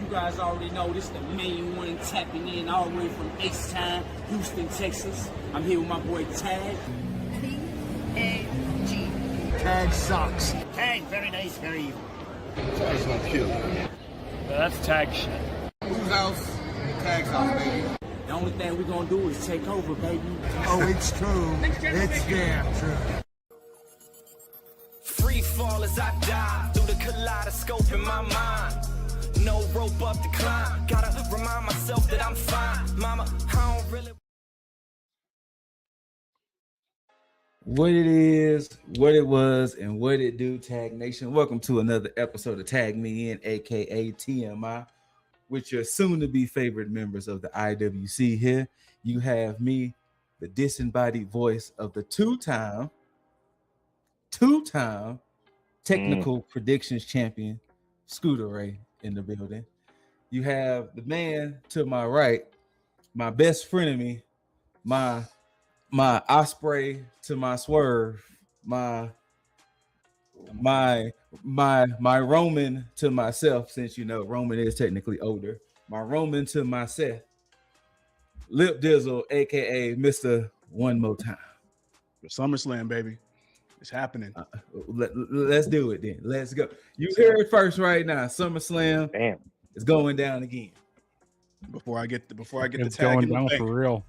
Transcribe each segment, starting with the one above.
guys already know this the main one tapping in all the way from H-Town, Houston, Texas. I'm here with my boy T.A.G. T.A.G. T.A.G sucks. T.A.G, very nice, very evil. T.A.G's not cute. That's T.A.G shit. Whose house? T.A.G's house, baby. The only thing we're gonna do is take over, baby. Oh, it's true. It's damn true. Free fall as I die through the kaleidoscope in my mind. No rope up to climb. Gotta remind myself that I'm fine. Mama, I don't really. What it is, what it was, and what it do, T.A.G Nation. Welcome to another episode of Tag Me In, aka TMI, with your soon-to-be favorite members of the IWC here. You have me, the disembodied voice of the two-time technical predictions champion, Scooter Ray, in the building. You have the man to my right, my best frenemy, my Osprey to my Swerve, my Roman to myself, since you know Roman is technically older. My Roman to my Seth, Lip Dizzle, aka Mr. One More Time. SummerSlam, baby. It's happening. Let's do it then. Let's go. You hear it first right now. SummerSlam is going down again. Before I get the It's tag going in the down bank. for real.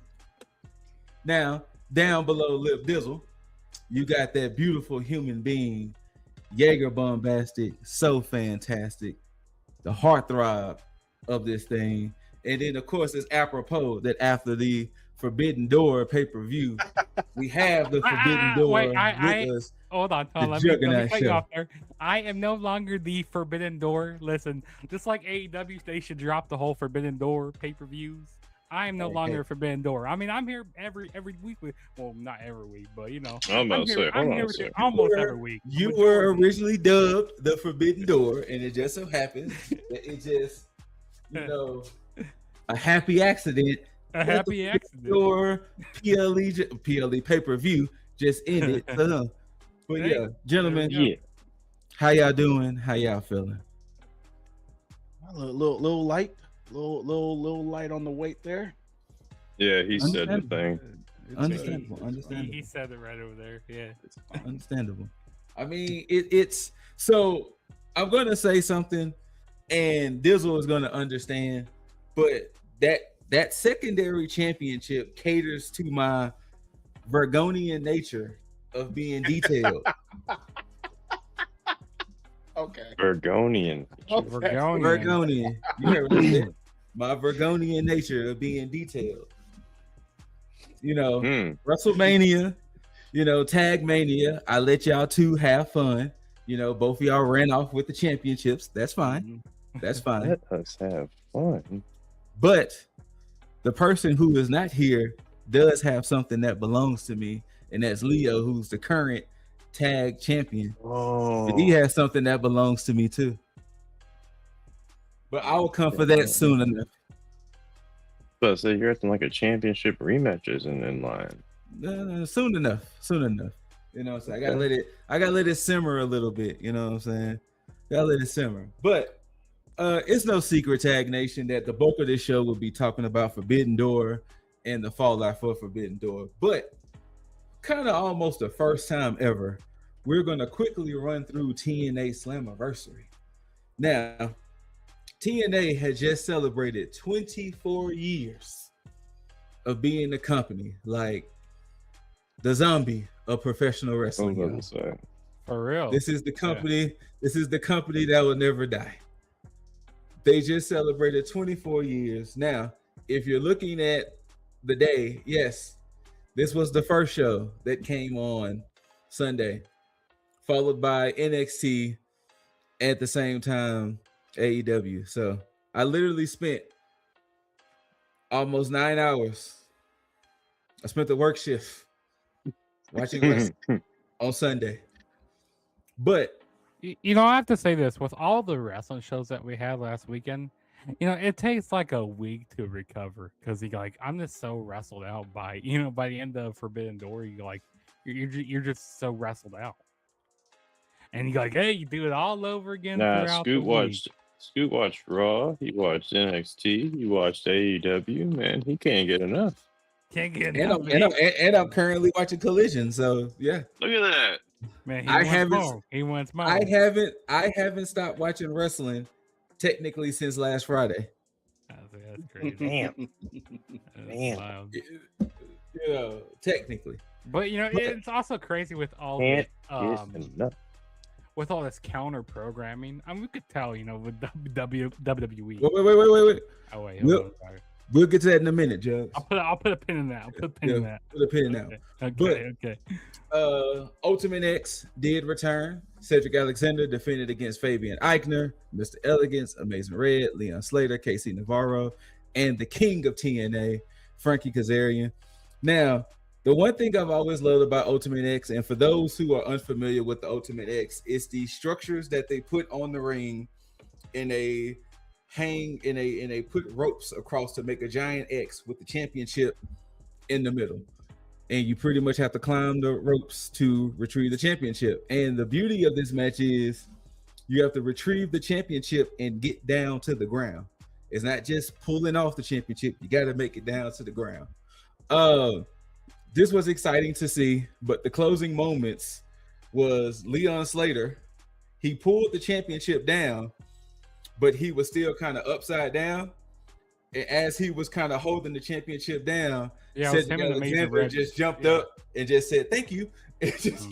Now, down below Lip Dizzle, you got that beautiful human being, Jaeger Bombastic, so fantastic, the heartthrob of this thing. And then, of course, it's apropos that after the Forbidden Door pay-per-view, we have the Forbidden Door Wait, with us. Hold on. The Let me Juggernaut cut you show. off there. I am no longer the Forbidden Door. Listen, just like AEW, they should drop the whole Forbidden Door pay-per-views. I am no longer Forbidden Door. I mean, I'm here every week with, well, not every week, but you know, I'm about to say, hold on a with second. almost every week. You were originally dubbed the Forbidden Door, and it just so happens that it just, you know, a happy accident. A happy accident. Door PLE pay-per-view just ended. But yeah, gentlemen, how y'all doing? How y'all feeling? A little light. Little light on the weight there. Yeah, he said the thing. Understandable. He said it right over there. Yeah, Understandable. I mean, it's so I'm gonna say something, and Dizzle is gonna understand, but that secondary championship caters to my Virgonian nature of being detailed. Okay. Virgonian. Okay. Virgonian. You heard what I said. My Virgonian nature of being detailed. You know, WrestleMania, you know, Tag Mania. I let y'all two have fun. You know, both of y'all ran off with the championships. That's fine. That's fine. Let us have fun. But the person who is not here does have something that belongs to me, and that's Leo, who's the current tag champion. Oh, And he has something that belongs to me too. But I will come for that soon enough. but so you're acting like a championship rematch isn't in line. Soon enough. You know what I'm saying? I gotta let it simmer a little bit. You know what I'm saying? Gotta let it simmer. But it's no secret, Tag Nation, that the bulk of this show will be talking about Forbidden Door and the fallout for Forbidden Door. But kind of almost the first time ever, we're gonna quickly run through TNA Slammiversary. Now, TNA has just celebrated 24 years of being the company, like the zombie of professional wrestling. Y'all. for real. This is the company. Yeah. This is the company that will never die. They just celebrated 24 years. Now, if you're looking at the day, yes, this was the first show that came on Sunday, followed by NXT at the same time, AEW. So I literally spent almost 9 hours. I spent the work shift watching wrestling on Sunday. But you know, I have to say this, with all the wrestling shows that we had last weekend, you know, it takes like a week to recover because I'm just so wrestled out by the end of Forbidden Door, you're just so wrestled out. And you're like, hey, you do it all over again. Nah, Scoot watched Scoot watched Raw. He watched NXT. He watched AEW. Man, he can't get enough. Can't get And enough. I'm currently watching Collision. So yeah, Look at that. Man, he I wants haven't- more. He wants more. I haven't stopped watching wrestling technically since last Friday. That's crazy. Damn. That's Man. wild. You know, technically. But you know, it's also crazy with all Can't this, get enough. with all this counter programming. I mean, we could tell, you know, with WWE. Wait. Oh wait, We'll- hold on, sorry. We'll get to that in a minute, Judge. I'll put a pin in that. I'll put a pin in that. Put a pin in that. Okay. Ultimate X did return. Cedric Alexander defended against Fabian Eichner, Mr. Elegance, Amazing Red, Leon Slater, KC Navarro, and the king of TNA, Frankie Kazarian. Now, the one thing I've always loved about Ultimate X, and for those who are unfamiliar with the Ultimate X, is the structures that they put on the ring in a put ropes across to make a giant X with the championship in the middle. And you pretty much have to climb the ropes to retrieve the championship. And the beauty of this match is you have to retrieve the championship and get down to the ground. It's not just pulling off the championship. You got to make it down to the ground. This was exciting to see, but the closing moments was Leon Slater. He pulled the championship down, but he was still kind of upside down. And as he was kind of holding the championship down, Yeah, it was Cedric him and Amazing Alexander Red. just jumped up and just said, "Thank you." And just,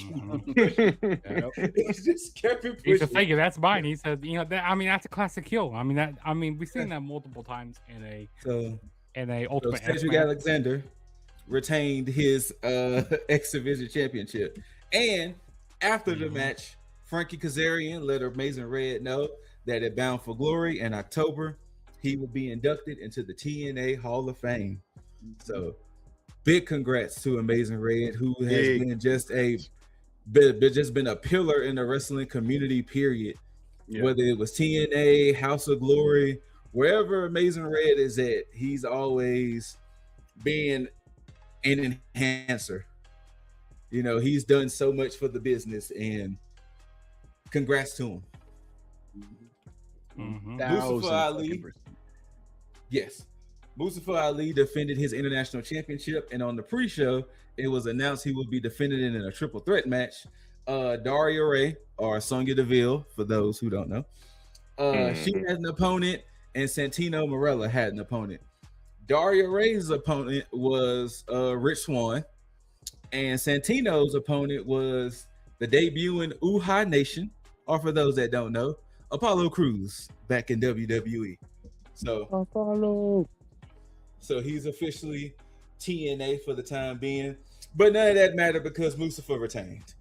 it just kept it He's a pushing. fake. That's mine. He said, you know, that's a classic kill. I mean, we've seen that multiple times in a So Ultimate X Cedric match. Alexander retained his X Division championship. And after the match, Frankie Kazarian let Amazing Red know that at Bound for Glory in October, he will be inducted into the TNA Hall of Fame. So big congrats to Amazing Red, who has been just been a pillar in the wrestling community, period. Yeah. Whether it was TNA, House of Glory, wherever Amazing Red is at, he's always been an enhancer. You know, he's done so much for the business, and congrats to him. Mustafa Ali, yes, Mustafa Ali defended his international championship, and on the pre-show, it was announced he will be defending it in a triple threat match. Daria Ray, or Sonya Deville, for those who don't know, she had an opponent, and Santino Marella had an opponent. Daria Ray's opponent was Rich Swann, and Santino's opponent was the debuting Uhaa Nation, or for those that don't know, Apollo Crews back in WWE. So he's officially TNA for the time being, but none of that mattered because Mustafa retained.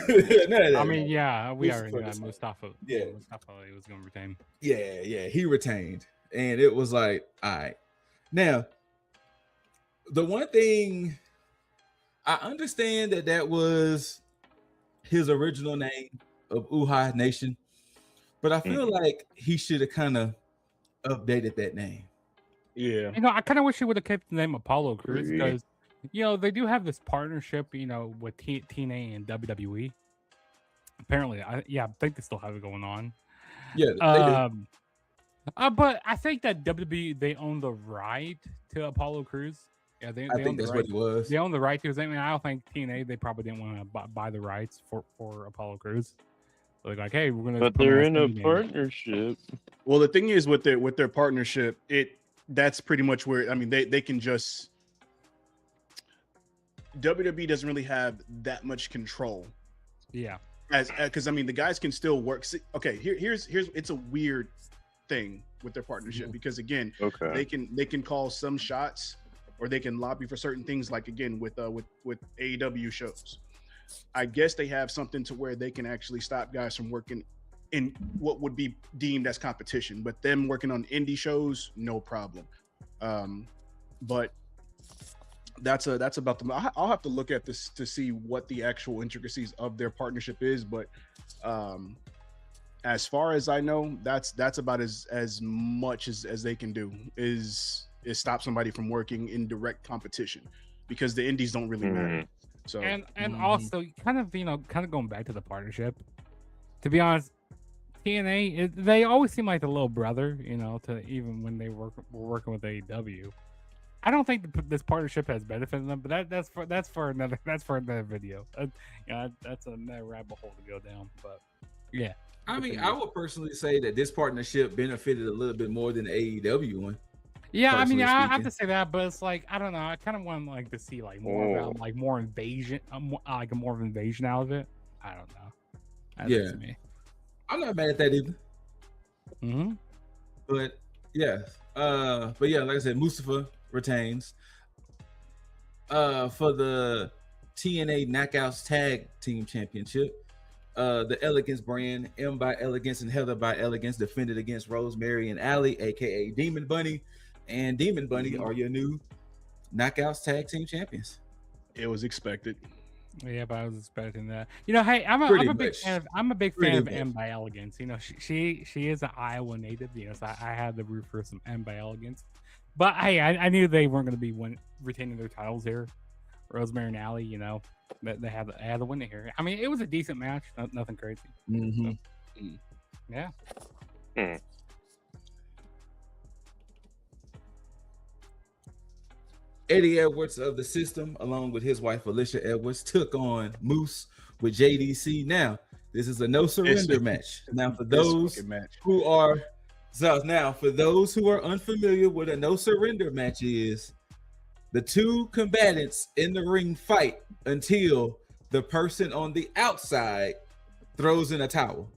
None of that I mean, mattered. yeah, we Mustafa already know retained. Mustafa. Yeah. Mustafa Ali was going to retain. Yeah, he retained, and it was like, all right. Now, the one thing I understand that was his original name of Uhaa Nation, but I feel like he should have kind of updated that name. Yeah. You know, I kind of wish he would have kept the name Apollo Crews because, you know, they do have this partnership, you know, with TNA and WWE. Apparently, I think they still have it going on. Yeah, they do. But I think that WWE, they own the right to Apollo Crews. Yeah, they I own think the that's right. what it was. They own the right to his name. I don't think TNA, they probably didn't want to buy the rights for Apollo Crews. So they're like, hey, we're gonna. But put they're his in a name. partnership. Well, the thing is with their partnership, that's pretty much where, I mean, they can just, WWE doesn't really have that much control. Yeah. Because I mean, the guys can still work. Okay, here's it's a weird thing with their partnership because again, they can call some shots or they can lobby for certain things. Like again with AEW shows, I guess they have something to where they can actually stop guys from working in what would be deemed as competition, but them working on indie shows, no problem. But that's about them. I'll have to look at this to see what the actual intricacies of their partnership is, but as far as I know, that's about as much as they can do is stop somebody from working in direct competition because the indies don't really matter. So and also kind of going back to the partnership, to be honest, TNA, they always seem like the little brother, to even when they were working with AEW. I don't think this partnership has benefited them, but that's for another video. That's another rabbit hole to go down. But yeah, I mean, I would personally say that this partnership benefited a little bit more than the AEW one. Yeah, I mean, I have to say that, but it's like I don't know. I kind of want to see more about more invasion, more of invasion out of it. I don't know. That's just me. I'm not mad at that either. Mm-hmm. But yeah, like I said, Mustafa retains. For the TNA Knockouts Tag Team Championship, the Elegance brand, M by Elegance and Heather by Elegance, defended against Rosemary and Allie, aka Demon Bunny, and Demon Bunny are your new Knockouts Tag Team Champions. It was expected. Yeah, but I was expecting that. Hey, I'm a big fan of M by Elegance. She is an Iowa native. So I had to root for some M by Elegance. But hey, I knew they weren't going to be retaining their titles here. Rosemary and Allie, they had the win here. I mean, it was a decent match, nothing crazy. Mm-hmm. So, yeah. Eddie Edwards of the System, along with his wife Alicia Edwards, took on Moose with JDC. Now, this is a no surrender match. Now, for those who are unfamiliar with a no surrender match, is the two combatants in the ring fight until the person on the outside throws in a towel.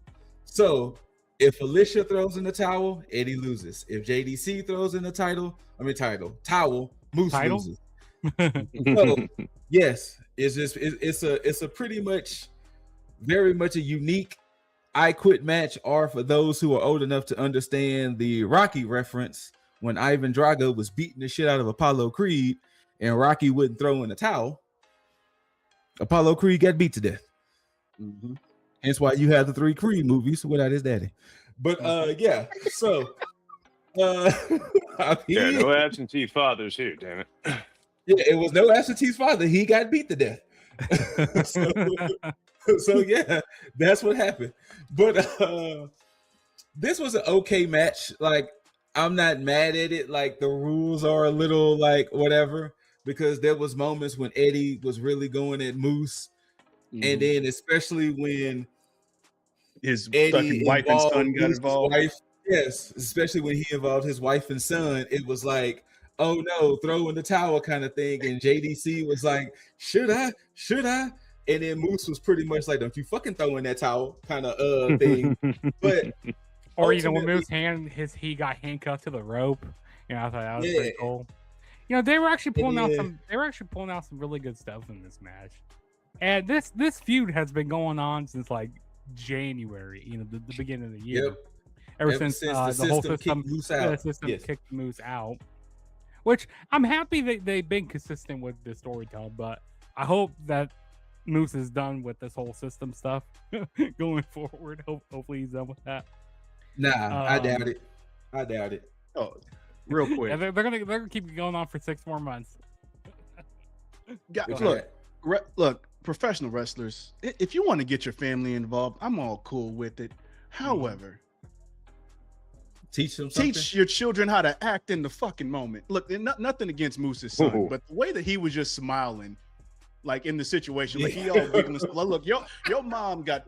So, if Alicia throws in the towel, Eddie loses. If JDC throws in the towel, Moose loses. So, yes, it's a pretty much very much a unique I Quit match, or for those who are old enough to understand the Rocky reference, when Ivan Drago was beating the shit out of Apollo Creed and Rocky wouldn't throw in the towel, Apollo Creed got beat to death. Mm-hmm. Hence why you have the 3 Creed movies without his daddy. But so no absentee fathers here, damn it. Yeah, it was no absentee father. He got beat to death. so yeah, that's what happened. But this was an okay match. Like, I'm not mad at it. Like, the rules are a little like whatever, because there was moments when Eddie was really going at Moose, and then especially when his Eddie wife and son got involved. Yes, especially when he involved his wife and son, it was like, oh no, throw in the towel kind of thing. And JDC was like, should I? And then Moose was pretty much like, don't you fucking throw in that towel kind of thing. But or when Moose he got handcuffed to the rope. I thought that was pretty cool. They were actually pulling out some really good stuff in this match. And this feud has been going on since like January, the beginning of the year. Yep. Ever since the whole system kicked Moose out. Which I'm happy that they've been consistent with the storytelling, but I hope that Moose is done with this whole system stuff going forward. Hopefully he's done with that. Nah, I doubt it. Oh, real quick. Yeah, they're gonna keep going on for 6 more months. Look, professional wrestlers, if you want to get your family involved, I'm all cool with it. However, teach your children how to act in the fucking moment. Look, nothing against Moose's son, but the way that he was just smiling, like in the situation, like he all giggling. Look, your mom got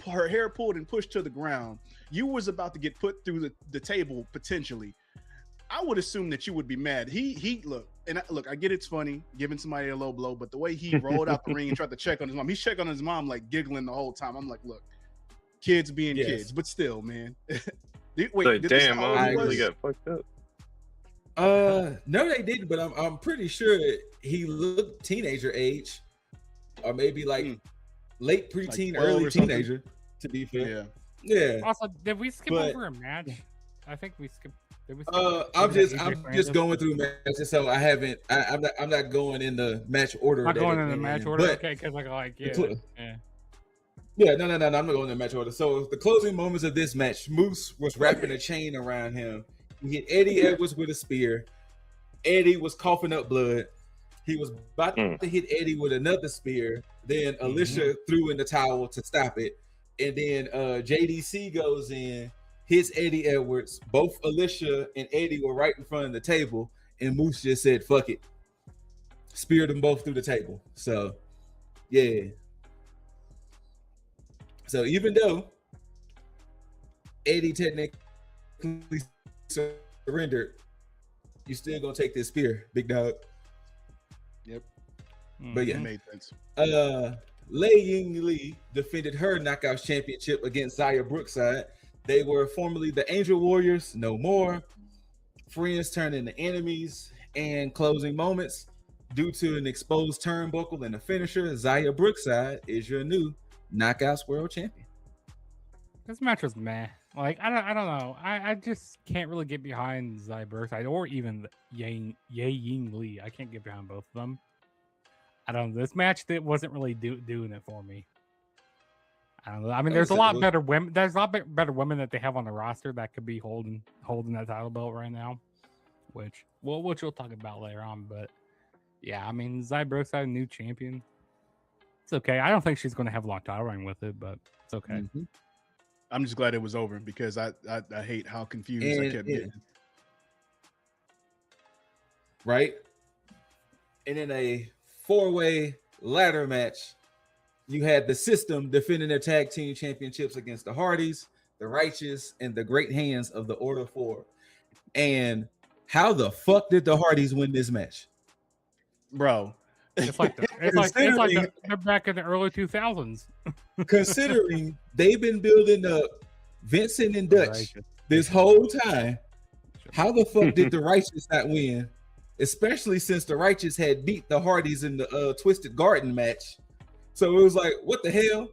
her hair pulled and pushed to the ground. You was about to get put through the table potentially. I would assume that you would be mad. He I get it's funny giving somebody a low blow, but the way he rolled out the ring and tried to check on his mom, he's checking on his mom like giggling the whole time. I'm like, look, kids being kids, but still, man. Wait, damn, mom really got fucked up. No, they didn't, but I'm pretty sure he looked teenager age, or maybe like late preteen, like early teenager. To be fair, yeah. Also, did we skip over a match? I think we skipped. I'm just going through matches, so I haven't. I'm not going in the match order. Not going in the match order, okay? Because no, I'm not going in the match order. So the closing moments of this match, Moose was wrapping a chain around him. He hit Eddie Edwards with a spear. Eddie was coughing up blood. He was about to hit Eddie with another spear. Then Alicia threw in the towel to stop it. and then JDC goes in, hits Eddie Edwards. Both Alicia and Eddie were right in front of the table, and Moose just said, "Fuck it," speared them both through the table. So, yeah. So even though Eddie technically surrendered, you still gonna take this spear, big dog. Yep. But yeah, It made sense. Lei Ying Lee defended her Knockouts championship against Zaya Brookside. They were formerly the Angel Warriors, no more. Friends turned into enemies and closing moments. Due to an exposed turnbuckle and a finisher, Zaya Brookside is your new Knockouts World Champion. This match was meh. Like I don't know. I just can't really get behind Zai Brookside or even Ye Ying Lee. I can't get behind both of them. I don't know. This match that wasn't really doing it for me. I don't know. I mean, there's a lot better women. There's a lot better women that they have on the roster that could be holding that title belt right now, which we'll talk about later on. But yeah, I mean, Zai Brookside, new champion. It's okay. I don't think she's going to have a long title reign with it, but it's okay. Mm-hmm. I'm just glad it was over because I hate how confused I kept getting. Right? And in a 4-way ladder match, you had the System defending their tag team championships against the Hardys, the Righteous, and the Great Hands of the Order 4. And how the fuck did the Hardys win this match? Bro. It's like they're back in the early 2000s. Considering they've been building up Vincent and Dutch this whole time, how the fuck did the Righteous not win? Especially since the Righteous had beat the Hardys in the Twisted Garden match. So it was like, what the hell?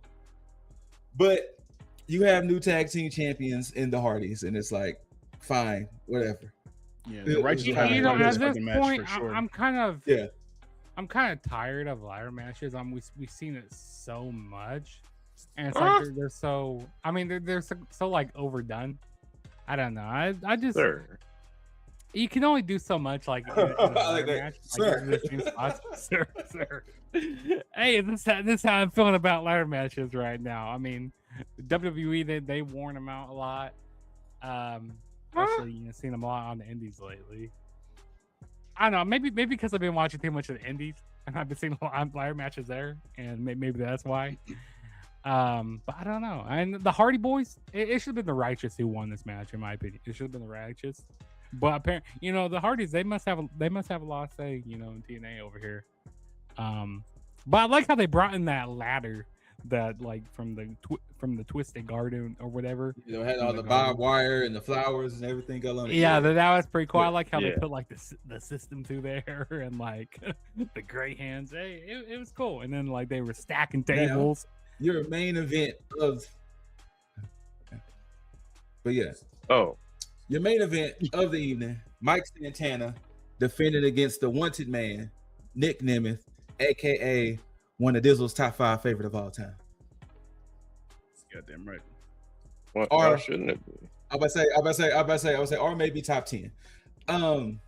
But you have new tag team champions in the Hardys, and it's like, fine, whatever. Yeah, the Righteous have at this point, for sure. I'm kind of tired of ladder matches. We've seen it so much, and it's like they're so. I mean, they're so like overdone. I don't know. I just. Sir. You can only do so much, like in a ladder match. Sir. Sir. Hey, this is how I'm feeling about ladder matches right now. I mean, WWE they worn them out a lot. Especially seeing them a lot on the indies lately. I don't know, maybe because I've been watching too much of the indies and I've been seeing a lot of ladder matches there, and maybe that's why. But I don't know. And the Hardy Boys, it should have been the Righteous who won this match, in my opinion. It should have been the Righteous. But apparently, the Hardys, they must have a lot to say, in TNA over here. But I like how they brought in that ladder that like from the Twisted Garden or whatever. Had all the barbed wire and the flowers and everything going on. Yeah, that was pretty cool. I like how they put like the System through there and like the Great Hands. Hey, it was cool. And then like they were stacking tables. Now, your main event of, but yeah. Oh. Your main event of the evening, Mike Santana defended against the wanted man, Nick Nemeth, aka one of Dizzle's top 5 favorite of all time. Goddamn right. Why shouldn't it be? I would say, or maybe top 10. I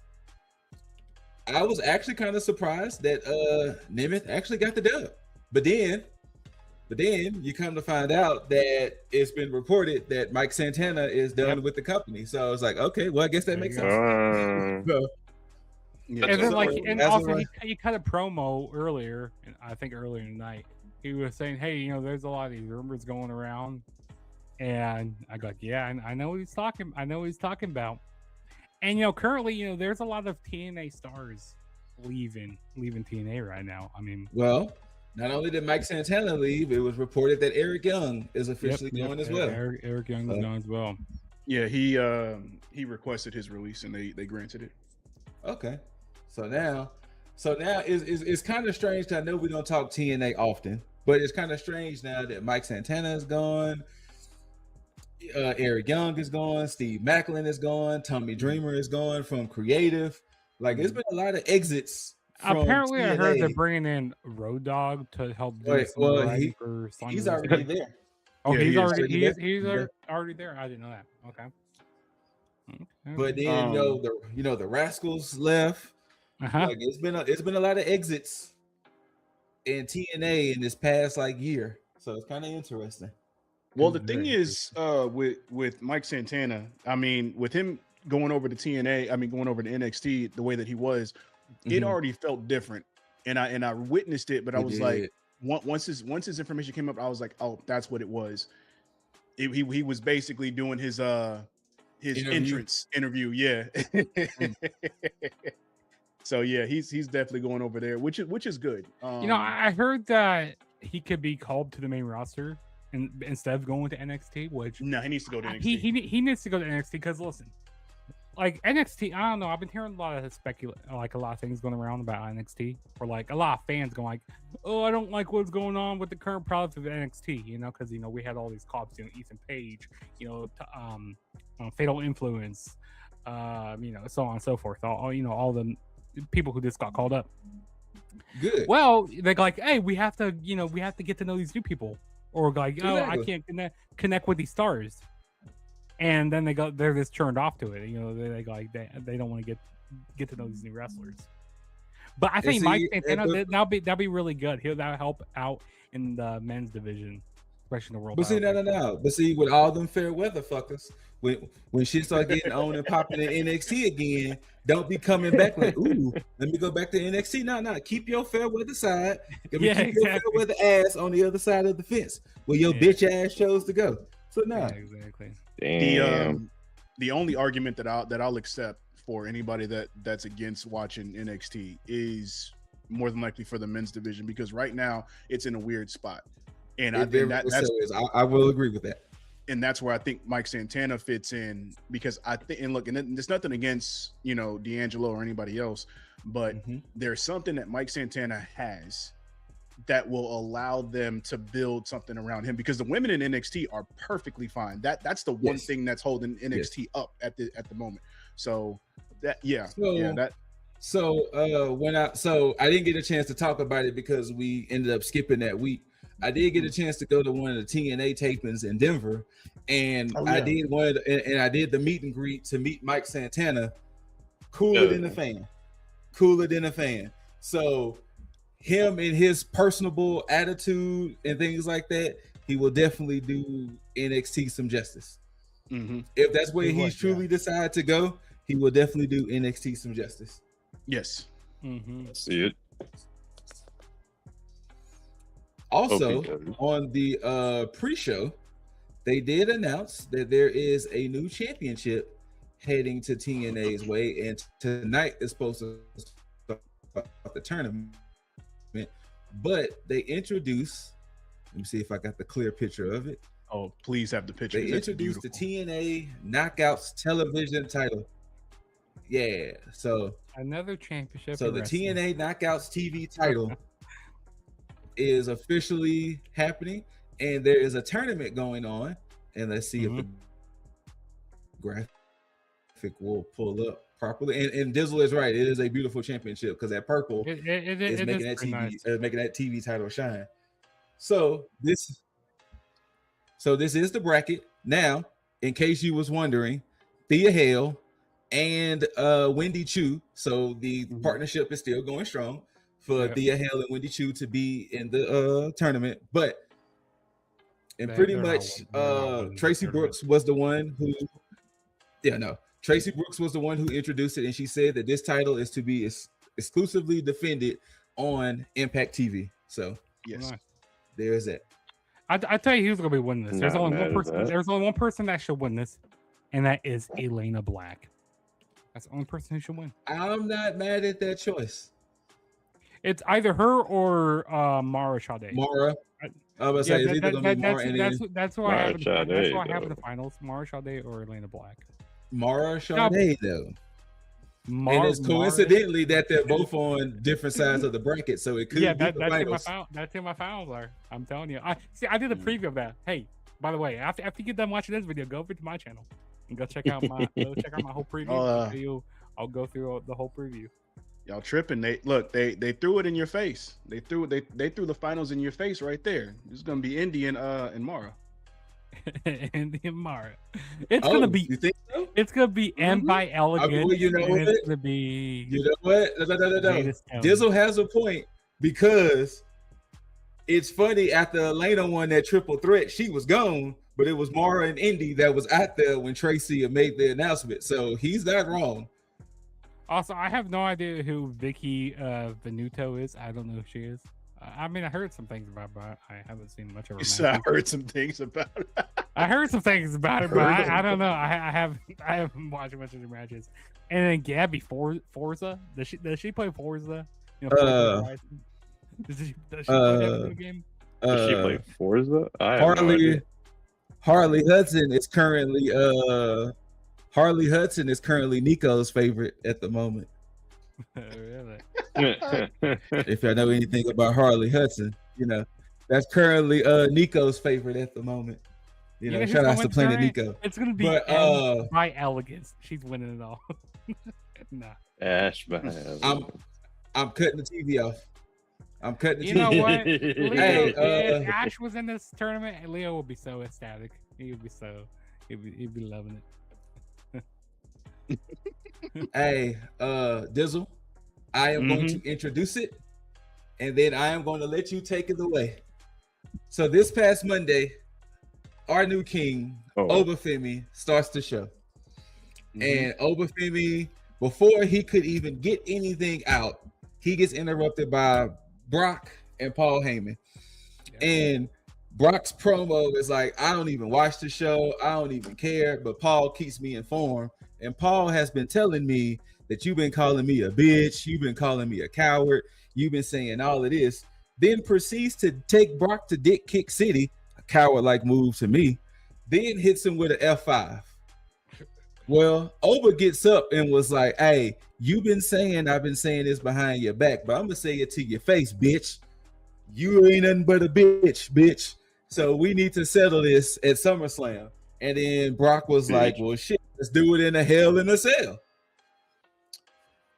was actually kind of surprised that Nemeth actually got the dub, but then you come to find out that it's been reported that Mike Santana is done with the company. So I was like, okay, well, I guess that makes sense. So, yeah, and then also he cut a promo earlier, and I think earlier in the night, he was saying, hey, there's a lot of these rumors going around, and I go, yeah, I know what he's talking about. And currently, there's a lot of TNA stars leaving TNA right now. I mean, well, not only did Mike Santana leave, it was reported that Eric Young is officially going as well. Eric Young is going as well. Yeah, he requested his release and they granted it. Okay, so now it's kind of strange. I know we don't talk TNA often, but it's kind of strange now that Mike Santana is gone, Eric Young is gone, Steve Macklin is gone, Tommy Dreamer is gone from creative. Like, it's been a lot of exits. Apparently, TNA. I heard they're bringing in Road Dogg to help do he's already there. Oh, yeah, he's already there. I didn't know that. Okay. But then the Rascals left. Like, it's been a lot of exits in TNA in this past year, so it's kind of interesting. Well, the thing is, with Mike Santana, I mean, with him going over to TNA, I mean, going over to NXT the way that he was, it already felt different, and I witnessed it. But I was like, once his information came up, I was like, oh, that's what it was. He was basically doing his entrance interview, yeah. So yeah, he's definitely going over there, which is good. I heard that he could be called to the main roster and instead of going to NXT, which no, he needs to go to NXT. He needs to go to NXT because listen, like NXT, I don't know. I've been hearing a lot of a lot of things going around about NXT, or like a lot of fans going like, "Oh, I don't like what's going on with the current product of NXT," because we had all these cops, Ethan Page, Fatal Influence, so on and so forth. All the people who just got called up. Good. Well, they're like, "Hey, we have to get to know these new people," or like, "Oh, I can't connect with these stars." And then they're just turned off to it. They don't want to get to know these new wrestlers. But I think Mike Santana, that'll be really good. That'll help out in the men's division, especially in the world. But see, no. But see, with all them fair weather fuckers, when shit start getting on and popping in NXT again, don't be coming back like, ooh, let me go back to NXT. No, keep your fair weather side. Keep your fair weather ass on the other side of the fence where your bitch ass chose to go. So no, exactly. Damn. The only argument that I'll accept for anybody that's against watching NXT is more than likely for the men's division, because right now it's in a weird spot, and I will agree with that. And that's where I think Mike Santana fits in, because I think, and look, and there's nothing against D'Angelo or anybody else, but there's something that Mike Santana has that will allow them to build something around him, because the women in NXT are perfectly fine. That's the one thing that's holding NXT up at the moment. So I didn't get a chance to talk about it because we ended up skipping that week. I did get a chance to go to one of the TNA tapings in Denver, and I did I did the meet and greet to meet Mike Santana. Cooler than a fan. So him and his personable attitude and things like that, he will definitely do NXT some justice. If that's where he's truly decided to go, he will definitely do NXT some justice. Yes. See it. Also, on the pre-show, they did announce that there is a new championship heading to TNA's way, and tonight is supposed to start the tournament. But they introduced, let me see if I got the clear picture of it. Oh, please have the picture. They introduced the TNA Knockouts television title. Yeah, so another championship. So the TNA Knockouts TV title is officially happening, and there is a tournament going on. And let's see if the graphic will pull up properly. And Dizzle is right; it is a beautiful championship because that purple is making that TV making that TV title shine. So this is the bracket. Now, in case you was wondering, Thea Hale and Wendy Chu. So the partnership is still going strong for Thea Hale and Wendy Chu to be in the tournament. But pretty much Tracy Brooks was the one who Tracy Brooks was the one who introduced it, and she said that this title is to be exclusively defended on Impact TV. So yes, there's that. I tell you who's gonna be winning this. There's only one person. There's only one person that should win this, and that is Elena Black. That's the only person who should win. I'm not mad at that choice. It's either her or Mara Sade. Mara. I was saying it's either gonna be Mara and that's why I have in the finals. Mara Sade or Elena Black. Mara Sade though. And it's coincidentally that they're both on different sides of the bracket, so it could be the finals. That's who my finals are. I'm telling you. I did a preview of that. Hey, by the way, after you get done watching this video, go over to my channel and go check out my whole preview. I'll go through the whole preview. Y'all tripping? They threw it in your face. They threw the finals in your face right there. It's gonna be Indy and Mara. Indy and Mara. It's gonna be. You think so? It's gonna be M by Elegant. It's gonna be. You know what? No. Dizzle has a point, because it's funny, after Elena won that triple threat, she was gone, but it was Mara and Indy that was out there when Tracy made the announcement. So he's not wrong. Also, I have no idea who Vicky Venuto is. I don't know who she is. I mean, I heard some things about her, but I haven't seen much of her. So I heard some things about it. I heard some things about it, but I don't know. I haven't watched much of the matches. And then Gabby Forza. Does she play Forza? You know, does she play that video game? Does she play Forza? Harley Hudson is currently Nico's favorite at the moment. Really? If y'all know anything about Harley Hudson, you know that's currently Nico's favorite at the moment. You know, shout out to Planet Nico. It's gonna be by Elegance. She's winning it all. Nah. Ash I'm cutting the TV off. I'm cutting the TV. You know what? Leo, Hey, if Ash was in this tournament, Leo would be so ecstatic. He'd be loving it. Hey, Dizzle, I am going to introduce it, and then I am going to let you take it away. So this past Monday, our new king, Obafemi, starts the show. And Obafemi, before he could even get anything out, he gets interrupted by Brock and Paul Heyman. And Brock's promo is like, I don't even watch the show. I don't even care, but Paul keeps me informed. And Paul has been telling me that you've been calling me a bitch. You've been calling me a coward. You've been saying all of this. Then proceeds to take Brock to Dick Kick City, a coward-like move to me. Then hits him with an F5. Well, Oba gets up and was like, hey, you've been saying I've been saying this behind your back, but I'm going to say it to your face, bitch. You ain't nothing but a bitch. So we need to settle this at SummerSlam. And then Brock was like, well, shit, let's do it in a Hell in a Cell.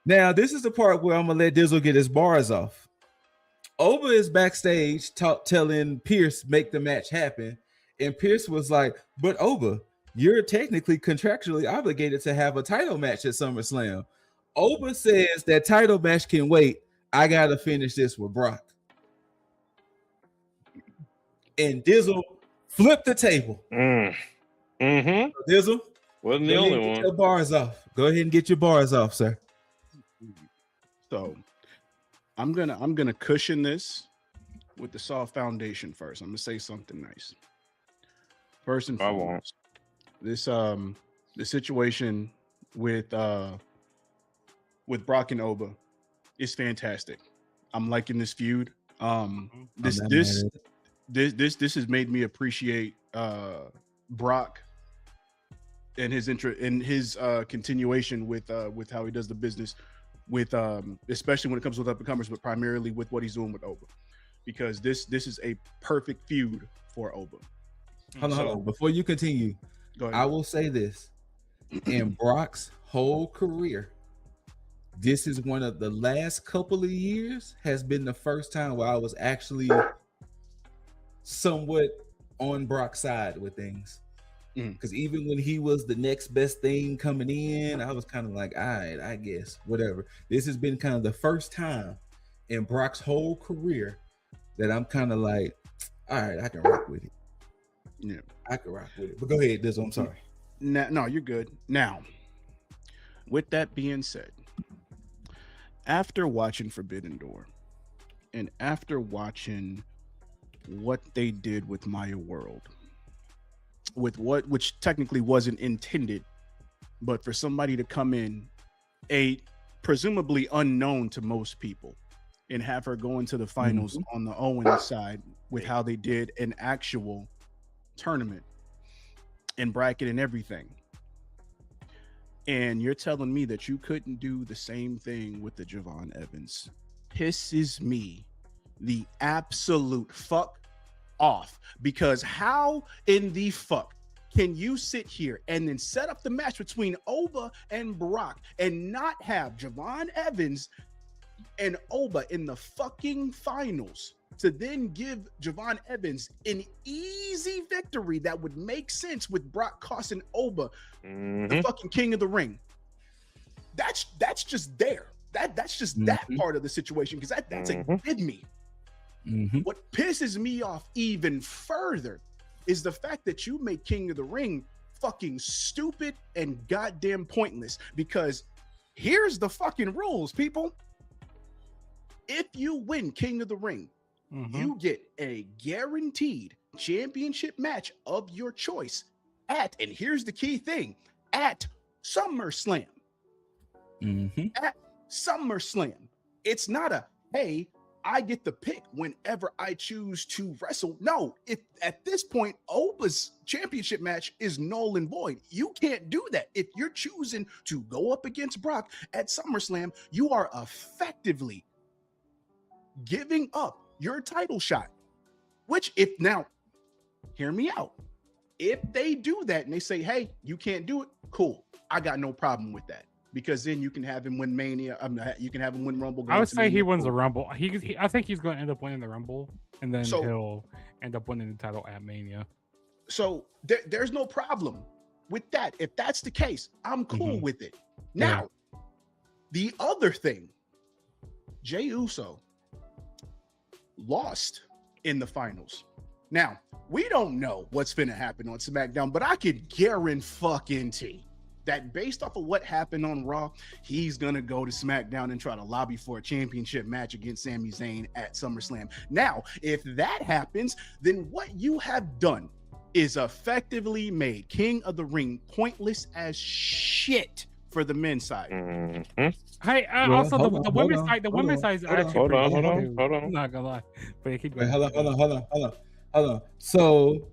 Now, this is the part where I'm going to let Dizzle get his bars off. Oba is backstage telling Pierce, make the match happen. And Pierce was like, but Oba, you're technically contractually obligated to have a title match at SummerSlam. Oba says that title match can wait. I got to finish this with Brock. And Dizzle flipped the table. Dizzle, wasn't the only one. Get your bars off. Go ahead and get your bars off, sir. So I'm gonna cushion this with the soft foundation first. I'm gonna say something nice. First and foremost, this the situation with Brock and Oba is fantastic. I'm liking this feud. This has made me appreciate Brock and his continuation with how he does the business with especially when it comes with up and comers, but primarily with what he's doing with Oba, because this is a perfect feud for Oba. Hold on. Before you continue, go ahead. I will say this: in Brock's whole career, this is one of the last couple of years has been the first time where I was actually somewhat on Brock's side with things. Because even when he was the next best thing coming in, I was kind of like, all right, I guess, whatever. This has been kind of the first time in Brock's whole career that I'm kind of like, all right, I can rock with it. Yeah, I can rock with it. But go ahead, Dizzle, I'm sorry. No, you're good. Now, with that being said, after watching Forbidden Door and after watching what they did with Maya World, which technically wasn't intended, but for somebody to come in, presumably unknown to most people, and have her go into the finals on the Owens side with how they did an actual tournament and bracket and everything. And you're telling me that you couldn't do the same thing with the Javon Evans. Pisses me the absolute fuck off, because how in the fuck can you sit here and then set up the match between Oba and Brock and not have Javon Evans and Oba in the fucking finals to then give Javon Evans an easy victory that would make sense with Brock costing Oba the fucking king of the ring? That's just there. That's just that part of the situation, because that's a give me. What pisses me off even further is the fact that you make King of the Ring fucking stupid and goddamn pointless. Because here's the fucking rules, people. If you win King of the Ring, you get a guaranteed championship match of your choice at, and here's the key thing, at SummerSlam. At SummerSlam. It's not a, hey, I get the pick whenever I choose to wrestle. No, if at this point, Opa's championship match is null and void. You can't do that. If you're choosing to go up against Brock at SummerSlam, you are effectively giving up your title shot. Which, if now, hear me out. If they do that and they say, hey, you can't do it, cool. I got no problem with that. Because then you can have him win Mania. You can have him win Rumble. I would say he wins the Rumble. I think he's going to end up winning the Rumble, and then he'll end up winning the title at Mania. So there's no problem with that. If that's the case, I'm cool with it. Now, the other thing, Jey Uso lost in the finals. Now, we don't know what's going to happen on SmackDown, but I could guarantee that based off of what happened on Raw, he's going to go to SmackDown and try to lobby for a championship match against Sami Zayn at SummerSlam. Now, if that happens, then what you have done is effectively made King of the Ring pointless as shit for the men's side. Hey, also the women's side, is actually hold on. I'm not gonna lie, but keep going. Hold on. So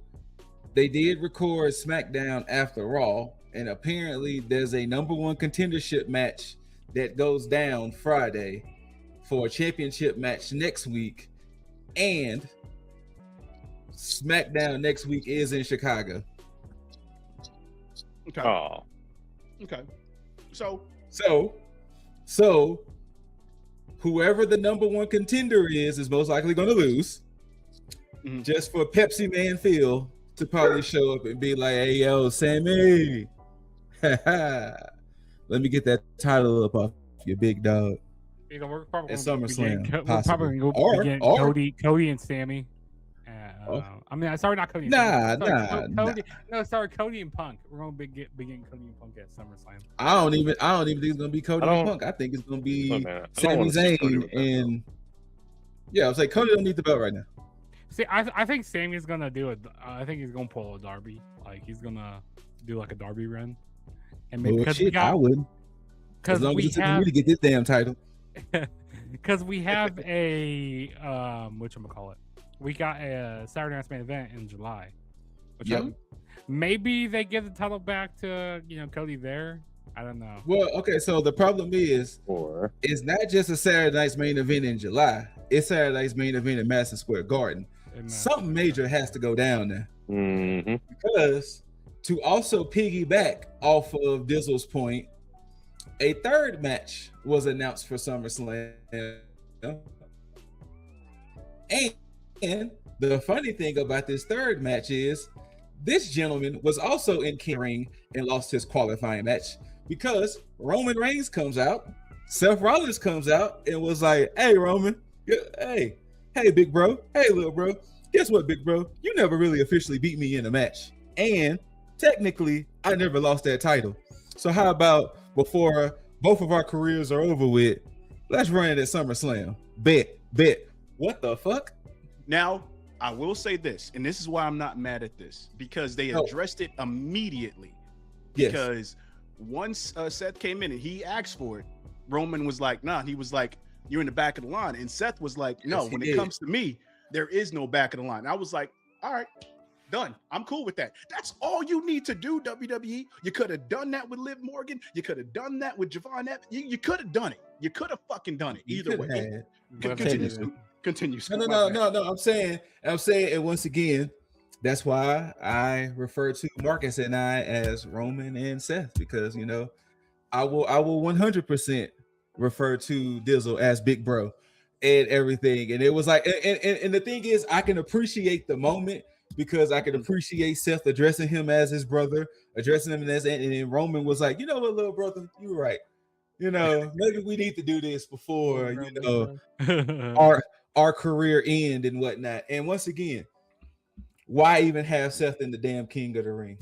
they did record SmackDown after Raw, and apparently there's a number one contendership match that goes down Friday for a championship match next week, and SmackDown next week is in Chicago. Okay. Oh. Okay. So whoever the number one contender is most likely going to lose. Just for Pepsi Man Phil to probably show up and be like, hey, yo, Sammy, let me get that title up off your big dog. You know, we're probably at SummerSlam. We're probably going to begin Cody and Sammy. I mean, sorry, not Cody. Cody and Punk. We're going to begin Cody and Punk at SummerSlam. I don't even think it's going to be Cody and Punk. I think it's going to be Sami Zayn and I was like, Cody don't need the belt right now. See, I think Sammy's gonna do it. I think he's gonna pull a Darby. Like he's gonna do like a Darby run, and maybe I wouldn't. As long as it's me to get this damn title. Because we have a whatchamacallit. We got a Saturday Night's Main Event in July. Maybe they give the title back to Cody there. I don't know. Well, okay, so the problem is it's not just a Saturday Night's Main Event in July. It's Saturday Night's Main Event in Madison Square Garden. Something major has to go down there. Because to also piggyback off of Dizzle's point, a third match was announced for SummerSlam. And the funny thing about this third match is this gentleman was also in King Ring and lost his qualifying match because Roman Reigns comes out, Seth Rollins comes out and was like, hey, Roman, hey, big bro, hey, little bro, guess what, big bro? You never really officially beat me in a match. And technically, I never lost that title. So how about before both of our careers are over with, let's run it at SummerSlam. Bet. What the fuck? Now, I will say this, and this is why I'm not mad at this, because they addressed it immediately. Because once Seth came in and he asked for it, Roman was like, nah. He was like, you're in the back of the line. And Seth was like, no, when it comes to me, there is no back of the line. I was like, all right, done. I'm cool with that. That's all you need to do, WWE. You could have done that with Liv Morgan. You could have done that with Javon Evans. You could have done it. You could have fucking done it. Either way. Continue. No. I'm saying, and once again, that's why I refer to Marcus and I as Roman and Seth, because I will 100% refer to Dizzle as big bro and everything. And it was like, and the thing is, I can appreciate the moment because I can appreciate Seth addressing him as his brother, addressing him as, and then Roman was like, you know what, little brother, you were right. Maybe we need to do this before our career end and whatnot. And once again, why even have Seth in the damn King of the Ring?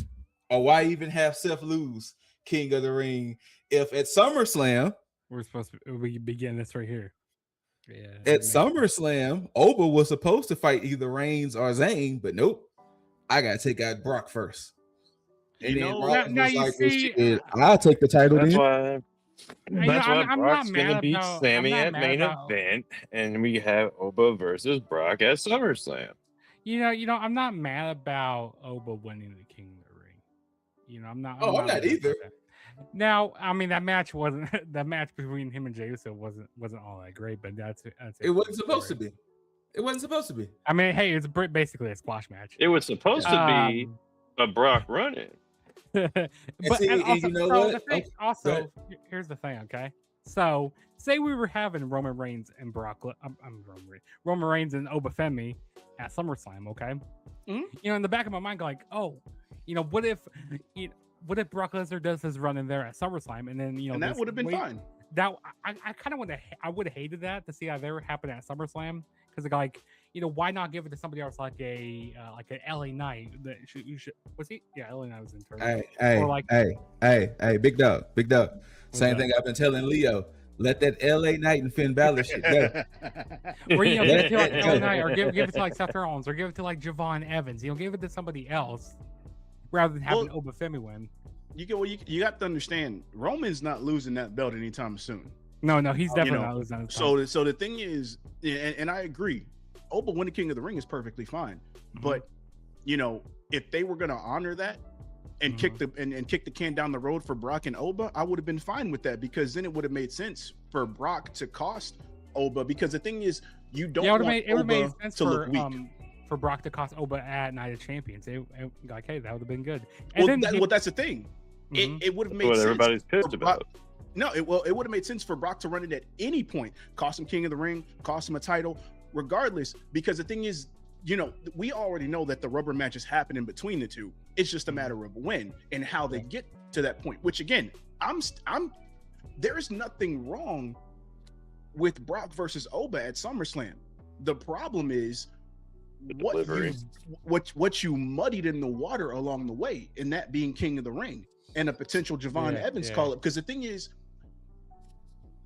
Or why even have Seth lose King of the Ring if at SummerSlam we're supposed to we begin this right here. Yeah. At SummerSlam, Oba was supposed to fight either Reigns or Zayn, but nope. I gotta take out Brock first. And then Rollins was like, I'll take the title. That's then. That's why I'm Brock's not gonna mad beat about- Sammy I'm at not main mad about- event, and we have Oba versus Brock at SummerSlam. You know, I'm not mad about Oba winning the King of the Ring. You know, I'm not. I'm not mad either. about that. Now, I mean, that match wasn't that match between him and Jey Uso wasn't all that great, but that's it wasn't supposed to be. It wasn't supposed to be. I mean, hey, it's basically a squash match. It was supposed to be a Brock running. But you know what? Here's the thing, okay? So, say we were having Roman Reigns and Roman Reigns and Obafemi at SummerSlam, okay? Mm-hmm. You know, in the back of my mind, like, oh, you know, what if Brock Lesnar does his run in there at SummerSlam, and then and that would have been fine. That I kind of I would have hated that to see that ever happen at SummerSlam, because like, you know, why not give it to somebody else like an LA Knight that was he? Yeah, LA Knight was in turn. Hey, big dog. Same thing I've been telling Leo. Let that LA Knight and Finn Balor shit go. Or you know, give it to like LA Knight, or give it to like Seth Rollins, or give it to like Javon Evans. You know, give it to somebody else rather than having Obafemi win. You got to understand, Roman's not losing that belt anytime soon. No, he's definitely not losing that. So the thing is, and I agree, Oba winning King of the Ring is perfectly fine. Mm-hmm. But you know, if they were gonna honor that and kick the can down the road for Brock and Oba, I would have been fine with that, because then it would have made sense for Brock to cost Oba, because the thing is, you don't want Oba to look weak. For Brock to cost Oba at Night of Champions, like, hey, that would have been good. And that's the thing. Mm-hmm. It would have made sense. What everybody's pissed about. No, it would have made sense for Brock to run it at any point, cost him King of the Ring, cost him a title, regardless. Because the thing is, you know, we already know that the rubber match is happening between the two. It's just a matter of when and how they get to that point. Which again, there is nothing wrong with Brock versus Oba at SummerSlam. The problem is what you muddied in the water along the way, and that being King of the Ring and a potential Javon Evans call up. Because the thing is,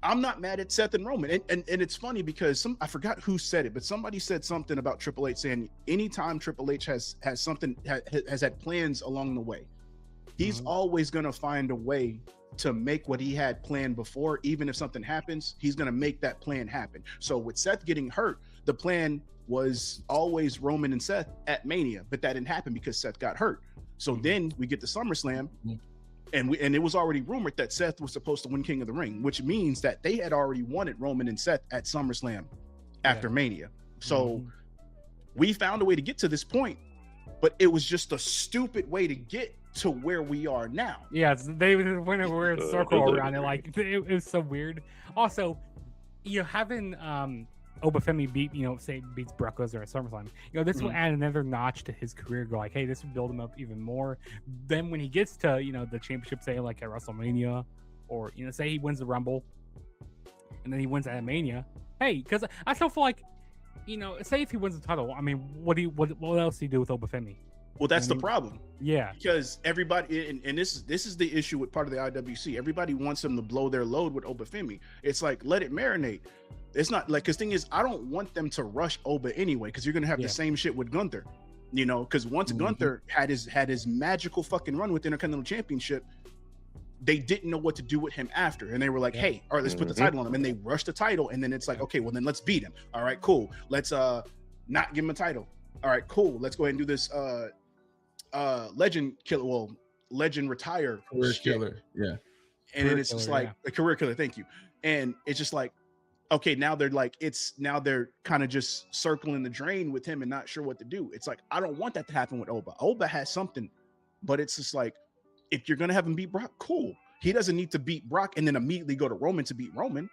I'm not mad at Seth and Roman, and it's funny because I forgot who said it, but somebody said something about Triple H saying anytime Triple H has had plans along the way, he's always gonna find a way to make what he had planned before. Even if something happens, he's gonna make that plan happen. So with Seth getting hurt, the plan was always Roman and Seth at Mania, but that didn't happen because Seth got hurt. So then we get to SummerSlam, and it was already rumored that Seth was supposed to win King of the Ring, which means that they had already wanted Roman and Seth at SummerSlam after Mania. So we found a way to get to this point, but it was just a stupid way to get to where we are now. Yeah, they went a weird circle around it. Like, it was so weird. Also, you know, having Obafemi beats Brock Lesnar at SummerSlam, you know, this will add another notch to his career. Go like, hey, this will build him up even more. Then when he gets to, you know, the championship, say like at WrestleMania, or, you know, say he wins the Rumble and then he wins at Mania. Hey, because I still feel like, you know, say if he wins the title, I mean, what else do you do with Obafemi? Well, that's the problem. Yeah, because everybody, and this is the issue with part of the IWC. Everybody wants them to blow their load with Obafemi. It's like, let it marinate. It's not like, because thing is, I don't want them to rush Oba anyway, because you're gonna have the same shit with Gunther. You know, because once Gunther had his magical fucking run with the Intercontinental Championship, they didn't know what to do with him after, and they were like, hey, all right, let's put the title on him, and they rushed the title, and then it's like, okay, well then let's beat him. All right, cool. Let's not give him a title. All right, cool. Let's go ahead and do this legend retire career killer. Yeah. And then it's just like a career killer. Thank you. And it's just like, okay, now they're kind of just circling the drain with him and not sure what to do. It's like, I don't want that to happen with Oba. Oba has something, but it's just like, if you're gonna have him beat Brock, cool. He doesn't need to beat Brock and then immediately go to Roman to beat Roman.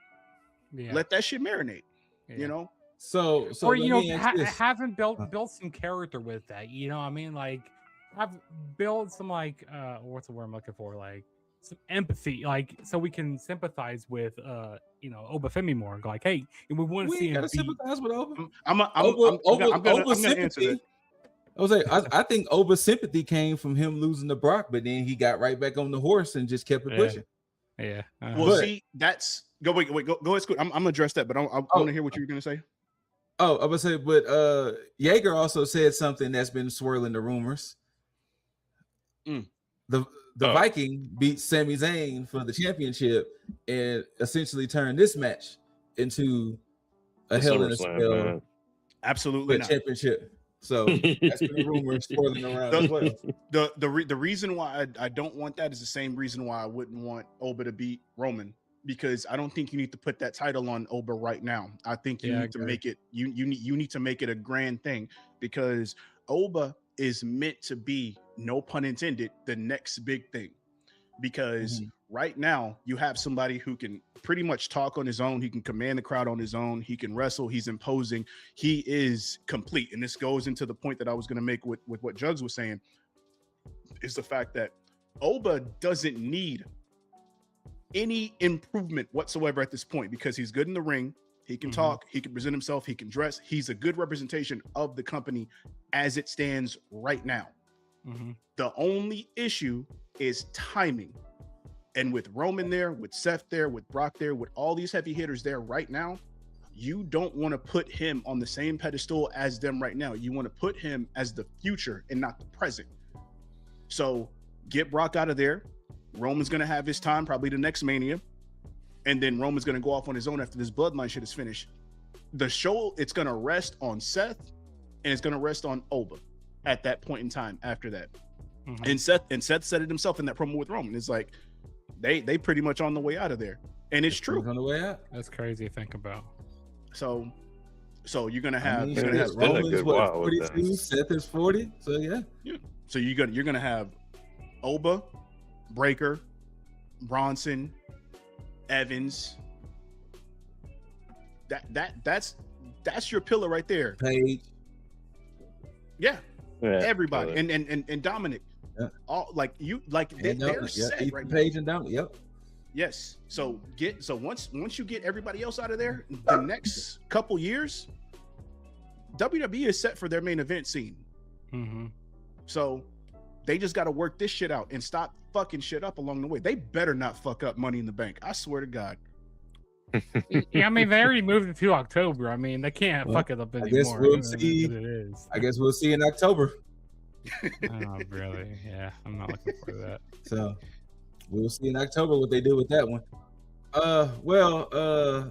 Let that shit marinate. You know. So or you know, haven't built some character with that. You know, I mean, like, have built some like what's the word I'm looking for? Like some empathy, like, so we can sympathize with you know, Obafemi more. Like, hey, we want to see him sympathize with Oba. I'm gonna answer that. I think Oba's sympathy came from him losing to Brock, but then he got right back on the horse and just kept it pushing. Yeah. Well, see, that's go ahead, Scoot. I'm gonna address that, but I want to hear what you were gonna say. Oh, I would say, but Jaeger also said something that's been swirling the rumors. The Viking beat Sami Zayn for the championship and essentially turned this match into a Hell in a Cell absolutely not championship. So that's been a rumor swirling around as well. The reason why I don't want that is the same reason why I wouldn't want Oba to beat Roman, because I don't think you need to put that title on Oba right now. I think you need to make it you need to make it a grand thing, because Oba is meant to be, no pun intended, the next big thing. Because right now you have somebody who can pretty much talk on his own. He can command the crowd on his own. He can wrestle. He's imposing. He is complete. And this goes into the point that I was going to make with what Jugs was saying, is the fact that Oba doesn't need any improvement whatsoever at this point, because he's good in the ring. He can talk. He can present himself. He can dress. He's a good representation of the company as it stands right now. The only issue is timing. And with Roman there, with Seth there, with Brock there, with all these heavy hitters there right now, you don't want to put him on the same pedestal as them right now. You want to put him as the future and not the present. So get Brock out of there. Roman's going to have his time, probably the next Mania. And then Roman's going to go off on his own after this bloodline shit is finished. The show, it's going to rest on Seth, and it's going to rest on Oba at that point in time after that. And Seth said it himself in that promo with Roman. It's like they pretty much on the way out of there. And it's true. On the way out. That's crazy to think about. So you're gonna have, Roman's what, 42, Seth is 40. So yeah. So you're gonna have Oba, Breaker, Bronson, Evans. That's your pillar right there. Paige. Yeah. Everybody. And Dominic. Yeah. All like they're set right now. Paige and Dominic. Yep. Yes. So once you get everybody else out of there, the next couple years, WWE is set for their main event scene. So they just got to work this shit out and stop fucking shit up along the way. They better not fuck up Money in the Bank. I swear to God. Yeah, I mean, they already moved it to October. I mean, they can't fuck it up anymore. I guess we'll see. I guess we'll see in October. Oh, really? Yeah, I'm not looking forward to that. So we'll see in October what they do with that one.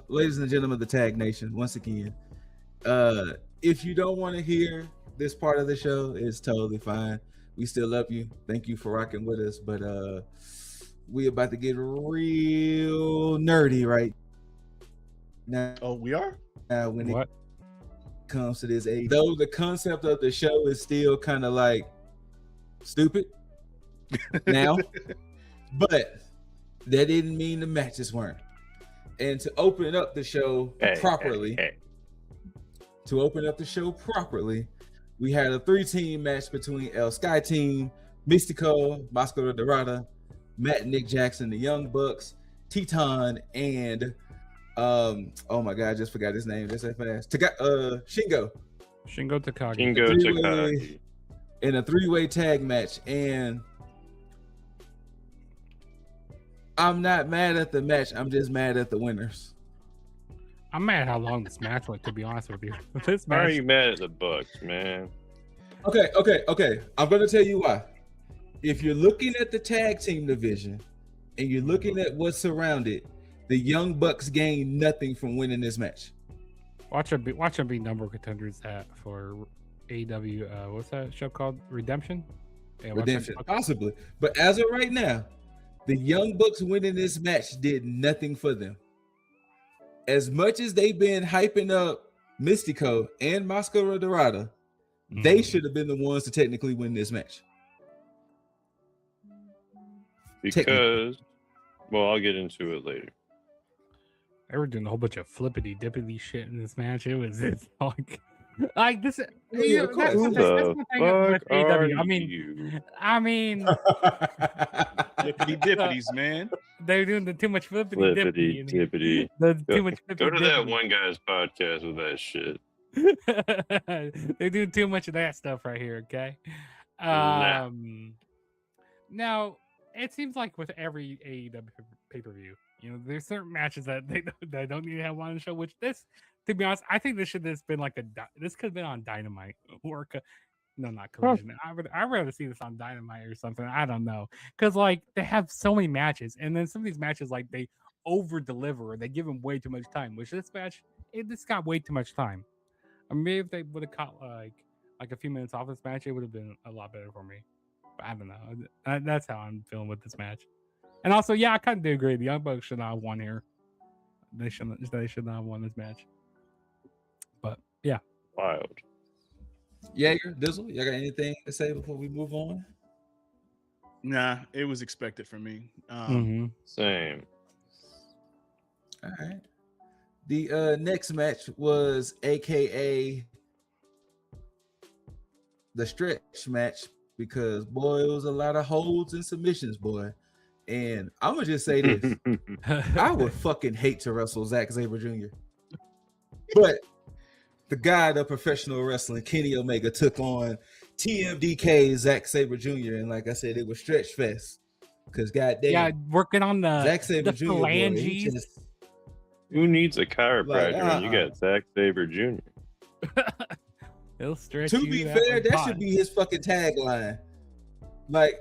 Ladies and gentlemen of the Tag Nation, once again, if you don't want to hear this part of the show, it's totally fine. We still love you. Thank you for rocking with us. But we about to get real nerdy right now. Oh, we are? When it comes to this age, though the concept of the show is still kind of like stupid now, but that didn't mean the matches weren't. And to open up the show properly, we had a 3-team match between El Sky Team, Mystico, Mascara Dorada, Matt and Nick Jackson, the Young Bucks, Teton, and oh my God, I just forgot his name. Just that fast. Shingo Takagi. In a 3-way tag match. And I'm not mad at the match. I'm just mad at the winners. I'm mad how long this match went, to be honest with you. Why are you mad at the Bucks, man? Okay. I'm going to tell you why. If you're looking at the tag team division and you're looking at what's surrounded, the Young Bucks gained nothing from winning this match. Watch them be number contenders for AEW. What's that show called? Redemption? Yeah, Redemption, possibly. But as of right now, the Young Bucks winning this match did nothing for them. As much as they've been hyping up Mystico and Mascara Dorada, they should have been the ones to technically win this match. Because, well, I'll get into it later. They were doing a whole bunch of flippity dippity shit in this match. It's like this. Yeah, that's the thing with AEW. I mean, flippity dippities, man. They're doing the too much flippity dippity. Too much Go to that one guy's podcast with that shit. They do too much of that stuff right here. Okay. Now it seems like with every AEW pay-per-view, there's certain matches that they don't need to have on the show. Which this, to be honest, I think this should have been this could have been on Dynamite or no, not Collision. I'd rather see this on Dynamite or something. I don't know, because like they have so many matches, and then some of these matches like they over deliver, or they give them way too much time. Which this match, this got way too much time. I mean, maybe if they would have caught like a few minutes off this match, it would have been a lot better for me. But I don't know. That's how I'm feeling with this match. And also, yeah, I kind of do agree. The Young Bucks should not have won here. They should not have won this match. But yeah, wild. Jaeger, Dizzle, you got anything to say before we move on? Nah, it was expected from me. Same. All right. The next match was AKA the stretch match, because boy, it was a lot of holds and submissions, boy. And I'm gonna just say this: I would fucking hate to wrestle Zack Sabre Jr. But the god of professional wrestling, Kenny Omega, took on TMDK Zack Sabre Jr. And like I said, it was stretch fest. Because goddamn, yeah, working on the Zack Sabre the Jr. phalanges. Who needs a chiropractor when you got Zack Sabre Jr.? He'll stretch. To be fair, that should be his fucking tagline. Like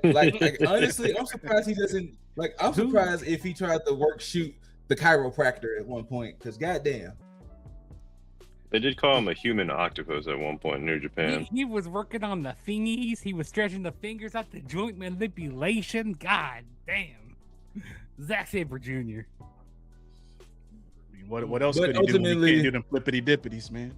honestly, I'm surprised he doesn't. Like, I'm surprised if he tried to shoot the chiropractor at one point. Because goddamn. They did call him a human octopus at one point in New Japan. He was working on the thingies. He was stretching the fingers out the joint manipulation. God damn. Zack Sabre Jr. What else could he do when he can't do them flippity dippities, man?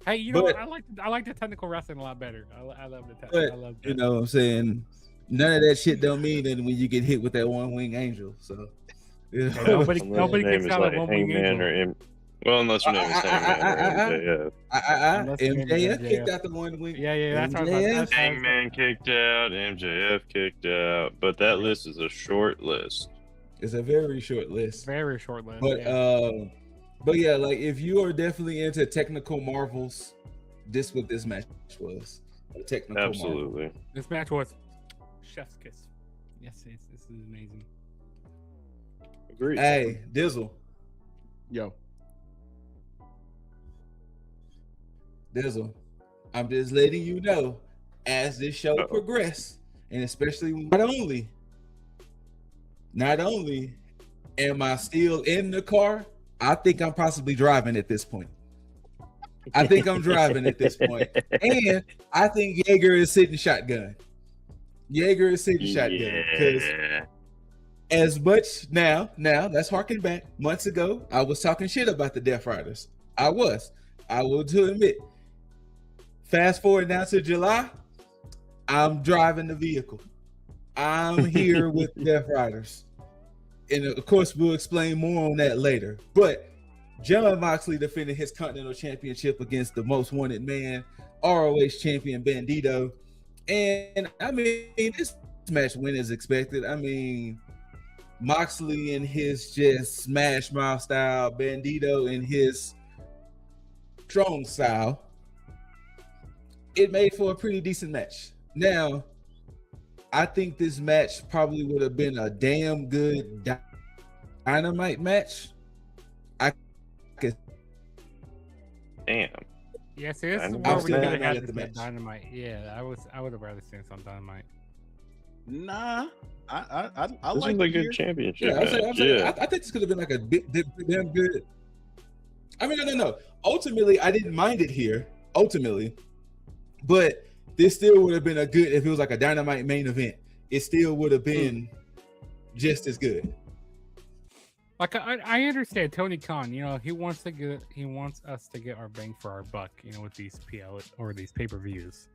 Hey, you know what? I like the technical wrestling a lot better. I love the technical. I love that. You know what I'm saying? None of that shit don't mean that when you get hit with that one wing angel. So nobody gets out of one wing angel. Well, unless your name is Hangman or MJF. MJF kicked out the one wing. Yeah, that's right. Hangman kicked out, MJF kicked out, but that list is a short list. It's a very short list. Very short list. But yeah, like if you are definitely into technical marvels, this what this match was. A technical Absolutely. Marvel. This match was chef's kiss. Yes, this is amazing. Agreed. Hey, Dizzle. Yo. Dizzle, I'm just letting you know, as this show progresses, and especially not only am I still in the car, I think I'm possibly driving at this point. I think I'm driving at this point. And I think Jaeger is sitting shotgun. Because as much now, let's harken back. Months ago, I was talking shit about the Death Riders. I will admit. Fast forward now to July, I'm driving the vehicle. I'm here with Death Riders. And of course, we'll explain more on that later. But John Moxley defended his Continental Championship against the most wanted man, ROH champion Bandito. And I mean, this match win is expected. I mean, Moxley in his just smash mouth style, Bandito in his strong style. It made for a pretty decent match. Now, I think this match probably would have been a damn good Dynamite match. Damn. Yeah, see, this is where we gotta have this match. Dynamite. Yeah, I would have rather seen this on Dynamite. Nah, I this like was a good championship. I think this could have been like a damn good. I mean, no. Ultimately, I didn't mind it here. But this still would have been a good if it was like a Dynamite main event. It still would have been just as good. Like I understand Tony Khan, he wants us to get our bang for our buck, with these PL or these pay-per-views.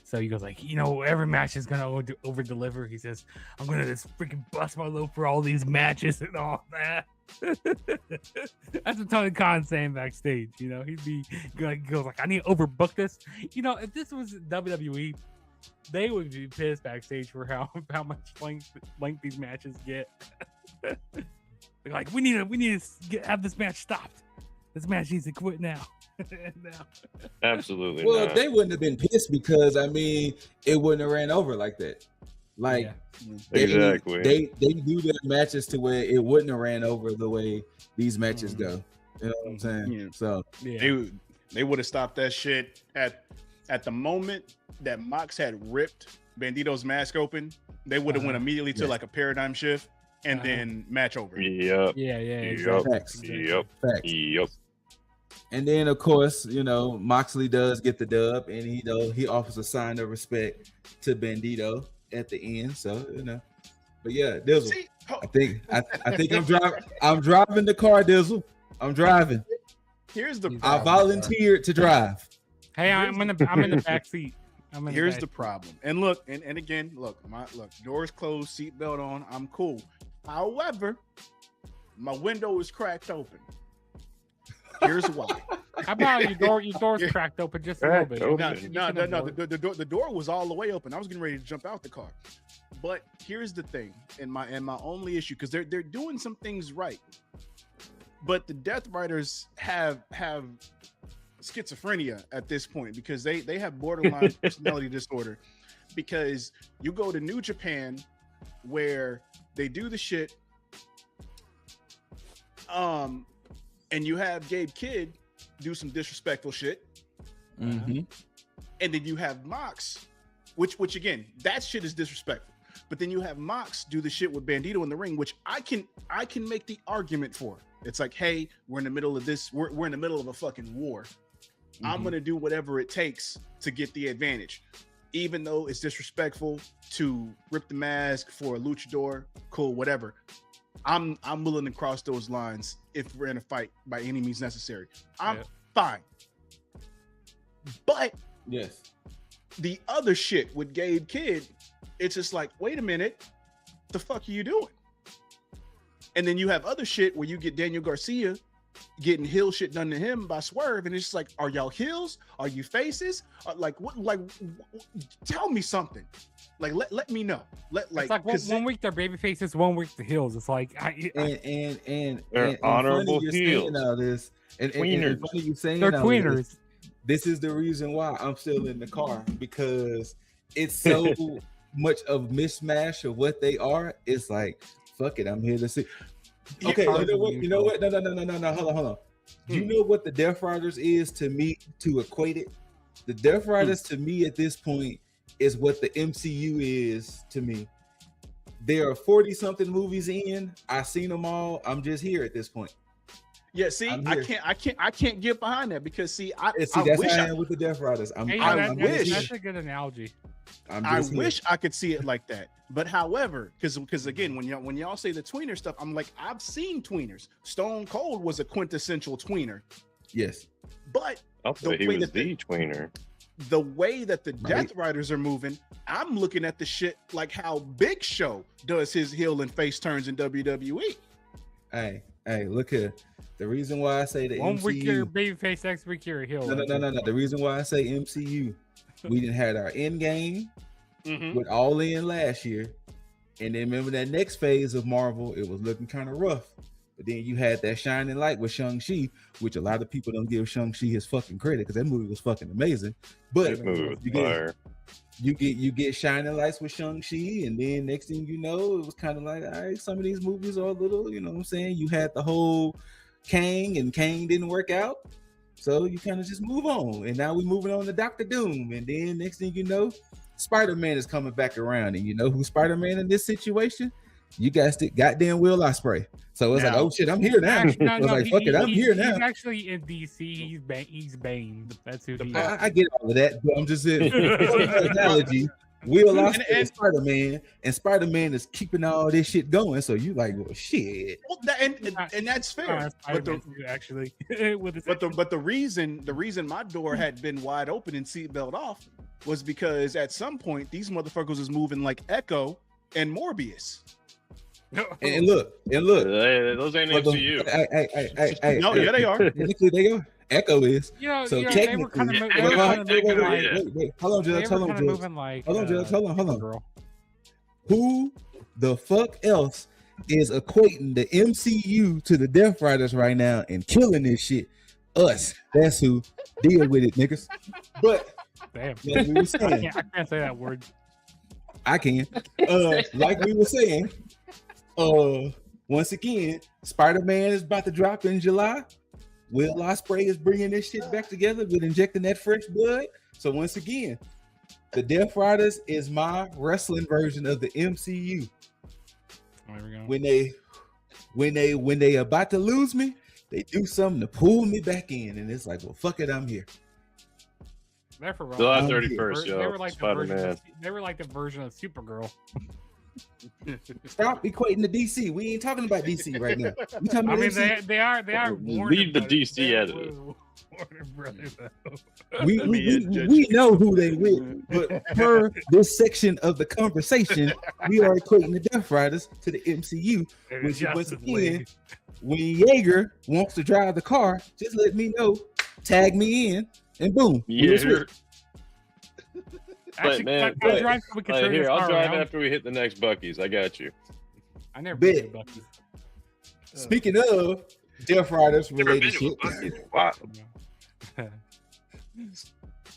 So he goes like, every match is gonna over deliver. He says, I'm gonna just freaking bust my load for all these matches and all that. That's what Tony Khan's saying backstage. He'd be goes like, I need to overbook this. If this was WWE, they would be pissed backstage for how much length these matches get. They're like, we need to have this match stopped. this match needs to quit now. Absolutely Well, not. they wouldn't have been pissed because I mean it wouldn't have ran over like that. Like Exactly. they do their matches to where it wouldn't have ran over the way these matches go. You know what I'm saying? Yeah. So they would have stopped that shit at the moment that Mox had ripped Bandito's mask open. They would have went immediately to like a paradigm shift and then match over. Yep. Yeah. Yep. Facts. Yep. Facts. Yep. And then of course, you know, Moxley does get the dub, and he offers a sign of respect to Bandito at the end. So but yeah, Dizzle. I think I'm driving the car, Dizzle. I'm driving. Here's the I volunteered to drive. Hey, I'm in the back seat. Here's the problem. And look, and again, look, doors closed, seatbelt on. I'm cool. However, my window is cracked open. Here's why. How about your door's cracked open just a little bit? No. The door was all the way open. I was getting ready to jump out the car. But here's the thing, and my only issue, because they're doing some things right. But the Death Riders have schizophrenia at this point, because they have borderline personality disorder, because you go to New Japan where they do the shit and you have Gabe Kidd do some disrespectful shit, and then you have Mox, which again, that shit is disrespectful. But then you have Mox do the shit with Bandito in the ring, which I can make the argument for. It's like, hey, we're in the middle of this. We're in the middle of a fucking war. I'm gonna do whatever it takes to get the advantage, even though it's disrespectful to rip the mask for a luchador. Cool, whatever. I'm willing to cross those lines if we're in a fight by any means necessary. I'm fine. But yes, the other shit with Gabe Kidd, it's just like, wait a minute, the fuck are you doing? And then you have other shit where you get Daniel Garcia getting heel shit done to him by Swerve, and it's just like, are y'all heels? Are you faces? Like what? Like, tell me something. Like, let me know. It's like one week they're baby faces, 1 week the heels. It's like and they're honorable heels. All this and tweeners. Funny you saying they're tweeners. This is the reason why I'm still in the car, because it's so much of mismatch of what they are. It's like, fuck it, I'm here to see. Okay, you know what? No. Hold on. You know what the Death Riders is to me, to equate it? The Death Riders to me at this point is what the MCU is to me. There are 40-something movies in. I've seen them all. I'm just here at this point. Yeah, see, I can't get behind that, because I wish I am with the Death Riders. That's a good analogy. I wish I could see it like that. But however, because again, when y'all say the tweener stuff, I'm like, I've seen tweeners. Stone Cold was a quintessential tweener. Yes. But he was the tweener. The way that the Death Riders are moving, I'm looking at the shit like how Big Show does his heel and face turns in WWE. Hey, look here. The reason why I say the 1 MCU, week you're a baby face, next week you're a heel. No. The reason why I say MCU, we didn't have our end game with All In last year, and then remember that next phase of Marvel, it was looking kind of rough. But then you had that shining light with Shang-Chi, which a lot of people don't give Shang-Chi his fucking credit, because that movie was fucking amazing. But you get shining lights with Shang-Chi, and then next thing you know, it was kind of like, all right, some of these movies are a little, you know what I'm saying? You had the whole Kang, and Kang didn't work out, so you kind of just move on. And now we're moving on to Doctor Doom, and then next thing you know, Spider-Man is coming back around, and you know who's Spider-Man in this situation? You guys did goddamn Will Ospreay. So it's like, oh shit, I'm here now. Fuck it, I'm here now. He's actually in DC. He's Bane. That's who he is. I get all of that, but I'm just saying, analogy. Will Ospreay is Spider-Man, and Spider-Man is keeping all this shit going. So you like, well, shit. Well, and that's fair. But the reason my door had been wide open and seatbelt off was because at some point these motherfuckers was moving like Echo and Morbius. And look, those ain't MCU. Hey, no, yeah, they are. Technically, they are. Echo is. So technically, wait. Hold on, Judge. Hold on. Who the fuck else is equating the MCU to the Death Riders right now and killing this shit? Us. That's who. Deal with it, niggas. But Damn. like we were saying, I can't say that word. I can. Like we were saying, once again, Spider-Man is about to drop in July. Will Ospreay is bringing this shit back together with injecting that fresh blood. So once again, the Death Riders is my wrestling version of the MCU. There we go. When they about to lose me, they do something to pull me back in, and it's like, well, fuck it, I'm here. They're for July I'm 31st, They yo. were like Spider-Man. they were like the version of Supergirl. Stop equating to DC. We ain't talking about DC right now. We talking I about mean, MCU. they are Leave the DC They're out of it. Warner Brothers, though. We know who they with, but per this section of the conversation, we are equating the Death Riders to the MCU. Which once again, when Yeager wants to drive the car, just let me know, tag me in, and boom. Yeah. Actually, man, can I drive so we can turn here, this I'll car drive around? after we hit the next Buc-ee's. I got you. I never Bet. been to Buc-ee's. Speaking of Death Riders Never related been to a shit, Buc-ee's. Wow.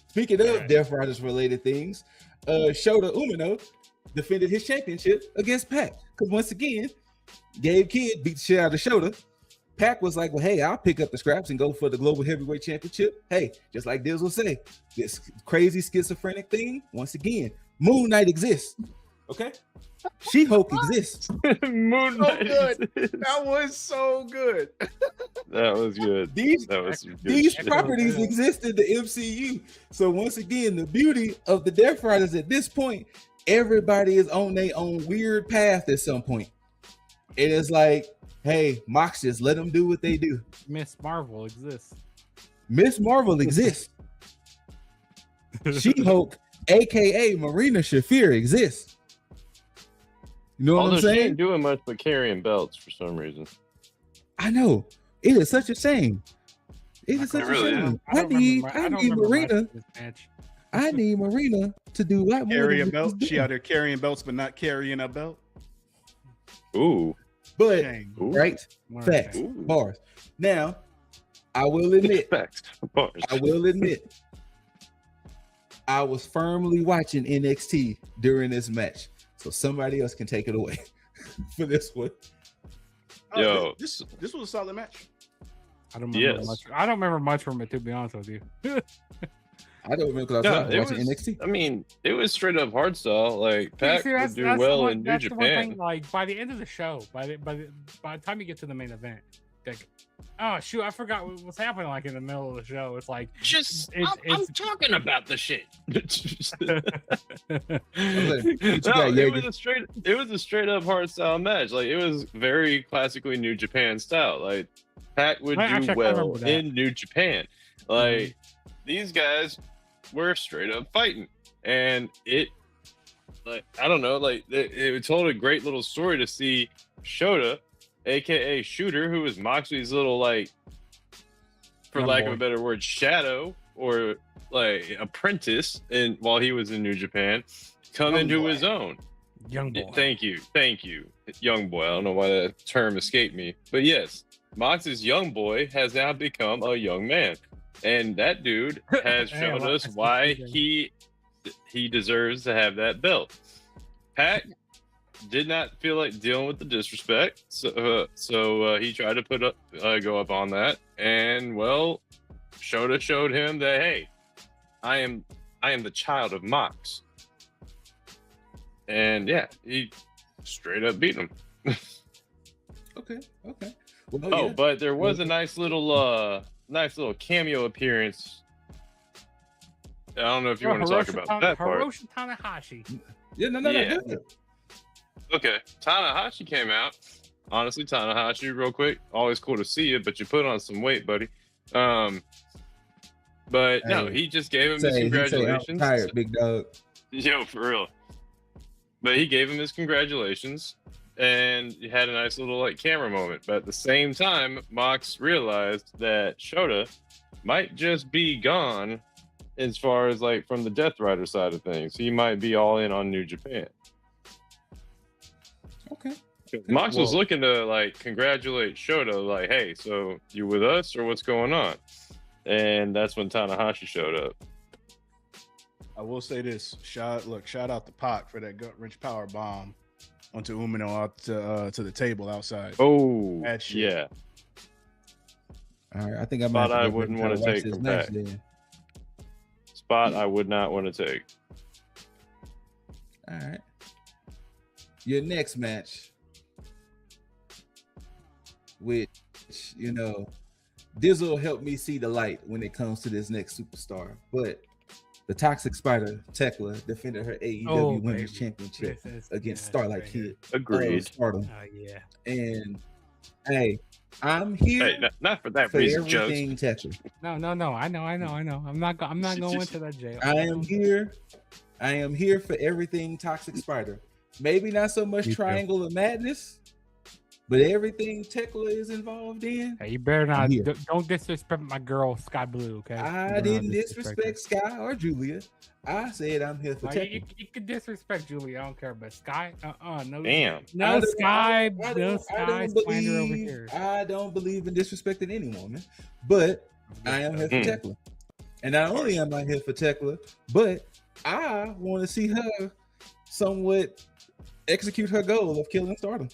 speaking of Death Riders related things, Shota Umino defended his championship against Pac. Because once again, Gabe Kidd beat the shit out of Shota. Pac was like, well, hey, I'll pick up the scraps and go for the Global Heavyweight Championship. Hey, just like Diz will say, this crazy schizophrenic thing, once again, Moon Knight exists. Okay? She-Hulk exists. Moon So Knight. good. That was so good. That was good. These shit. properties exist in the MCU. So once again, the beauty of the Death Riders at this point, everybody is on their own weird path at some point. It is like, hey, Mox, just let them do what they do. Miss Marvel exists. Miss Marvel exists. She-Hulk, aka Marina Shafir, exists. You know what Although I'm she saying? ain't doing much but carrying belts for some reason. I know. It is such a shame. It is such really a is. shame. I don't remember I much need Marina. of this match. I need Marina to do a lot more. Carry a than belt. she's She doing. out there carrying belts, but not carrying a belt. Ooh. But Shame. Ooh. right, More facts, Ooh. bars. Now, I will admit, Facts. Bars. I will admit, I was firmly watching NXT during this match, so somebody else can take it away for this one. Oh, Yo. this was a solid match. I don't remember Yes. much. I don't remember much from it, to be honest with you. I don't remember because No, I was it watching was, NXT. I mean, it was straight up hardstyle. Like Pac See, would do well in New that's the one thing, Japan. like by the end of the show, by the time you get to the main event, like, oh shoot, I forgot what was happening. Like in the middle of the show, it's like Just, I'm talking about the shit. got, It was a straight up hardstyle match. Like it was very classically New Japan style. Like Pac would Actually, do I well remember that. in New Japan. Like these guys were straight up fighting, and it, like I don't know, like it told a great little story to see Shota, aka Shooter, who was Moxley's little, like, for Young lack boy. of a better word, shadow or like apprentice, and while he was in New Japan, come Young into boy. his own. young boy. Thank you, young boy. I don't know why that term escaped me, but yes, Mox's young boy has now become a young man, and that dude has Hey, shown well, us that's why confusing. he deserves to have that belt. Pac did not feel like dealing with the disrespect, so he tried to go up on that, and well, Shota showed him that, hey, I am the child of Mox, and yeah, he straight up beat him. Okay. Well, Oh, yeah. but there was a nice little cameo appearance. I don't know if you want to talk about that part. Hiroshi Tanahashi. Yeah, no. Yeah. go ahead. Okay, Tanahashi came out. Honestly, Tanahashi, real quick, always cool to see you, but you put on some weight, buddy. But no, Hey, he just gave him his He say, I'm congratulations. tired, big dog. Yo, for real. But he gave him his congratulations, and he had a nice little like camera moment. But at the same time, Mox realized that Shota might just be gone as far as like from the Death Rider side of things. He might be all in on New Japan. Okay. Mox was Well- looking to like congratulate Shota, like, hey, so you with us or what's going on? and that's when Tanahashi showed up. I will say this: shout out to Pac for that gut wrench power bomb onto Umino out to the table outside. Oh, Bad shit. yeah. All right, I think I'm Spot I wouldn't want to take this from match Pac. then. Spot I would not want to take. All right. Your next match, which, you know, Dizzle helped me see the light when it comes to this next superstar. But the Toxic Spider, Tekla, defended her AEW Women's Championship against Starlight Kid. Agreed. Stardom. Oh, yeah. And, hey, I'm here. Hey, not for that for reason, everything Joe. No. Tekla. I know. I'm not going into that jail. I am here for everything Toxic Spider. Maybe not so much Triangle of Madness, but everything Tekla is involved in. Hey, you better not. Don't disrespect my girl, Sky Blue, okay? I didn't disrespect Sky or Julia. I said I'm here for Tekla. You can disrespect Julia, I don't care, but Sky, no. Damn. No Sky slander over believe, here. I don't believe in disrespecting any woman, but I am here for Tekla. And not only am I here for Tekla, but I want to see her somewhat execute her goal of killing Stardom.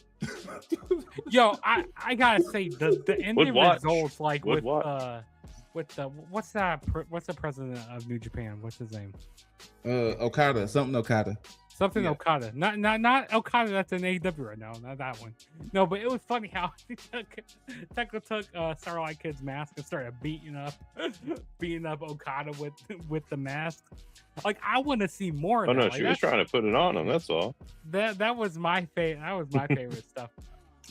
Yo, I gotta say the ending results, like with the what's the president of New Japan? What's his name? Okada, something Okada. Something Okada. Not Okada that's in AEW right now. Not that one. No, but it was funny how Tekla took Starlight Kid's mask and started beating up Okada with the mask. Like, I want to see more of Oh that. no, like, she was trying to put it on him, that's all. That was my favorite. That was my favorite stuff.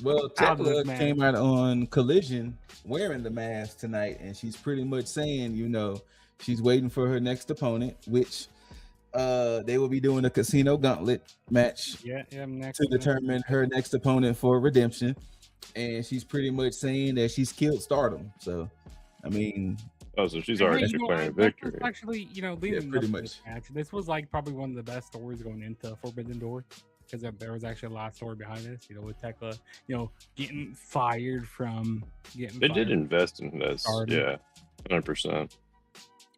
Well, Tekla came out on Collision wearing the mask tonight, and she's pretty much saying, you know, she's waiting for her next opponent, which they will be doing a casino gauntlet match to determine her next opponent for redemption. And she's pretty much saying that she's killed Stardom. So, I mean, so she's already declaring victory. Actually, leading pretty up much. to this match, this was like probably one of the best stories going into Forbidden Door, because there was actually a lot of story behind this. With Tekla, getting fired from getting. They did invest in this, Stardom. 100%.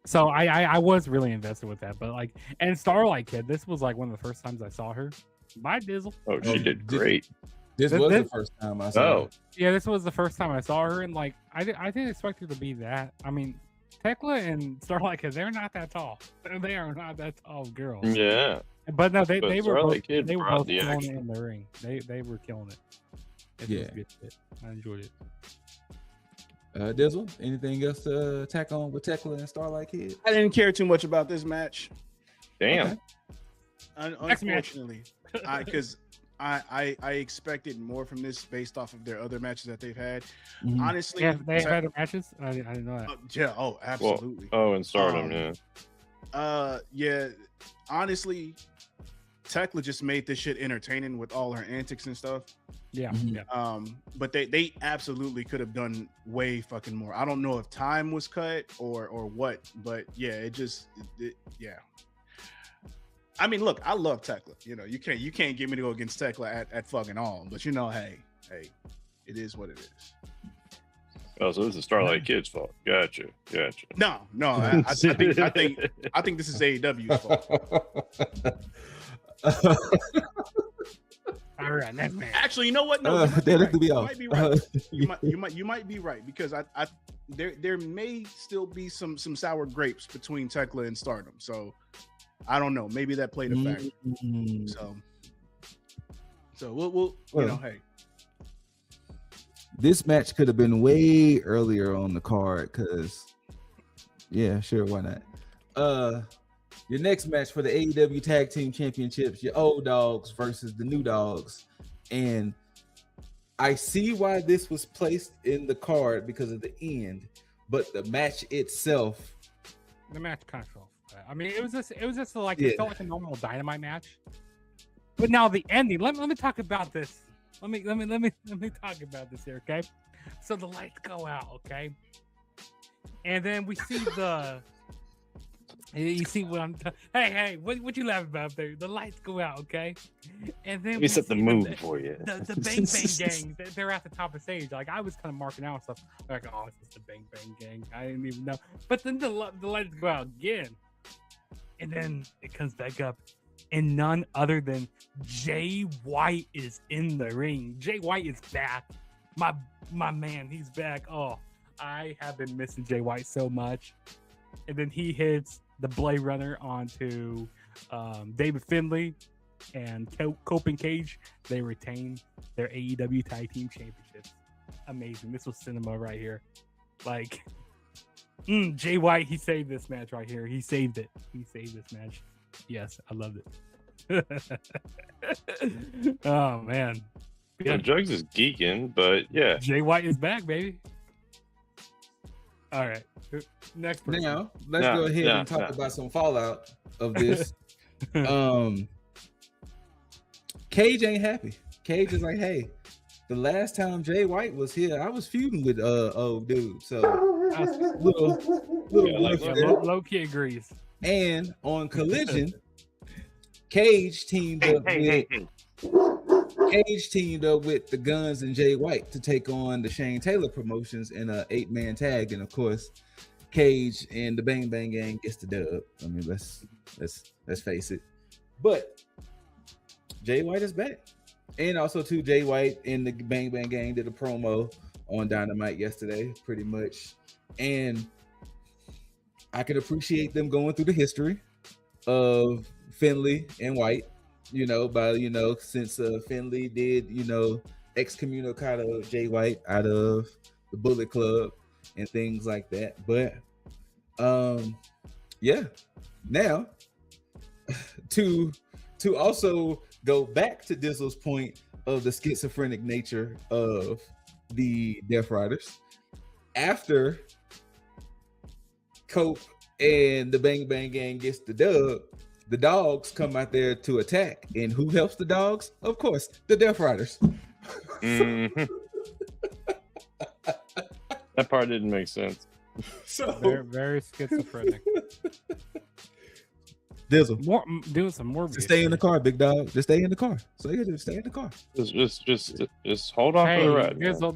So I was really invested with that, but and Starlight Kid, this was like one of the first times I saw her. Bye, Dizzle. Oh, she did great. This was the first time I saw her. Yeah, this was the first time I saw her, and I didn't expect her to be that. I mean, Tekla and Starlight Kid, they're not that tall. They are not that tall girls. Yeah. But no, they were both killing it in the ring. They were killing it. It was good shit. I enjoyed it. Dizzle, anything else to tack on with Tekla and Starlight Kid? I didn't care too much about this match. Damn. Okay. Unfortunately, because I expected more from this based off of their other matches that they've had. Mm-hmm. Honestly, they had other matches. I didn't know that. Yeah. Oh, absolutely. And Stardom. Yeah. Honestly, Tekla just made this shit entertaining with all her antics and stuff. Yeah. Mm-hmm. Yeah. But they absolutely could have done way fucking more. I don't know if time was cut or what, but yeah, yeah. I mean, look, I love Tekla. You can't get me to go against Tekla at fucking all. But hey, it is what it is. Oh, so this is Starlight Kid's fault. Gotcha. No, I think this is AEW's fault. All right, next man. Actually, you know what? No, you might be right. You might be right, because there may still be some sour grapes between Tekla and Stardom. So I don't know. Maybe that played a factor. So we'll hey. This match could have been way earlier on the card, because why not? Your next match for the AEW Tag Team Championships, your old dogs versus the new dogs. And I see why this was placed in the card because of the end, but the match itself. The match kind of fell flat. I mean, it was just it felt like a normal Dynamite match. But now the ending, let me talk about this. Let me talk about this here, okay? So the lights go out, okay? And then we see You see what I'm hey, what you laughing about there? The lights go out, okay? And then Let me we set the see mood for you. The Bang Bang Gang, they're at the top of the stage. Like, I was kind of marking out stuff. Like, oh, it's the Bang Bang Gang. I didn't even know. But then the lights go out again. And then it comes back up. And none other than Jay White is in the ring. Jay White is back. My man, he's back. Oh, I have been missing Jay White so much. And then he hits the Blade Runner onto David Finlay and Cope and Cage. They retain their AEW Tag Team Championships. Amazing. This was cinema right here. Like, Jay White, he saved this match right here. He saved it. He saved this match. Yes, I loved it. Oh, man. Yeah, Jugs is geeking, but yeah. Jay White is back, baby. All right. Next person. Now, let's go ahead and talk about some fallout of this. Cage ain't happy. Cage is like, hey, the last time Jay White was here, I was feuding with old dude. So low key agrees. And on Collision, Cage teamed up with the Guns and Jay White to take on the Shane Taylor promotions in a 8-man tag, and of course, Cage and the Bang Bang Gang gets the dub. I mean, let's face it. But Jay White is back, and also too, Jay White and the Bang Bang Gang did a promo on Dynamite yesterday, pretty much, and I can appreciate them going through the history of Finlay and White. Since Finlay did, excommunicado Jay White out of the Bullet Club and things like that. But now to also go back to Dizzle's point of the schizophrenic nature of the Death Riders, after Cope and the Bang Bang Gang gets the dub, the dogs come out there to attack. And who helps the dogs? Of course, the Death Riders. Mm-hmm. That part didn't make sense. So very, very schizophrenic. Dizzle, doing some more. Just stay in the car, big dog. Just stay in the car. So you just stay in the car. Just hold on for the ride. Dizzle,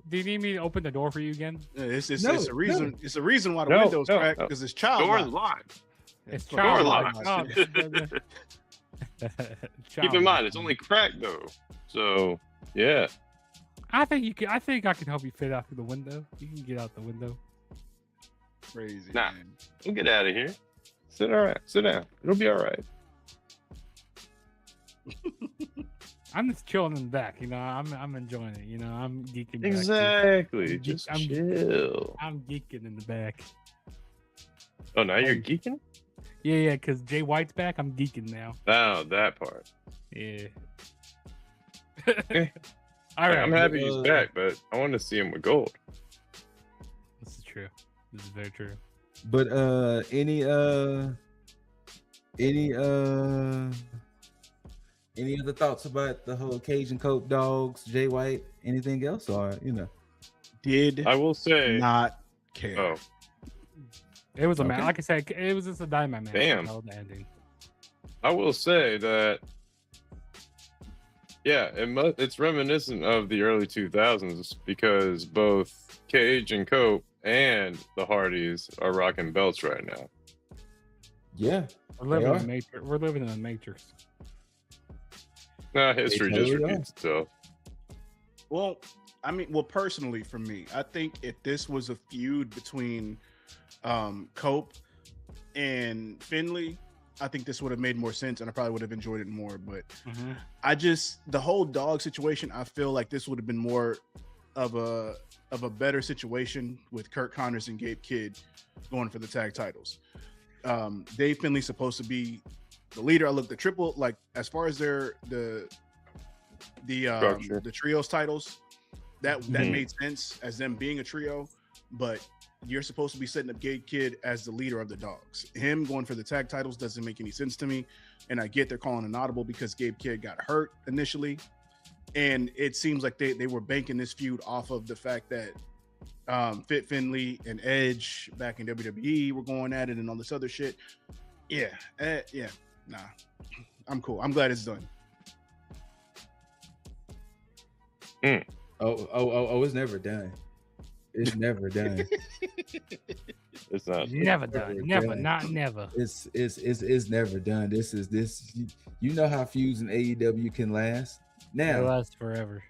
do you need me to open the door for you again? Yeah, it's a reason. No. It's a reason why the window's cracked, because it's child. Door's locked. It's door locked. Oh, Keep in mind, it's only cracked though. So yeah. I think I can help you fit out through the window. You can get out the window. Crazy. Nah, man. don't get out of here. Sit down. It'll be all right. I'm just chilling in the back, I'm enjoying it, I'm geeking. Exactly. Just chill. I'm geeking in the back. Oh, now you're geeking? Yeah, because Jay White's back. I'm geeking now. Oh, that part. Yeah. All right. I'm happy he's back, but I want to see him with gold. This is true. This is very true. But any other thoughts about the whole Cage and Cope dogs, Jay White, anything else, or Did I will say not care. Oh. It was a match. Like I said, it was just a Dynamite match. Damn. The ending. I will say that, yeah, it's reminiscent of the early 2000s because both Cage and Cope and the Hardys are rocking belts right now. Yeah, we're living in a matrix. Nah, history just repeats itself. Well, personally for me, I think if this was a feud between Cope and Finlay, I think this would have made more sense and I probably would have enjoyed it more. But the whole dog situation, I feel like this would have been more of a better situation with Kurt Connors and Gabe Kidd going for the tag titles. Dave Finlay's supposed to be the leader. I look the triple, like as far as the trios titles, that made sense as them being a trio, but you're supposed to be setting up Gabe Kidd as the leader of the dogs. Him going for the tag titles doesn't make any sense to me. And I get they're calling an audible because Gabe Kidd got hurt initially. And it seems like they were banking this feud off of the fact that Fit Finley and Edge back in WWE were going at it and all this other shit. Yeah, nah, I'm cool. I'm glad it's done. Oh, it's never done. It's never done. It's not Never done. Never, not never. It's never done. This. You know how feuds in AEW can last. It Now lasts forever.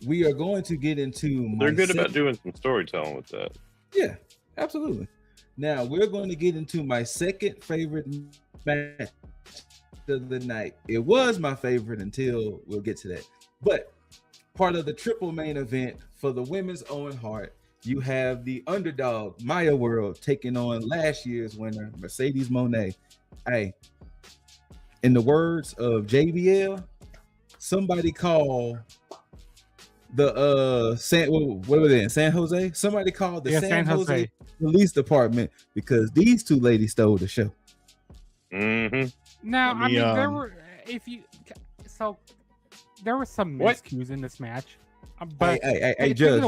we are going to get into. They're good about doing some storytelling with that. Yeah, absolutely. Now we're going to get into my second favorite match of the night. It was my favorite until we'll get to that. But part of the triple main event for the women's Owen Hart, you have the underdog Maya World taking on last year's winner Mercedes Moné. Hey, in the words of JBL, somebody call the what were they in San Jose? Somebody called the San Jose Police Department because these two ladies stole the show. Mm-hmm. Now, I mean, there were there were some miscues in this match. But hey, Judge.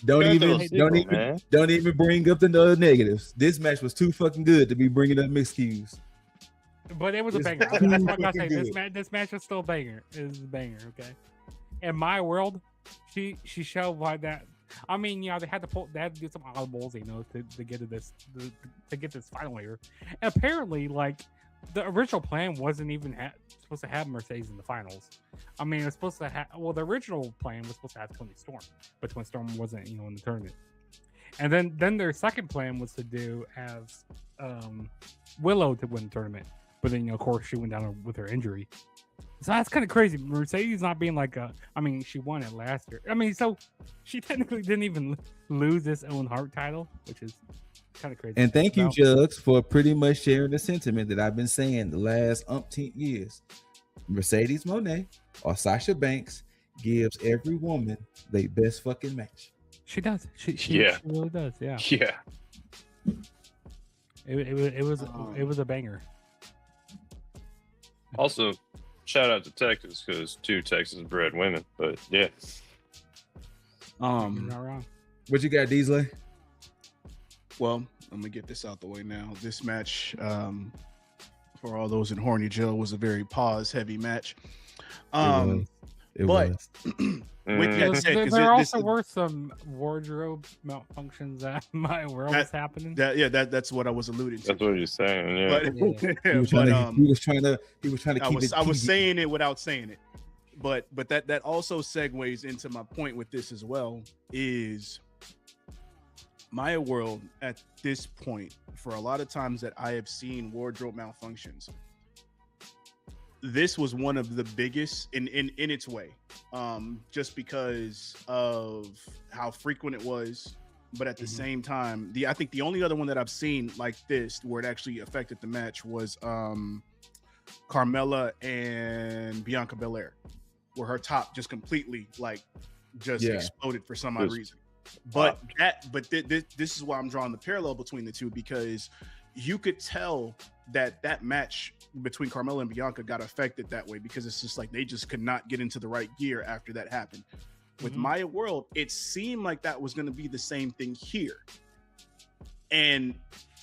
Don't even bring up the negatives. This match was too fucking good to be bringing up miscues. But it was a banger. That's what I gotta say. This match was still a banger. It was a banger. Okay. In my world, she showed why that. I mean, you know, they had to do some oddballs, you know, to get this final here. And apparently, like, the original plan wasn't even supposed to have Mercedes in the finals. I mean, it was supposed to have. Well, the original plan was supposed to have Toni Storm, but Toni Storm wasn't, you know, in the tournament. And then their second plan was to have Willow to win the tournament, but then, you know, of course, she went down with her injury. So that's kind of crazy. Mercedes not being like I mean, she won it last year. I mean, so she technically didn't even lose this Owen Hart title, which is kind of crazy. And thank you, Jugs, for pretty much sharing the sentiment that I've been saying the last umpteen years. Mercedes Moné or Sasha Banks gives every woman their best fucking match. She does. She really does. Yeah. Yeah. It was a banger. Also, shout out to Texas because 2 Texas bred women. But yeah. You're not wrong. What you got, Deasley? Well, I'm gonna get this out the way now. This match, for all those in horny jail, was a very pause-heavy match. It was. With that said, there also were some wardrobe malfunctions that my world was happening. That's what I was alluding to. That's what you're saying. Yeah. He was trying to keep it. I was saying it without saying it, but that also segues into my point with this as well. Is Maya World at this point, for a lot of times that I have seen wardrobe malfunctions, this was one of the biggest in its way, just because of how frequent it was. But at the same time, I think the only other one that I've seen like this where it actually affected the match was Carmella and Bianca Belair, where her top just completely exploded for some odd reason. But this is why I'm drawing the parallel between the two, because you could tell that match between Carmella and Bianca got affected that way, because it's just like they just could not get into the right gear after that happened. With Maya World, it seemed like that was going to be the same thing here, and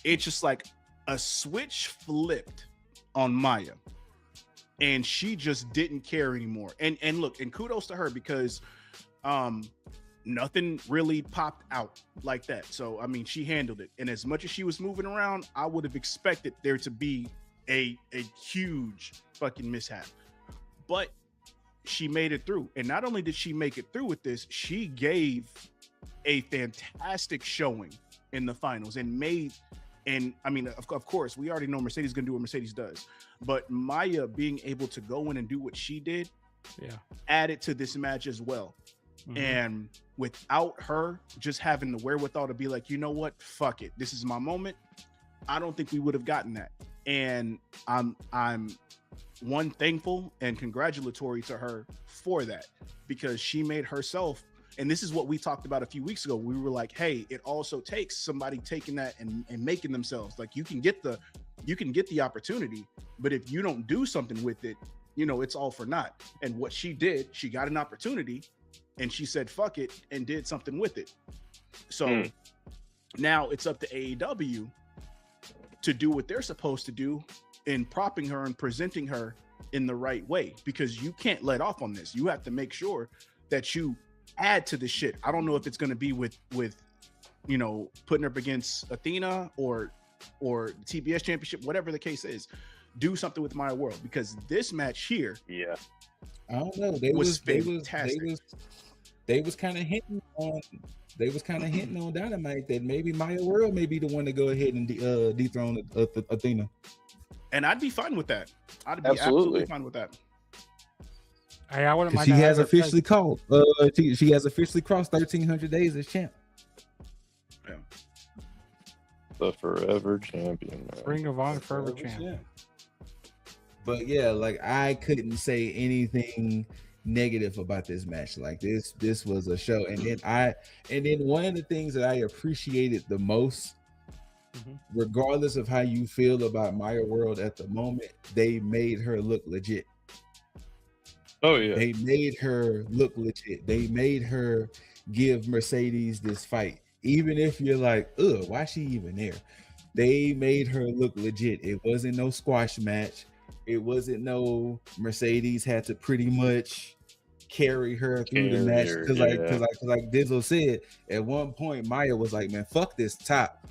it's just like a switch flipped on Maya, and she just didn't care anymore. And look, and kudos to her, because nothing really popped out like that. So, I mean, she handled it. And as much as she was moving around, I would have expected there to be a huge fucking mishap. But she made it through. And not only did she make it through with this, she gave a fantastic showing in the finals and I mean, of course, we already know Mercedes is going to do what Mercedes does. But Maya being able to go in and do what she did added to this match as well. And without her just having the wherewithal to be like, you know what, fuck it, this is my moment, I don't think we would have gotten that. And I'm thankful and congratulatory to her for that, because she made herself, and this is what we talked about a few weeks ago. We were like, hey, it also takes somebody taking that and making themselves like, you can get the opportunity, but if you don't do something with it, you know, it's all for naught. And what she did, she got an opportunity and she said fuck it and did something with it. So now it's up to AEW to do what they're supposed to do in propping her and presenting her in the right way, because you can't let off on this. You have to make sure that you add to the shit. I don't know if it's going to be with you know, putting her up against Athena or TBS championship, whatever the case is. Do something with Maya World, because this match here, I don't know, they was kind of hinting on Dynamite that maybe Maya World may be the one to go ahead and dethrone Athena. And I'd be fine with that. I'd be absolutely fine with that. Hey, I wouldn't mind. She has officially called. She has officially crossed 1,300 days as champ. Yeah. The forever champion. Ring of Honor forever champ. Yeah. But yeah, like I couldn't say anything negative about this match. Like this was a show. And then one of the things that I appreciated the most, regardless of how you feel about Maya World at the moment, they made her look legit. Oh yeah. They made her look legit. They made her give Mercedes this fight. Even if you're like, ugh, why is she even there? They made her look legit. It wasn't no squash match. It wasn't no Mercedes had to pretty much carry her through the match. Cause like Dizzle said, at one point Maya was like, man, fuck this top.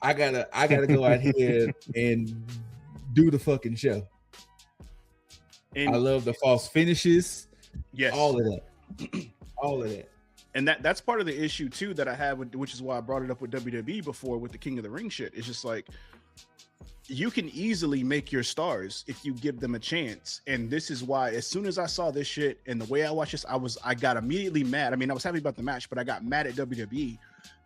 I gotta go out here and do the fucking show. And I love the false finishes. Yes. All of that. All of that. And that's part of the issue too that I have with, which is why I brought it up with WWE before with the King of the Ring shit. It's just like, you can easily make your stars if you give them a chance. And this is why, as soon as I saw this shit and the way I watched this, I got immediately mad. I mean, I was happy about the match, but I got mad at WWE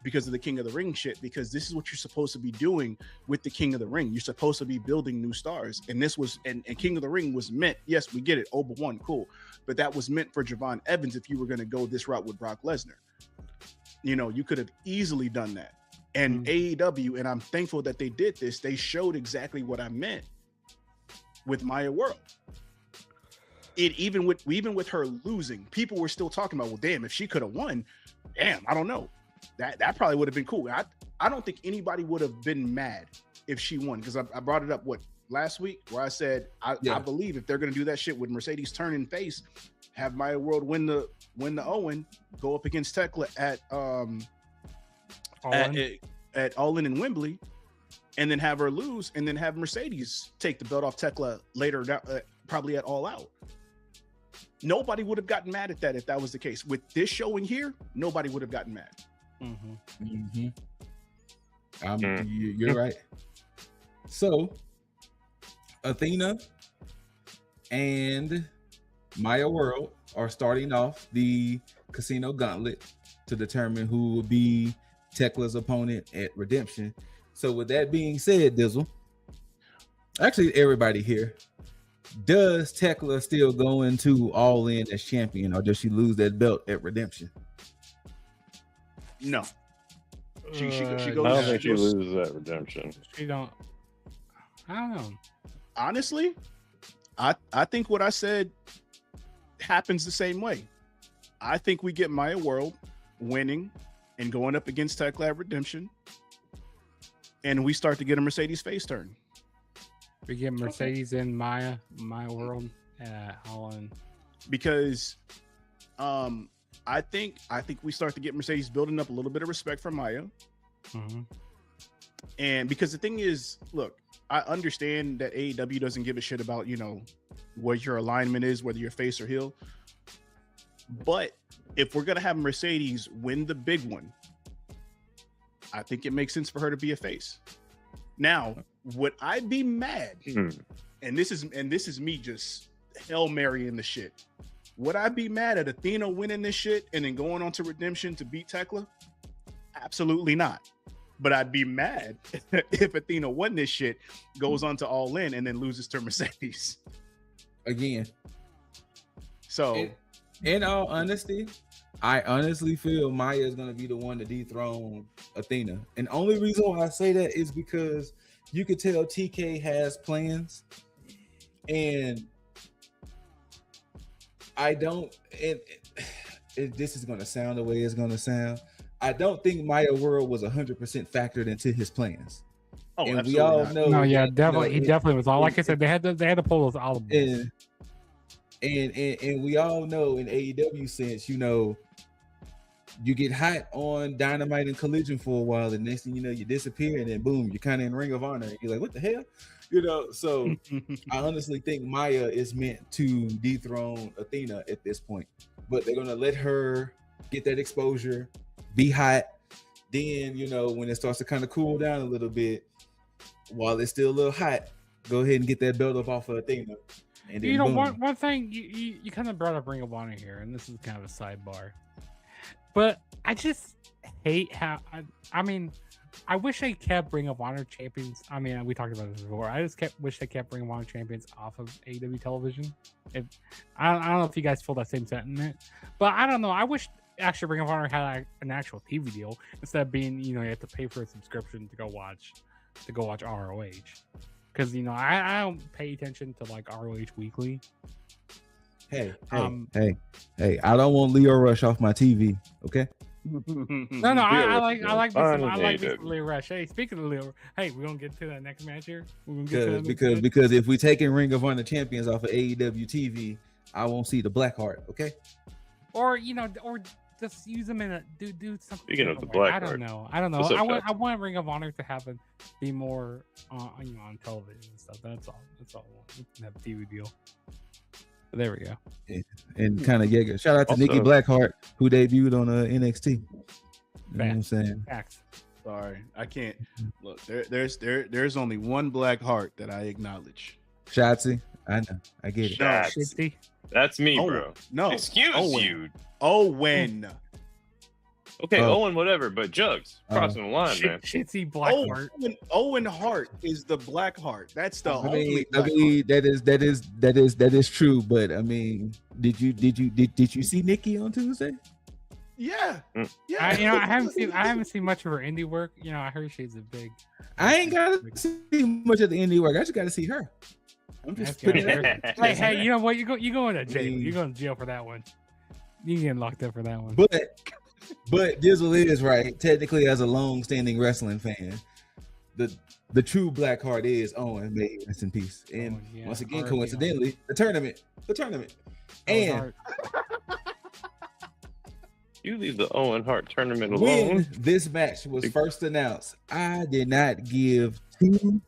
because of the King of the Ring shit, because this is what you're supposed to be doing with the King of the Ring. You're supposed to be building new stars. And this was, and King of the Ring was meant, yes, we get it, Oba won, cool. But that was meant for Javon Evans if you were going to go this route with Brock Lesnar. You know, you could have easily done that. And AEW, and I'm thankful that they did this, they showed exactly what I meant with Maya World. Even with her losing, people were still talking about, well, damn, if she could have won, damn, I don't know. That probably would have been cool. I don't think anybody would have been mad if she won, because I brought it up last week where I said I believe if they're gonna do that shit with Mercedes turning face, have Maya World win the Owen, go up against Tekla at All In in Wembley, and then have her lose, and then have Mercedes take the belt off Tekla later, probably at All Out. Nobody would have gotten mad at that if that was the case. With this showing here, nobody would have gotten mad. You're right. So Athena and Maya World are starting off the Casino Gauntlet to determine who will be Tekla's opponent at Redemption. So with that being said, Dizzle, actually everybody here, does Tekla still go into All In as champion, or does she lose that belt at Redemption? No. She goes. I don't think she loses at Redemption. She don't. I don't know. Honestly, I think what I said happens the same way. I think we get Maya World winning and going up against Tekla at Redemption, and we start to get a Mercedes face turn. We get Mercedes in Maya World All In, because I think we start to get Mercedes building up a little bit of respect for Maya. And because the thing is, look, I understand that AEW doesn't give a shit about, you know, what your alignment is, whether you're face or heel. But if we're gonna have Mercedes win the big one, I think it makes sense for her to be a face. Now, would I be mad? And this is me just Hail Mary in the shit. Would I be mad at Athena winning this shit and then going on to Redemption to beat Tekla? Absolutely not. But I'd be mad if Athena won this shit, goes on to All In, and then loses to Mercedes again. So, in all honesty, I honestly feel Maya is going to be the one to dethrone Athena. And only reason why I say that is because you could tell TK has plans, and this is going to sound the way it's going to sound. I don't think Maya World was 100% factored into his plans. Oh, and absolutely we all not. know. No, yeah, that, definitely. He definitely was all. Like I said, they had to pull those audibles. And we all know in AEW sense, you get hot on Dynamite and Collision for a while, the next thing you know, you disappear, and then boom, you're kind of in Ring of Honor. And you're like, what the hell? So I honestly think Maya is meant to dethrone Athena at this point, but they're gonna let her get that exposure, be hot. Then when it starts to kind of cool down a little bit, while it's still a little hot, go ahead and get that belt up off of Athena. And then boom. one thing you kind of brought up Ring of Honor here, and this is kind of a sidebar, but I just hate how I wish they kept Ring of Honor champions. I mean, we talked about this before. I just wish they kept Ring of Honor champions off of AEW television. I don't know if you guys feel that same sentiment, but I don't know. I wish actually Ring of Honor had an actual TV deal instead of being you have to pay for a subscription to go watch ROH. Because I don't pay attention to like ROH weekly. Hey! I don't want Leo Rush off my TV. Okay. No, I like Leo Rush. Hey, speaking of Leo, hey, we're gonna get to that next match here. Because if we taking Ring of Honor champions off of AEW TV, I won't see the Blackheart. Okay. Or just use them in a do something. Speaking of the Blackheart, I don't know. I want Ring of Honor to be more on television and stuff. That's all I want. We can have a TV deal. But there we go. And kind of shout out to Nikki Blackheart, who debuted on NXT. You know what I'm saying? Facts. Sorry, I can't. Look, there's only one Blackheart that I acknowledge. Shotzi, I know, I get it. Shitty. That's me, bro. No, excuse you. Owen. Okay, Owen, whatever, but Jugs crossing the line, man. Shitty Blackheart. Owen Hart is the Blackheart. That's the only. That is true. But I mean, did you see Nikki on Tuesday? Yeah. Yeah. I haven't seen much of her indie work. I heard she's a big. I ain't gotta see much of the indie work. I just gotta see her. I'm just putting her. Hey, you know what? You going to jail. You're going to jail for that one. You getting locked up for that one. But Dizzle is right. Technically, as a long-standing wrestling fan, the true Blackheart is Owen. May he rest in peace. And once again, coincidentally, the tournament, and you leave the Owen Hart tournament alone. When this match was first announced, I did not give two.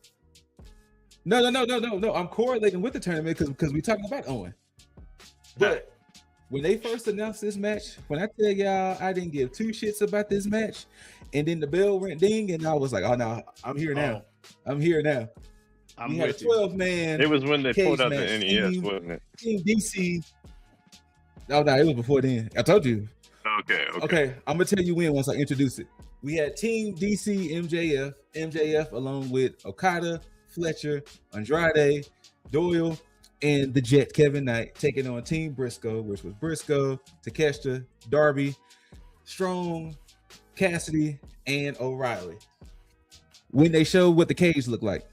No. I'm correlating with the tournament because we're talking about Owen. But when they first announced this match, when I tell y'all I didn't give two shits about this match, and then the bell went ding, and I was like, oh no, I'm here now. I'm here now. I'm had a 12-man. It was when they pulled out the NES, wasn't it? Team DC. No, it was before then. I told you. Okay. I'm gonna tell you when once I introduce it. We had Team DC MJF along with Okada, Fletcher, Andrade, Doyle, and the Jet Kevin Knight taking on Team Briscoe, which was Briscoe, Takeshita, Darby, Strong, Cassidy, and O'Reilly. When they showed what the cage looked like,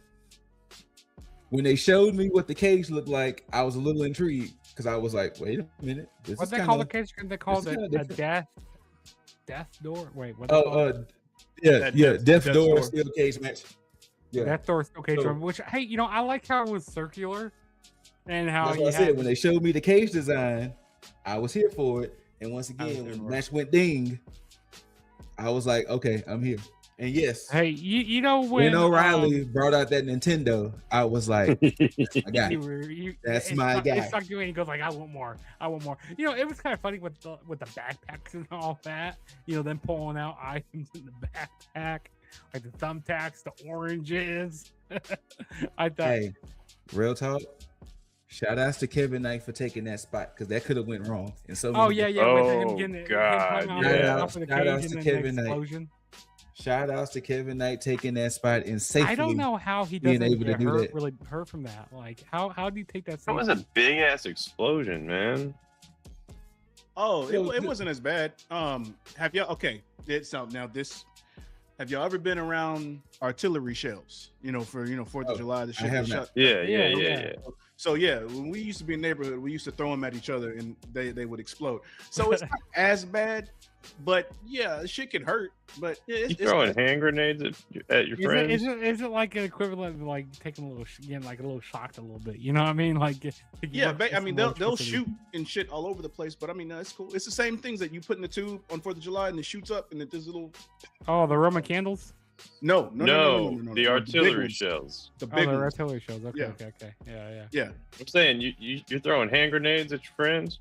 I was a little intrigued because I was like, wait a minute. What they call the cage? They call it a death door. Wait, what? Death door steel cage match. Yeah, Death door steel cage match. Which, hey, I like how it was circular. And how that's what I said when they showed me the cage design, I was here for it. And once again, when the match went ding, I was like, okay, I'm here. And yes, hey, when O'Reilly brought out that Nintendo, I was like, I got it. That's my guy. It's not doing. He goes like, I want more. It was kind of funny with the backpacks and all that. Them pulling out items in the backpack, like the thumbtacks, the oranges. I thought, hey, real talk. Shout outs to Kevin Knight for taking that spot because that could have went wrong. And so God. Shout outs to Kevin Knight. Shout outs to Kevin Knight taking that spot and safely. I don't know how he doesn't get hurt, really hurt from that. Like, how do you take that? That was a big ass explosion, man. Oh, it wasn't as bad. Have y'all? Okay, have y'all ever been around artillery shells? For 4th of July, the shit. Yeah. So yeah, when we used to be in the neighborhood, we used to throw them at each other and they would explode. So it's not as bad, but yeah, shit can hurt. But yeah, You throwing hand grenades at your friends? Is it like an equivalent of like taking a little like a little shock a little bit? You know what I mean? Like yeah, I mean they'll shoot and shit all over the place. But I mean it's cool. It's the same things that you put in the tube on 4th of July and it shoots up and it does little. Oh, the Roman candles. No, the artillery shells. The big ones. Artillery shells. Okay, Yeah. okay. Yeah. Yeah. I'm saying you're throwing hand grenades at your friends.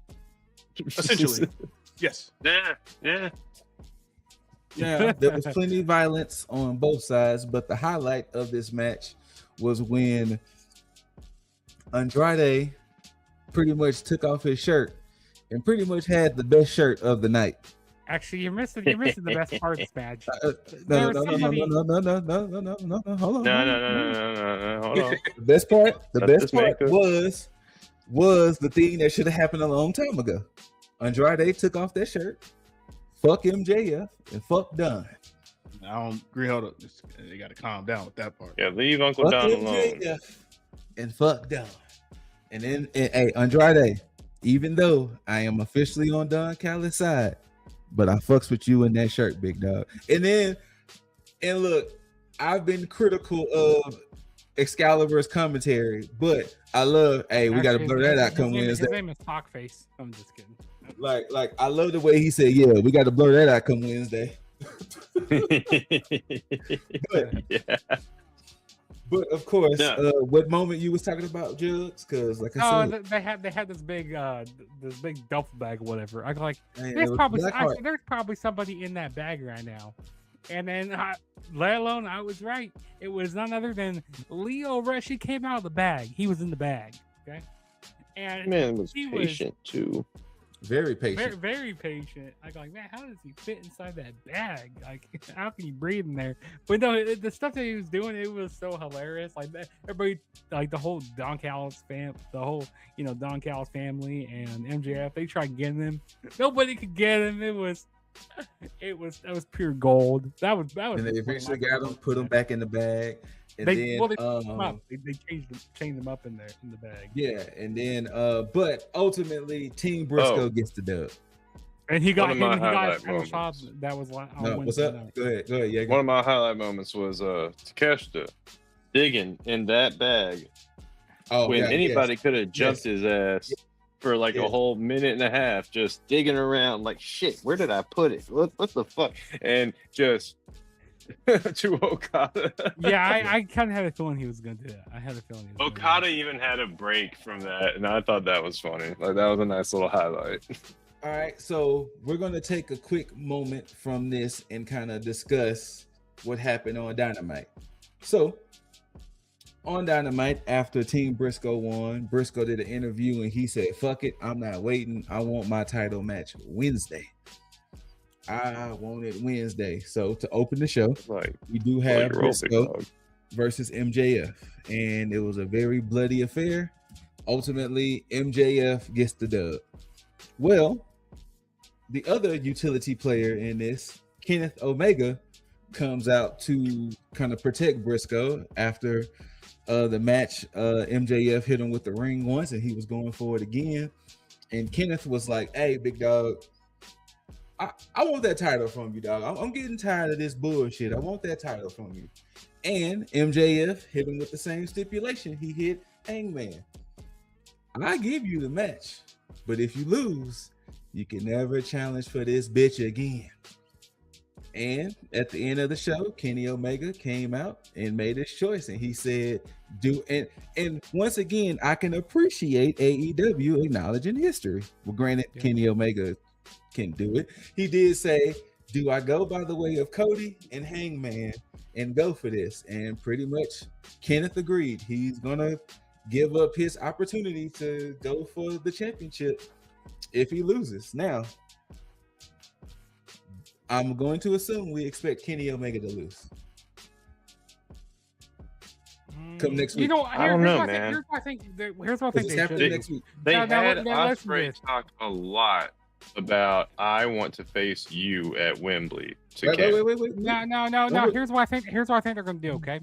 Essentially, yes. Yeah. Now, there was plenty of violence on both sides, but the highlight of this match was when Andrade pretty much took off his shirt and pretty much had the best shirt of the night. Actually, you're missing the best part of this match. No, hold on. No. Hold on. The best part was the thing that should have happened a long time ago. Andrade took off that shirt, fuck MJF, and fuck Dunn. I don't agree. Hold up. They got to calm down with that part. Yeah, leave Uncle Don alone. And fuck Dunn. And then, hey, Andrade, even though I am officially on Don Callis' side, but I fucks with you in that shirt, big dog. And look, I've been critical of Excalibur's commentary, but I love, hey, we got to blur that out come Wednesday. His name is Talkface. I'm just kidding. Like I love the way he said, yeah, we got to blur that out come Wednesday. But of course, what moment you was talking about, Jugs? Because like I said, they had this big duffel bag, or whatever. I like there's probably somebody in that bag right now, and then let alone I was right. It was none other than Leo Rush. He came out of the bag. He was in the bag. Okay, and man was patient too. Very patient. Very patient. I'm like, man, how does he fit inside that bag? Like, how can he breathe in there? But no, the stuff that he was doing, it was so hilarious. Like, everybody, like the whole Don Callis Don Callis family and MJF, they tried getting him. Nobody could get him. That was pure gold. That was. And they eventually got him, put him back in the bag. And they changed them up in the bag. Yeah, and then but ultimately Team Briscoe gets the dub. And he got highlight a shot that was like what's up? Go ahead. Yeah, one of my highlight moments was Takeshita digging in that bag when anybody could have jumped his ass for like a whole minute and a half, just digging around like shit. Where did I put it? What the fuck? And just to Okada. Yeah, I kind of had a feeling he was going to do that. I had a feeling. Okada even had a break from that, and I thought that was funny. Like that was a nice little highlight. All right, so we're going to take a quick moment from this and kind of discuss what happened on Dynamite. So, on Dynamite, after Team Briscoe won, Briscoe did an interview and he said, "Fuck it, I'm not waiting. I want my title match Wednesday." I wanted Wednesday. So to open the show, we do have Briscoe versus MJF. And it was a very bloody affair. Ultimately, MJF gets the dub. Well, the other utility player in this, Kenneth Omega, comes out to kind of protect Briscoe after the match. MJF hit him with the ring once and he was going for it again. And Kenneth was like, "Hey, big dog, I want that title from you, dog. I'm getting tired of this bullshit. I want that title from you." And MJF hit him with the same stipulation. He hit Hangman. "I give you the match, but if you lose, you can never challenge for this bitch again." And at the end of the show, Kenny Omega came out and made his choice. And he said, and once again, I can appreciate AEW acknowledging history. Well, granted, Kenny Omega can do it. He did say, "Do I go by the way of Cody and Hangman and go for this?" And pretty much Kenneth agreed. He's gonna give up his opportunity to go for the championship if he loses. Now, I'm going to assume we expect Kenny Omega to lose. Come next week. You know, I don't know, man. Here's what I think they should. Next week. They had Ospreay talk a lot about, "I want to face you at Wembley." Wait. No. Here's what I think they're gonna do. Okay,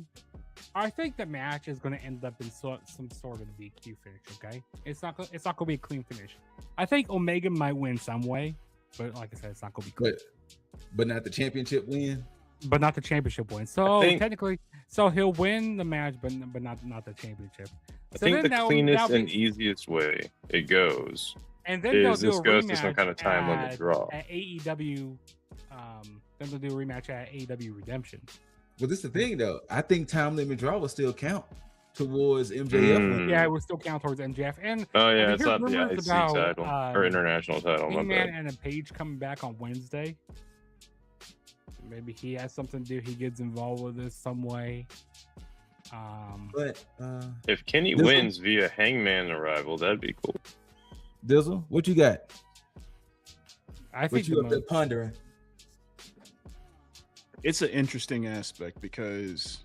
I think the match is going to end up in some sort of DQ finish. Okay, it's not going to be a clean finish. I think Omega might win some way, but like I said, it's not going to be clean. But not the championship win. But not the championship win. So technically, he'll win the match, but not the championship. I think the cleanest and easiest way it goes, and then is this goes to some kind of time limit draw at AEW. Then they'll do a rematch at AEW Redemption. Well, this is the thing, though. I think time limit draw will still count towards MJF. Yeah, it will still count towards MJF. And it's not the IC title or international title. Man and a Page coming back on Wednesday. Maybe he has something to do. He gets involved with this some way. But if Kenny wins via Hangman arrival, that'd be cool. Dizzle, what you got? I think you up there pondering. It's an interesting aspect because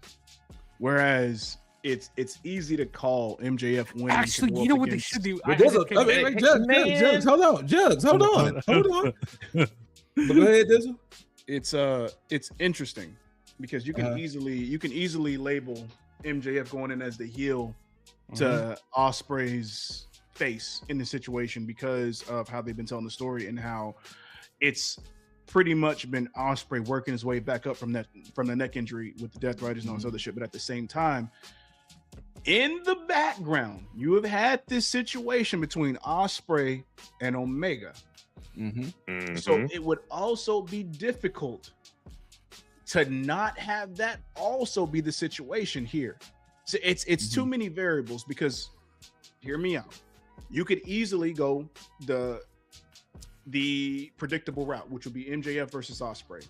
whereas it's easy to call MJF winning. Actually, you know what they should do? Jugs, hold on. Jugs, hold on. But go ahead, Dizzle. It's interesting because you can easily label MJF going in as the heel to Ospreay's face in the situation because of how they've been telling the story and how it's pretty much been Ospreay working his way back up from the neck injury with the Death Riders and all this other shit. But at the same time, in the background, you have had this situation between Ospreay and Omega. So it would also be difficult to not have that also be the situation here. So it's too many variables because, hear me out, you could easily go the predictable route, which would be MJF versus Ospreay.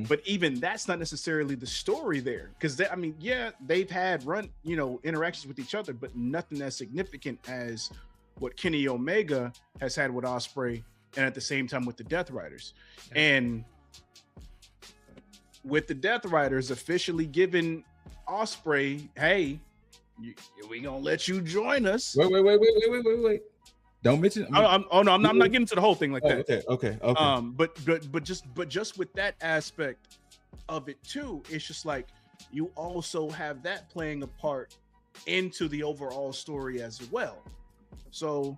But even that's not necessarily the story there because they've had interactions with each other, but nothing as significant as what Kenny Omega has had with Ospreay and at the same time with the Death Riders. And with the Death Riders officially giving Ospreay, hey, we gonna let you join us. Wait. Don't mention. I'm not getting into the whole thing like that. Okay. But just with that aspect of it too, it's just like you also have that playing a part into the overall story as well. So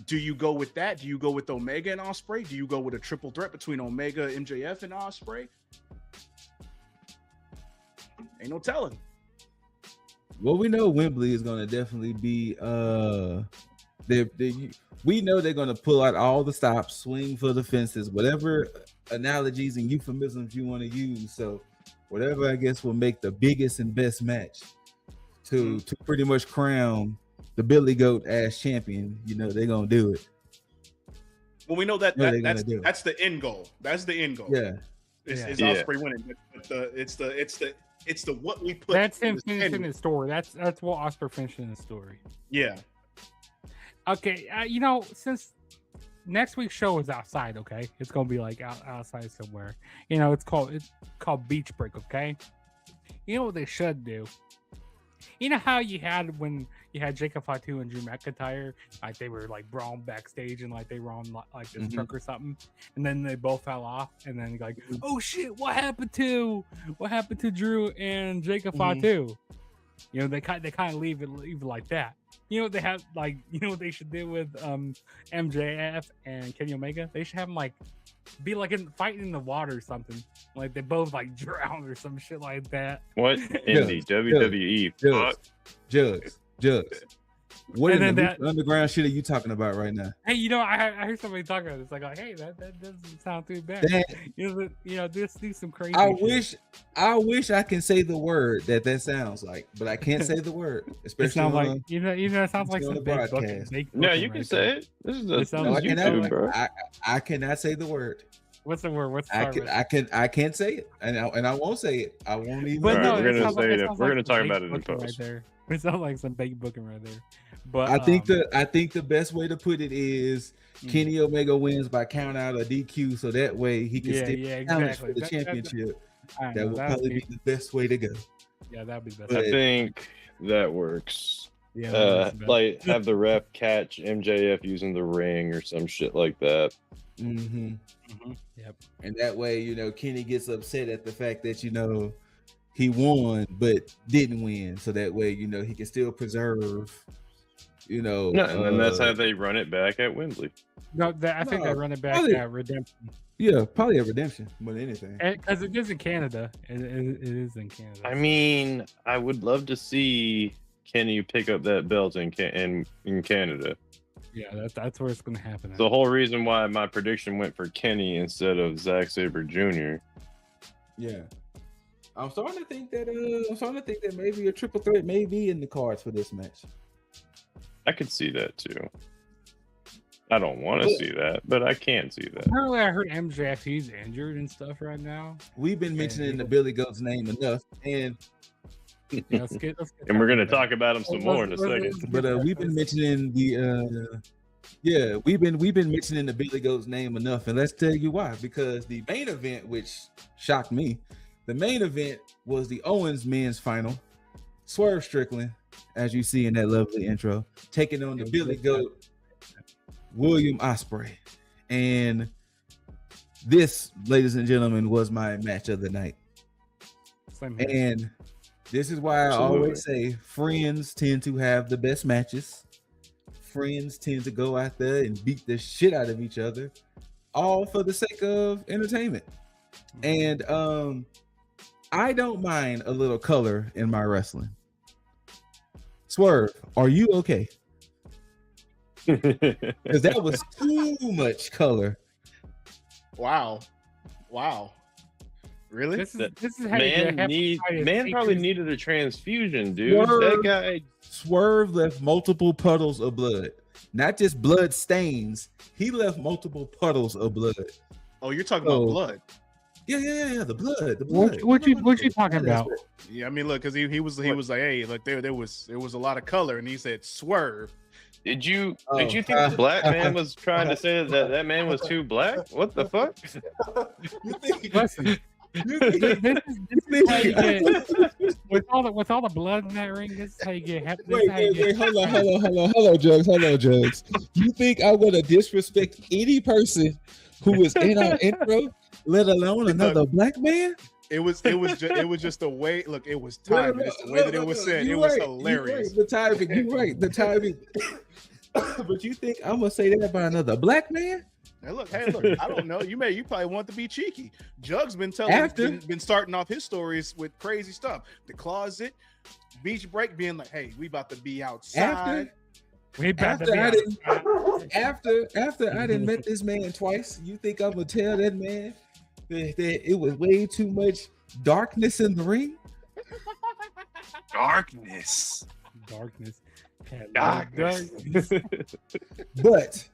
do you go with that? Do you go with Omega and Ospreay? Do you go with a triple threat between Omega, MJF, and Ospreay? Ain't no telling. Well, we know Wembley is going to definitely be we know they're going to pull out all the stops, swing for the fences, whatever analogies and euphemisms you want to use. So whatever, I guess, will make the biggest and best match to pretty much crown the Billy Goat as champion. They're going to do it. Well, we know that's the end goal. That's the end goal. Yeah. It's Ospreay winning. But it's the what we put. That's him finishing his story. That's what Ospreay finishing his story. Yeah. Okay. Since next week's show is outside, okay, it's gonna be like outside somewhere. It's called Beach Break. Okay. You know what they should do? You know how you had when you had Jacob Fatu and Drew McIntyre, like they were like brawling backstage and like they were on like this truck or something, and then they both fell off, and then like, oh shit, what happened to Drew and Jacob Fatu? They kind of leave it like that. They have like what they should do with MJF and Kenny Omega? They should have them like be like fighting in the water or something. Like they both like drown or some shit like that. What in the WWE? Jugs. What in the underground shit are you talking about right now? Hey, I heard somebody talking about this. Like, hey, that doesn't sound too bad. This do some crazy. I wish I can say the word that sounds like, but I can't say the word. Especially it sounds like it sounds like some big broadcast. No, you can say it. This is YouTube, bro. I cannot say the word. What's the word? What's the I can't say it, and I won't say it. I won't even. But no, we're gonna say it. We're gonna talk about it in post. Right there. It sounds like some big booking right there. But I think the best way to put it is Kenny Omega wins by count out or DQ, so that way he can challenge for the championship. That would probably be the best way to go. Yeah, that'd be the best. I think that works. Yeah, like have the ref catch MJF using the ring or some shit like that. Yep. And that way, Kenny gets upset at the fact that he won but didn't win, so that way he can still preserve. No, and then that's how they run it back at Wembley. No, I think they run it back at Redemption. Yeah, probably a Redemption more than anything. Because it is in Canada. It is in Canada. I mean, I would love to see Kenny pick up that belt in Canada. Yeah, that's where it's going to happen. The whole reason why my prediction went for Kenny instead of Zack Sabre Jr. Yeah, I'm starting to think that maybe a triple threat may be in the cards for this match. I could see that too. I don't want to see that, but I can see that. Apparently, I heard MJF, he's injured and stuff right now. We've been mentioning the Billy Goat's name enough, and let's get and we're going to talk about him some more in a second. But we've been mentioning we've been mentioning the Billy Goat's name enough, and let's tell you why. Because the main event, which shocked me, the main event was the Owens men's final. Swerve Strickland, as you see in that lovely intro, taking on the Billy Goat, William Ospreay. And this, ladies and gentlemen, was my match of the night. And this is why I always say friends tend to have the best matches. Friends tend to go out there and beat the shit out of each other, all for the sake of entertainment. And I don't mind a little color in my wrestling. Swerve, are you okay? Because that was too much color. Wow. Really? This is how man probably needed a transfusion, dude. That guy Swerve left multiple puddles of blood. Not just blood stains. He left multiple puddles of blood. Oh, you're talking about blood. Yeah. The blood. What you talking about? Yeah, I mean, look, because he was like, hey, look, there was a lot of color, and he said Swerve. Did you think the black man was trying to say that man was too black? What the fuck? Listen, this is how you get, with all the blood in that ring. This is how you get. Wait, hello, Jugs. You think I'm gonna disrespect any person who is in our intro, let alone another black man? It was just the way. Look, it was timing. It's the way that it was said. It was hilarious. The timing. But you think I'm gonna say that about another black man? Hey, look. I don't know. You probably want to be cheeky. Jug's been been starting off his stories with crazy stuff. The closet, beach break, being like, "Hey, we about to be outside." After I didn't met this man twice, you think I'm gonna tell that man that it was way too much darkness in the ring? Darkness. But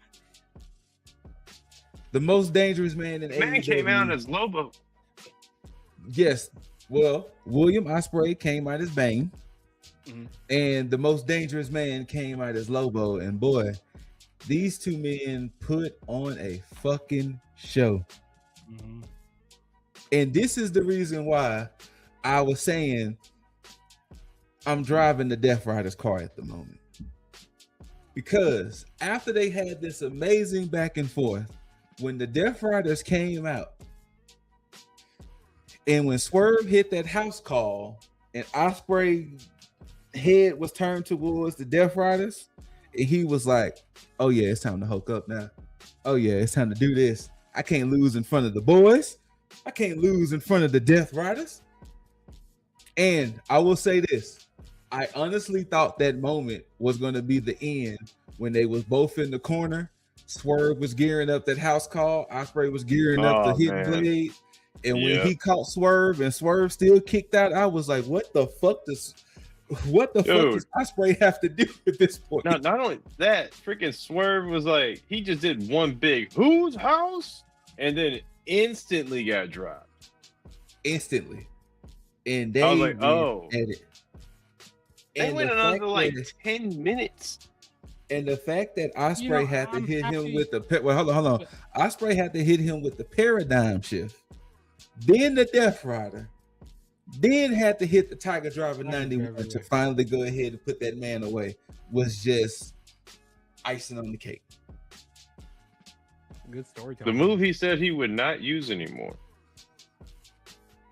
the most dangerous man in man AEW came out as Lobo. Yes, well, William Ospreay came out as Bane, and the most dangerous man came out as Lobo. And boy, these two men put on a fucking show. And this is the reason why I was saying I'm driving the Death Riders car at the moment. Because after they had this amazing back and forth, when the Death Riders came out, and when Swerve hit that house call, and Ospreay's head was turned towards the Death Riders, and he was like, "Oh yeah, it's time to hook up now. Oh yeah, it's time to do this. I can't lose in front of the boys. I can't lose in front of the Death Riders." And I will say this. I honestly thought that moment was going to be the end when they was both in the corner. Swerve was gearing up that house call. Ospreay was gearing up to hit Blade. And when he caught Swerve and Swerve still kicked out, I was like, what the fuck does Ospreay have to do at this point? Not only that, freaking Swerve was like, he just did one big whose house? And then instantly got dropped. Instantly. And they I was like, oh. Edit. They went another like 10 minutes. And the fact that Ospreay had to hit him with the hold on. Ospreay had to hit him with the paradigm shift. Then the Death Rider. Then had to hit the Tiger Driver 91 to finally go ahead and put that man away. Was just icing on the cake. Good storytelling. The move he said he would not use anymore.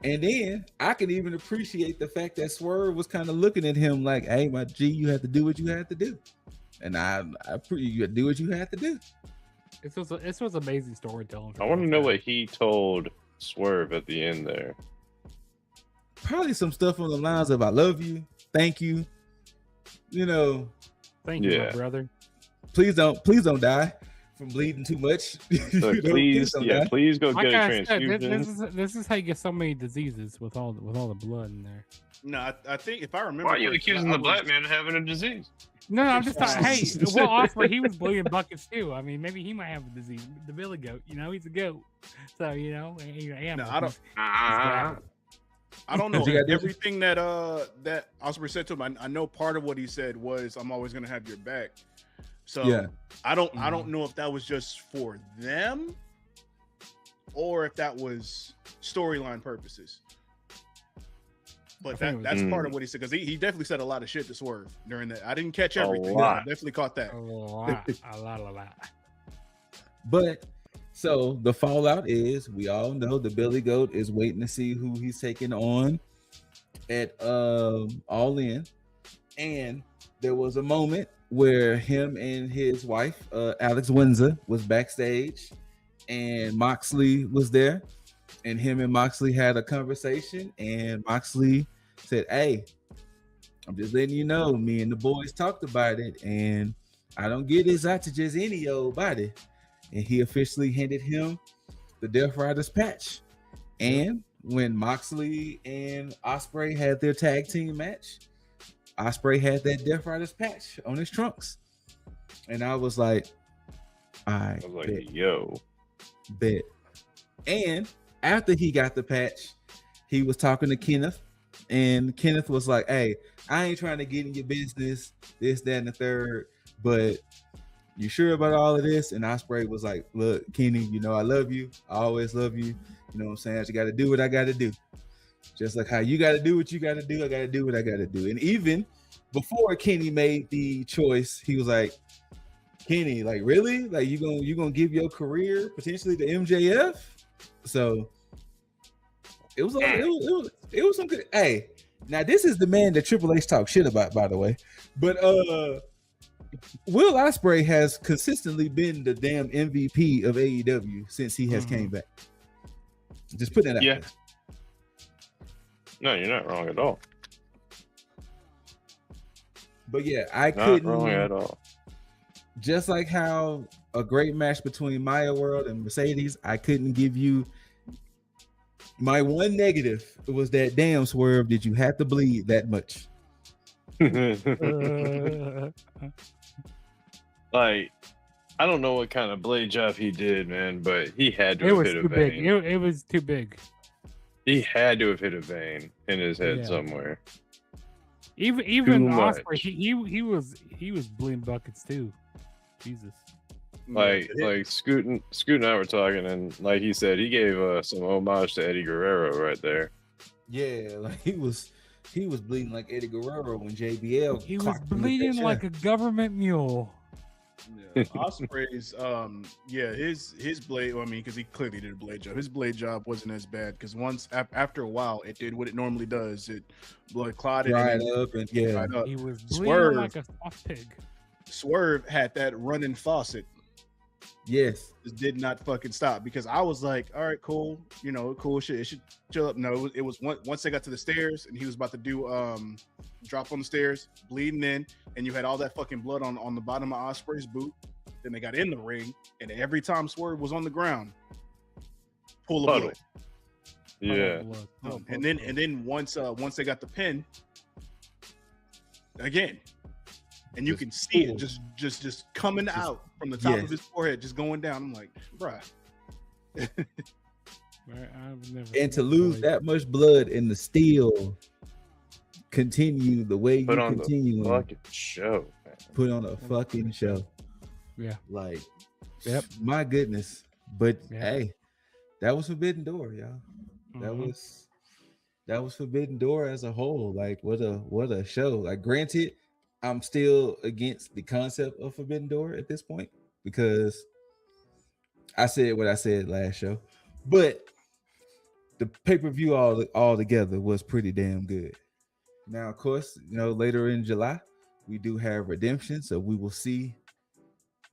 And then I can even appreciate the fact that Swerve was kind of looking at him like, "Hey, my G, you have to do what you have to do," and you do what you have to do. This was amazing storytelling. I want to know what he told Swerve at the end there. Probably some stuff on the lines of "I love you, thank you," you know. Thank you, my brother. Please don't die from bleeding too much. Please go get a transfusion. This is how you get so many diseases with all the blood in there. No, I think if I remember, why are you accusing the black man of having a disease? No, I'm just talking. Hey, well, Osprey, he was bleeding buckets too. I mean, maybe he might have a disease. The Billy Goat, he's a goat, so I don't know everything that Osprey said to him. I know part of what he said was, "I'm always gonna have your back." So yeah. I don't know if that was just for them or if that was storyline purposes. But that's part of what he said, because he definitely said a lot of shit to Swerve during that. I didn't catch everything. But I definitely caught that. A lot. But so the fallout is, we all know the Billy Goat is waiting to see who he's taking on at All In. And there was a moment where him and his wife, Alex Windsor, was backstage, and Moxley was there, and him and Moxley had a conversation, and Moxley said, "Hey, I'm just letting you know, me and the boys talked about it, and I don't get this out to just any old body." And he officially handed him the Death Riders patch. And when Moxley and Ospreay had their tag team match, Ospreay had that Death Riders patch on his trunks. And I was like, yo. Bet. And after he got the patch, he was talking to Kenneth. And Kenneth was like, "Hey, I ain't trying to get in your business, this, that, and the third, but you sure about all of this?" And Ospreay was like, "Look, Kenny, I love you. I always love you. You know what I'm saying? I just got to do what I got to do. Just like how you got to do what you got to do, I got to do what I got to do." And even before Kenny made the choice, he was like, "Kenny, like, really? Like, you gonna give your career potentially to MJF?" So it was some good. Hey, now this is the man that Triple H talks shit about, by the way. But Will Ospreay has consistently been the damn MVP of AEW since he has came back. Just put that out there. No, you're not wrong at all. But yeah, I couldn't. Not wrong at all. Just like how a great match between Maya World and Mercedes, I couldn't give you my one negative. It was that damn Swerve. Did you have to bleed that much? Like, I don't know what kind of blade job he did, man, but he had to have hit a vein. It was too big. He had to have hit a vein in his head somewhere. Even Osprey, he was bleeding buckets too. Jesus. Like Scoot and I were talking, and like he said, he gave some homage to Eddie Guerrero right there. Yeah, like he was bleeding like Eddie Guerrero when JBL. He was bleeding like a government mule. Yeah, Osprey's his blade. I mean, because he clearly did a blade job. His blade job wasn't as bad because after a while, it did what it normally does. It blood clotted, dried up, and dried up. He was bleeding like a soft pig. Swerve had that running faucet. Yes, it did not fucking stop because I was like, all right, cool, cool shit. It should chill up. No, it was once they got to the stairs and he was about to do drop on the stairs, bleeding in, and you had all that fucking blood on the bottom of Osprey's boot. Then they got in the ring, and every time Swerve was on the ground, pull of blood. Yeah. And then once they got the pin again. And you can see it just coming out from the top of his forehead, just going down. I'm like, bruh. And to lose that much blood and to still continue the way you continue. Put on a fucking show. Man. Put on a fucking show. Yeah. Like, my goodness. But hey, that was Forbidden Door, y'all. That was Forbidden Door as a whole. Like, what a show. Like, granted, I'm still against the concept of Forbidden Door at this point because I said what I said last show. But the pay-per-view all together was pretty damn good. Now, of course, later in July, we do have Redemption, so we will see,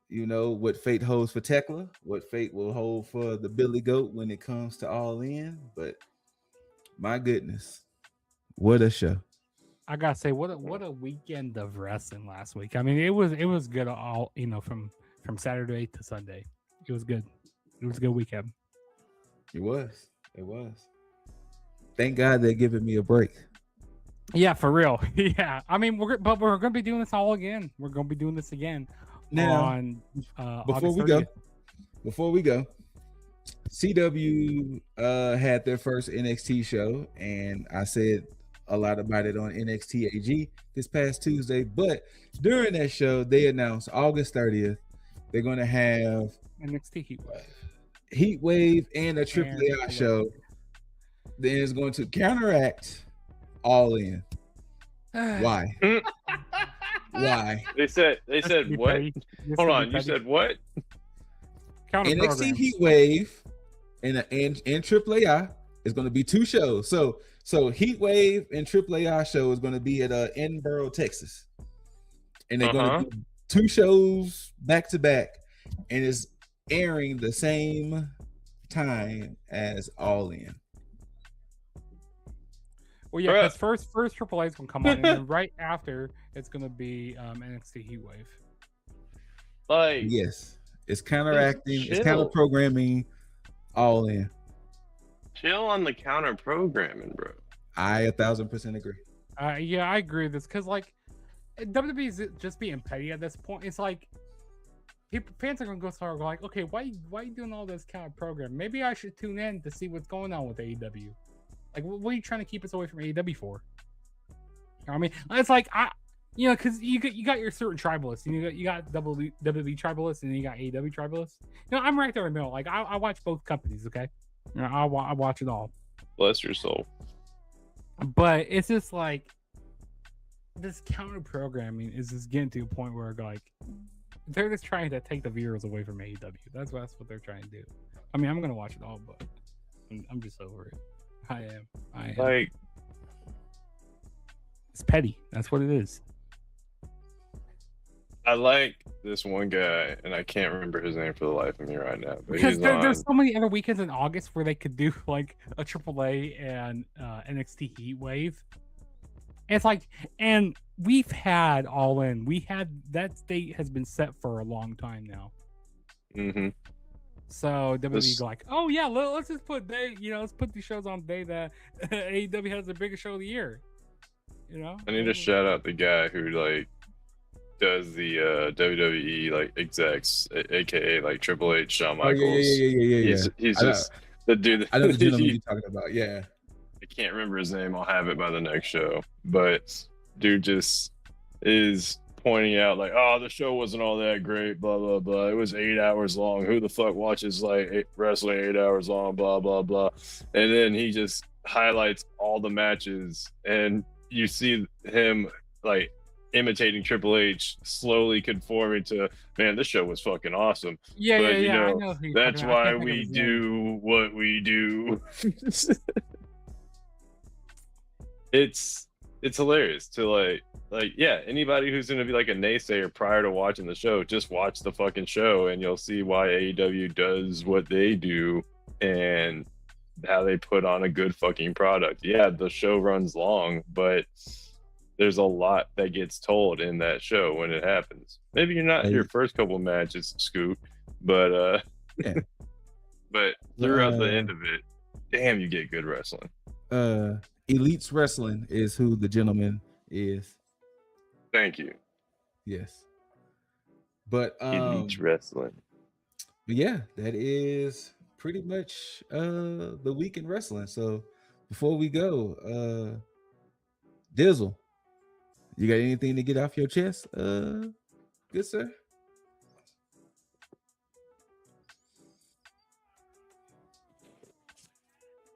what fate holds for Tekla, what fate will hold for the Billy Goat when it comes to All In. But my goodness, what a show! I gotta say, what a weekend of wrestling last week. I mean, it was good all from Saturday to Sunday. It was good. It was a good weekend. It was. Thank God they're giving me a break. Yeah, for real. Yeah, I mean, we're gonna be doing this all again. We're gonna be doing this again now, on before August we 30th. Before we go, CW had their first NXT show, and I said a lot about it on NXT AG this past Tuesday. But during that show, they announced August 30th they're going to have NXT Heatwave and a Triple A show. Then it's going to counteract All In. Why? Why? They said what? Hold on, you said what? NXT Heatwave and Triple A is going to be two shows. So Heatwave and Triple A show is going to be at Edinburgh, Texas, and they're going to do two shows back to back, and it's airing the same time as All In. Well, yeah, because first Triple A is gonna come on, and then right after it's gonna be NXT Heatwave. Like, yes, it's counteracting, it's counter programming All In. Chill on the counter programming, bro. I 1,000% agree. Yeah, I agree with this because like WWE is just being petty at this point. It's like fans are gonna go start like, okay, why are you doing all this counter program? Maybe I should tune in to see what's going on with AEW. Like, what are you trying to keep us away from AEW for? You know what I mean, it's like because you got your certain tribalists, you got WWE tribalists, and then you got AEW tribalists. I'm right there in the middle. Like, I watch both companies. Okay, I watch it all. Bless your soul. But it's just like this counter programming is just getting to a point where like they're just trying to take the viewers away from AEW. That's what they're trying to do. I mean, I'm gonna watch it all, but I'm just over it. I am. Like, it's petty. That's what it is. I like this one guy, and I can't remember his name for the life of me right now. But because there's so many other weekends in August where they could do like a AAA and NXT Heatwave. And it's like, and we've had All In. We had that date has been set for a long time now. Mm-hmm. So WWE go like, oh yeah, let's just put let's put these shows on the day that AEW has the biggest show of the year. I need to shout out the guy who like does the WWE like execs, aka like Triple H, Shawn Michaels. Yeah. He's just the dude. I know the gentleman you're talking about. Yeah, I can't remember his name. I'll have it by the next show. But dude just is pointing out like, oh, the show wasn't all that great, blah blah blah. It was 8 hours long. Who the fuck watches like wrestling 8 hours long, blah blah blah. And then he just highlights all the matches, and you see him like imitating Triple H, slowly conforming to, man, this show was fucking awesome. Yeah, but, I know that's why we do what we do. It's hilarious to like yeah, anybody who's gonna be like a naysayer prior to watching the show, just watch the fucking show and you'll see why AEW does what they do and how they put on a good fucking product. Yeah, the show runs long, but there's a lot that gets told in that show when it happens. Maybe you're not your first couple matches, Scoot, but yeah. But throughout the end of it, damn, you get good wrestling. Elites Wrestling is who the gentleman is. Thank you. Yes. But Elites Wrestling. But yeah, that is pretty much the week in wrestling. So before we go, Dizzle, you got anything to get off your chest? Good sir.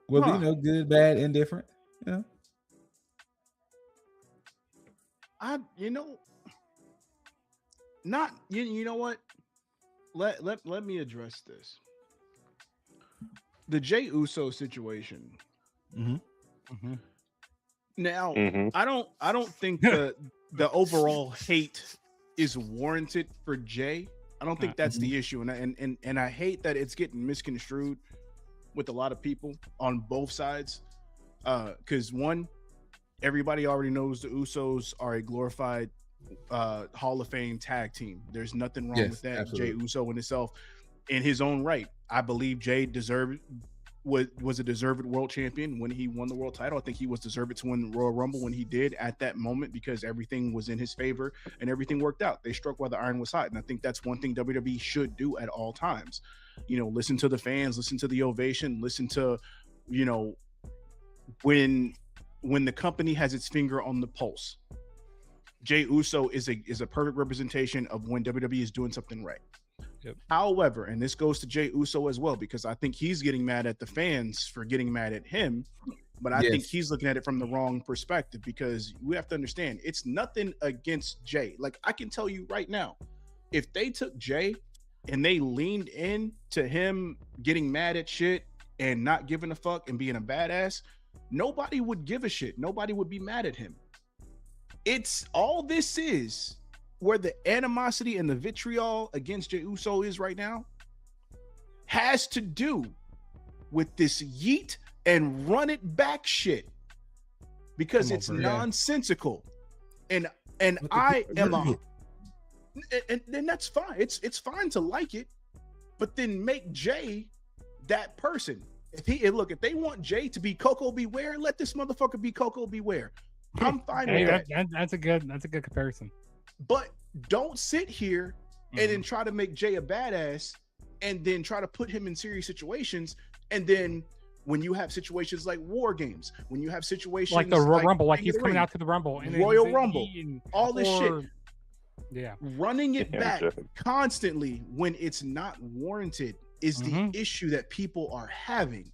Whether good, bad, indifferent. Yeah. Not you know what? Let me address this. the Jey Uso situation. Now, I don't think the overall hate is warranted for Jey. I don't think that's the issue, and I hate that it's getting misconstrued with a lot of people on both sides. Because one, everybody already knows the Usos are a glorified Hall of Fame tag team. There's nothing wrong with that. Absolutely. Jey Uso in itself, in his own right, I believe Jey was a deserved world champion when he won the world title. I think he was deserved to win the Royal Rumble when he did at that moment, because everything was in his favor and everything worked out. They struck while the iron was hot, and I think that's one thing WWE should do at all times. Listen to the fans, listen to the ovation, listen to, when the company has its finger on the pulse. Jey Uso is a perfect representation of when WWE is doing something right. Yep. However, and this goes to Jey Uso as well, because I think he's getting mad at the fans for getting mad at him, but I think he's looking at it from the wrong perspective, because we have to understand it's nothing against Jey. Like, I can tell you right now, if they took Jey and they leaned in to him getting mad at shit and not giving a fuck and being a badass, nobody would give a shit. Nobody would be mad at him. It's all this is where the animosity and the vitriol against Jey Uso is right now has to do with this yeet and run it back shit, because it's nonsensical. And I am and that's fine. It's fine to like it, but then make Jey that person. If they want Jey to be Coco Beware, let this motherfucker be Coco Beware. I'm fine with that. That's a good comparison. But don't sit here and then try to make Jey a badass and then try to put him in serious situations. And then when you have situations like War Games, when you have situations like the Rumble, like he's coming out to the Rumble, and Royal Rumble, all this shit. Yeah. Running it back constantly when it's not warranted is the issue that people are having.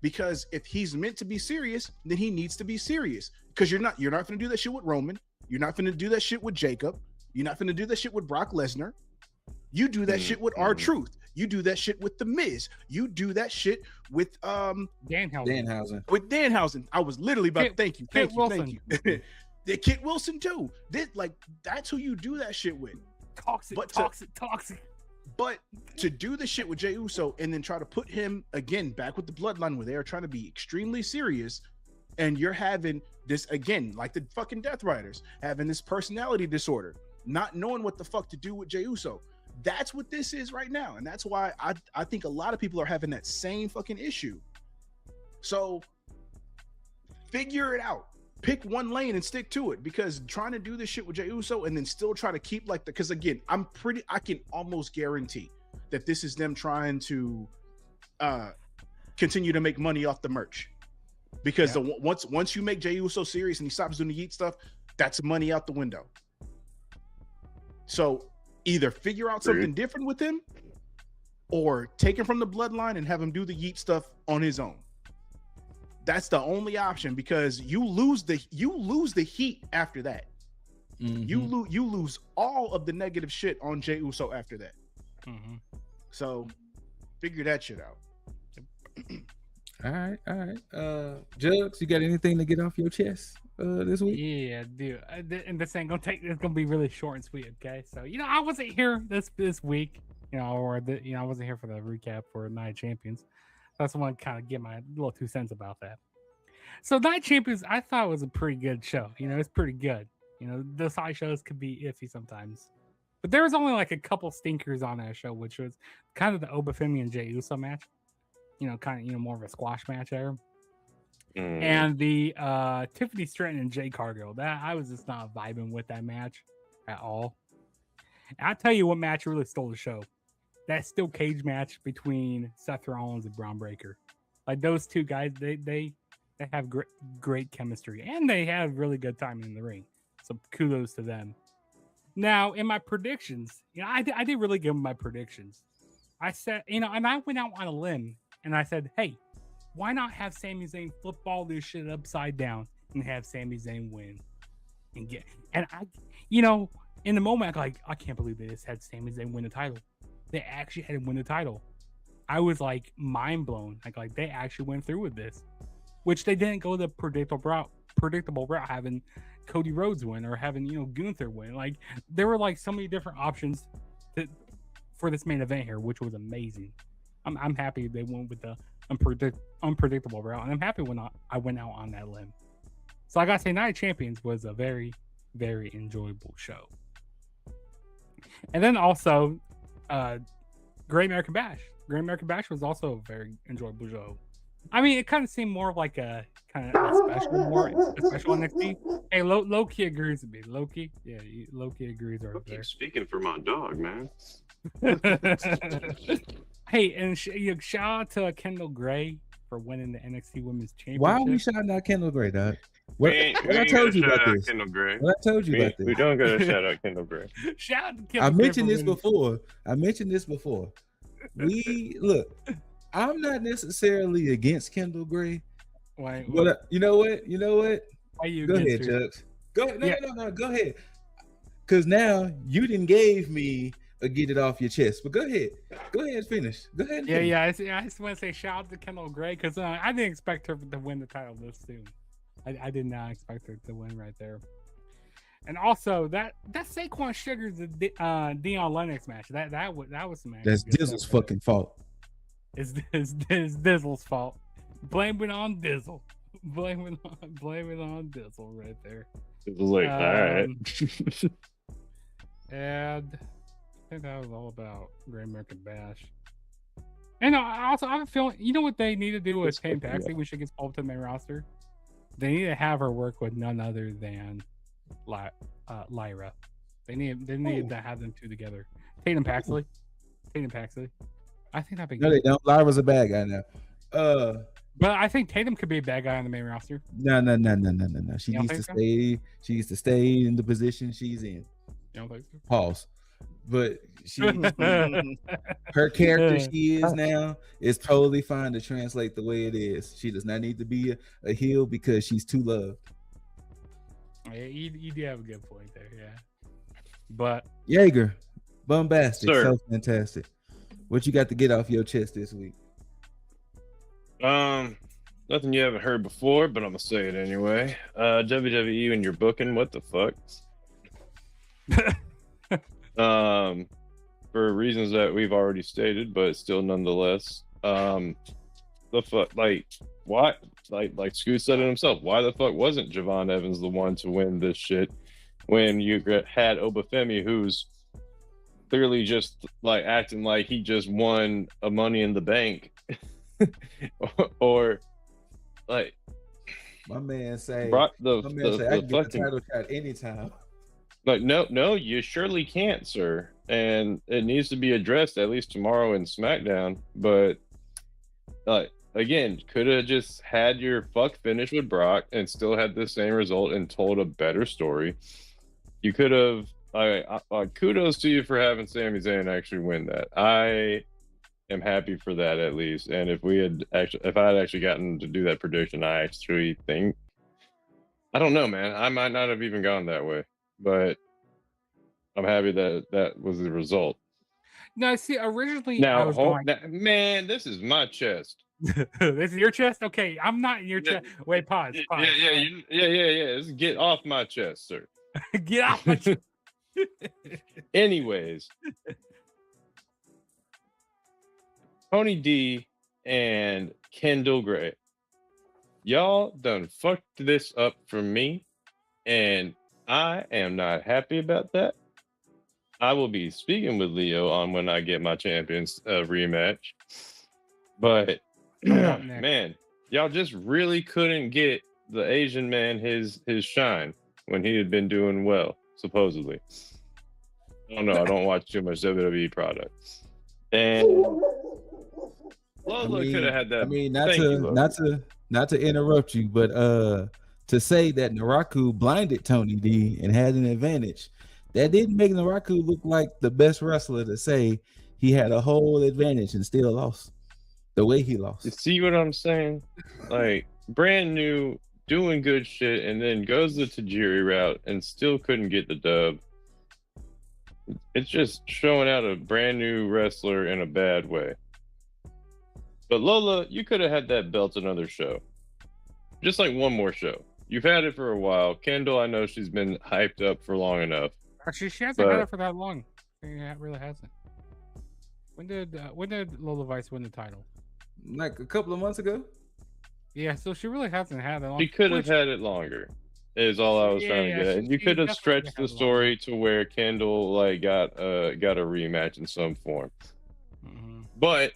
Because if he's meant to be serious, then he needs to be serious. Because you're not going to do that shit with Roman. You're not going to do that shit with Jacob. You're not going to do that shit with Brock Lesnar. You do that shit with R-Truth. You do that shit with The Miz. You do that shit with Danhausen. With Danhausen. I was literally about thank you. The Kit Wilson too. That's who you do that shit with. Toxic. But to do the shit with Jey Uso and then try to put him again back with the bloodline where they are trying to be extremely serious, and you're having this again, like the fucking Death Riders, having this personality disorder, not knowing what the fuck to do with Jey Uso. That's what this is right now. And that's why I think a lot of people are having that same fucking issue. So figure it out. Pick one lane and stick to it, because trying to do this shit with Jey Uso and then still try to keep because again, I can almost guarantee that this is them trying to continue to make money off the merch, because once you make Jey Uso serious and he stops doing the yeet stuff, that's money out the window. So either figure out something different with him, or take him from the bloodline and have him do the yeet stuff on his own. That's the only option, because you lose the heat after that. You lose all of the negative shit on Jey Uso after that. So figure that shit out. All right. Jugs, you got anything to get off your chest this week? Yeah, dude. And this ain't gonna take. It's gonna be really short and sweet. Okay, so I wasn't here this week. I wasn't here for the recap for Night Champions. That's why I want to kind of get my little 2 cents about that. So Night Champions, I thought was a pretty good show. It's pretty good. The side shows could be iffy sometimes, but there was only like a couple stinkers on that show, which was kind of the Obafemi and Jey Uso match. More of a squash match there. And the Tiffany Stratton and Jay Cargill, that I was just not vibing with that match at all. And I'll tell you what match really stole the show. That steel cage match between Seth Rollins and Braun Breaker. Like, those two guys, they have great chemistry, and they have really good timing in the ring. So kudos to them. Now, in my predictions, I did really good with my predictions. I said, and I went out on a limb and I said, hey, why not have Sami Zayn flip all this shit upside down and have Sami Zayn win in the moment, I can't believe they just had Sami Zayn win the title. They actually had him win the title. I was like mind blown. Like they actually went through with this, which they didn't go the predictable route, having Cody Rhodes win or having Gunther win. Like there were like so many different options for this main event here, which was amazing. I'm happy they went with the unpredictable route, and I'm happy when I went out on that limb. So I gotta say, Night of Champions was a very, very enjoyable show. And then also, Great American Bash. Great American Bash was also a very enjoyable show. I mean, it kind of seemed more like a kind of a special NXT. Hey, Loki agrees with me. Loki agrees right there. Speaking for my dog, man. Hey, and shout out to Kendall Gray for winning the NXT Women's Championship. Why are we shouting out Kendall Gray, dog? What I told you about this? Kendall Gray. What I told you about this? We don't gotta shout out Kendall Gray. Shout out to Kendall I Gray mentioned this before. Look. I'm not necessarily against Kendall Gray. Why? But you know what? Why you go ahead, Chucks. Go ahead. No. Go ahead. Because now you didn't gave me a get it off your chest. But go ahead. Go ahead and finish. Go ahead. I just want to say shout out to Kendall Gray because I didn't expect her to win the title this soon. I did not expect her to win right there. And also that Saquon Sugars Deion Lennox match that was some. That's Dizzle's fucking fault. It's Dizzle's fault. Blame it on Dizzle. Blame it on Dizzle right there. It was like, all right. And I think that was all about Great American Bash. And I have a feeling, you know what they need to do with Payne Paxley when she gets pulled to the main roster? They need to have her work with none other than Lyra. They need to have them two together. Tatum Paxley. I think that'd be good. No, they don't. Lyra's a bad guy now. But I think Tatum could be a bad guy on the main roster. No. She needs to stay. She needs to stay in the position she's in. You don't think so? Pause. But her character she is now is totally fine to translate the way it is. She does not need to be a heel because she's too loved. Yeah, you do have a good point there, yeah. But Jaeger, bombastic, Sir. so fantastic. What you got to get off your chest this week? Nothing you haven't heard before, but I'm gonna say it anyway. WWE and your booking, what the fuck? For reasons that we've already stated, but still nonetheless, the fuck, like, why, like Scoot said it himself, why the fuck wasn't Javon Evans the one to win this shit when you had Obafemi, who's clearly just like acting like he just won a Money in the Bank, or like my man say, I can get a title shot anytime. Like, no, you surely can't, sir. And it needs to be addressed at least tomorrow in SmackDown. But, like, again, could have just had your fuck finish with Brock and still had the same result and told a better story. You could have. Kudos to you for having Sami Zayn actually win that. I am happy for that at least. And if I had actually gotten to do that prediction, I actually think, I don't know, man. I might not have even gone that way. But I'm happy that was the result. no, see, originally Now, I was going, man, this is my chest. this is your chest? Okay, I'm not in your chest. Wait, pause. Yeah. Just get off my chest, sir. Get off my chest. Anyways, Tony D and Kendall Gray, y'all done fucked this up for me, and I am not happy about that. I will be speaking with Leo on when I get my champions rematch. But man, y'all just really couldn't get the Asian man his shine when he had been doing well, supposedly. I don't know. I don't watch too much WWE product. And Lola could have had that. I mean, not to interrupt you, but to say that Naraku blinded Tony D and had an advantage, that didn't make Naraku look like the best wrestler to say he had a whole advantage and still lost the way he lost. You see what I'm saying? Like, brand new, doing good shit, and then goes the Tajiri route and still couldn't get the dub. It's just showing out a brand new wrestler in a bad way. But Lola, you could have had that belt another show. Just like one more show. You've had it for a while. Kendall, I know she's been hyped up for long enough. Actually, she hasn't had it for that long. Yeah, it really hasn't. When did Lola Vice win the title? Like a couple of months ago. Yeah, so she really hasn't had it long. She could have had it longer. Is all I was trying to get. And you could have stretched the story to where Kendall like got a rematch in some form. Mm-hmm. But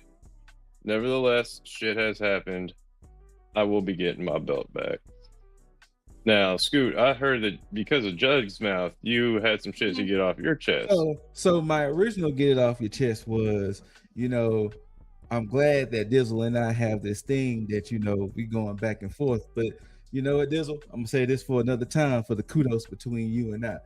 nevertheless, shit has happened. I will be getting my belt back. Now, Scoot, I heard that because of Judge's mouth, you had some shit to get off your chest. So my original get it off your chest was, I'm glad that Dizzle and I have this thing that, we going back and forth. But you know what, Dizzle? I'm going to say this for another time for the kudos between you and I.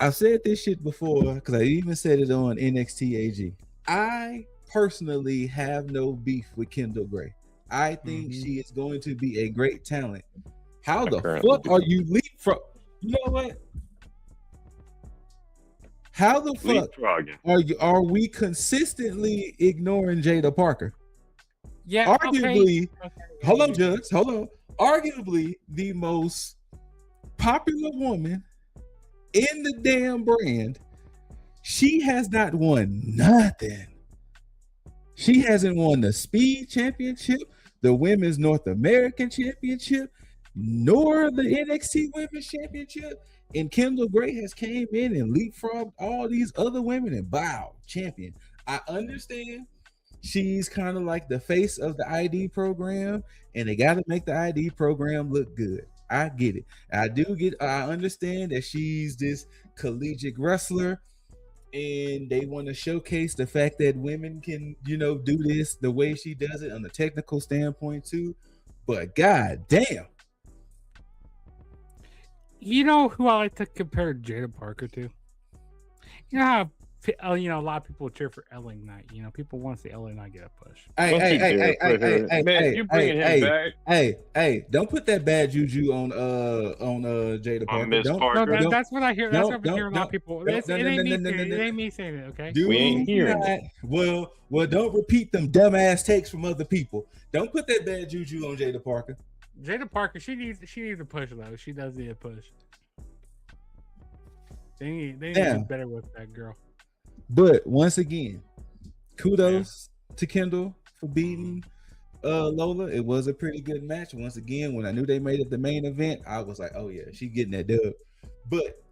I've said this shit before because I even said it on NXT.AG. I personally have no beef with Kendall Gray. I think she is going to be a great talent. How the fuck are you leapfrog? You know what? How the fuck are we consistently ignoring Jada Parker? Yeah, arguably, hold on, Judge, hold on. Arguably the most popular woman in the damn brand. She has not won nothing. She hasn't won the Speed Championship, the Women's North American Championship, nor the NXT Women's Championship. And Kendall Gray has came in and leapfrogged all these other women and bow, champion. I understand she's kind of like the face of the ID program, and they got to make the ID program look good. I get it. I understand that she's this collegiate wrestler, and they want to showcase the fact that women can, do this the way she does it on a technical standpoint too. But god damn. You know who I like to compare Jada Parker to? You know how a lot of people cheer for LA Knight. People want to see LA Knight get a push. Hey, you bringing him back? Hey! Don't put that bad juju on Jada Parker. Miss Parker. No, that's what I hear. That's what I've been hearing a lot of people. It ain't me saying it. Okay. We ain't hearing it. Well, don't repeat them dumbass takes from other people. Don't put that bad juju on Jada Parker. Jada Parker, she needs a push though. She does need a push. They need to do better with that girl. But once again, kudos to Kendall for beating Lola. It was a pretty good match. Once again, when I knew they made it the main event, I was like, oh yeah, she's getting that dub. But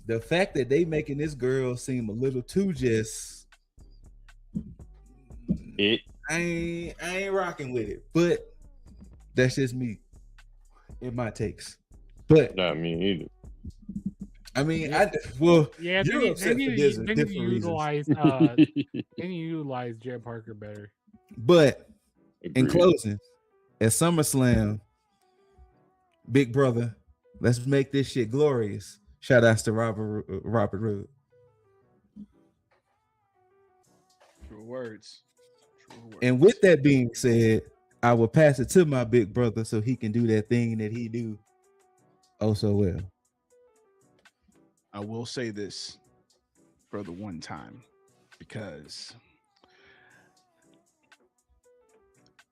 the fact that they making this girl seem a little too just I ain't rocking with it. But that's just me in my takes. But not me either. I mean, they need to utilize Jada Parker better. But in closing, at SummerSlam, big brother, let's make this shit glorious. Shout outs to Robert Roode. True words. And with that being said, I will pass it to my big brother so he can do that thing that he do oh so well. I will say this for the one time, because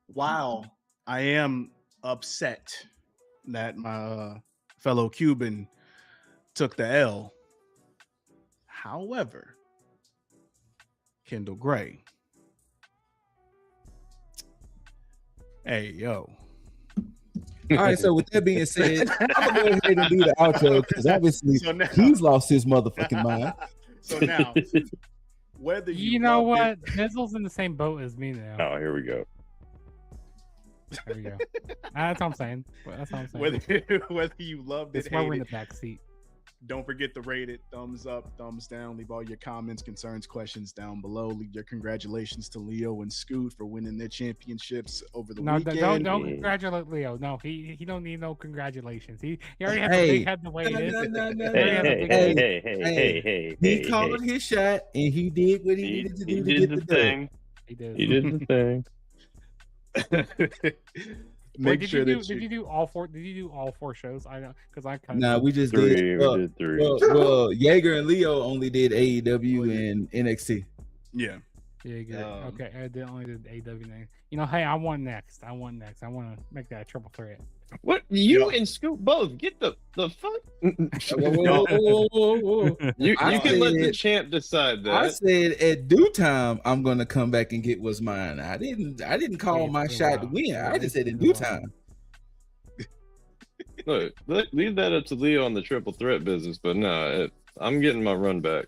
while I am upset that my fellow Cuban took the L, however, Kendall Gray, hey, yo. All right, so with that being said, I'm gonna go ahead and do the outro because obviously he's lost his motherfucking mind. So now, whether you know what, Nizzle's in the same boat as me now. Oh, here we go. There we go. That's what I'm saying. Whether you loved it, that's why we're in the back seat. Don't forget to rate it. Thumbs up, thumbs down. Leave all your comments, concerns, questions down below. Leave your congratulations to Leo and Scoot for winning their championships over the weekend. Don't congratulate Leo. No, he don't need no congratulations. He already has a big head the way it is. He called his shot and he did what he needed to do to get the thing. He did the thing. Wait, did you do all four shows? I know because I kind of. Nah, we just did. We did three. Well, Jaeger and Leo only did AEW and NXT. Yeah. Yeah, good. Okay, I only did AW name. You know, hey, I won next. I want to make that a triple threat. What you and Scoop both get the fuck? Whoa. You can let the champ decide that. I said at due time I'm gonna come back and get what's mine. I didn't call my shot to win. I just said in due time. Look, leave that up to Leo on the triple threat business, but no, I'm getting my run back.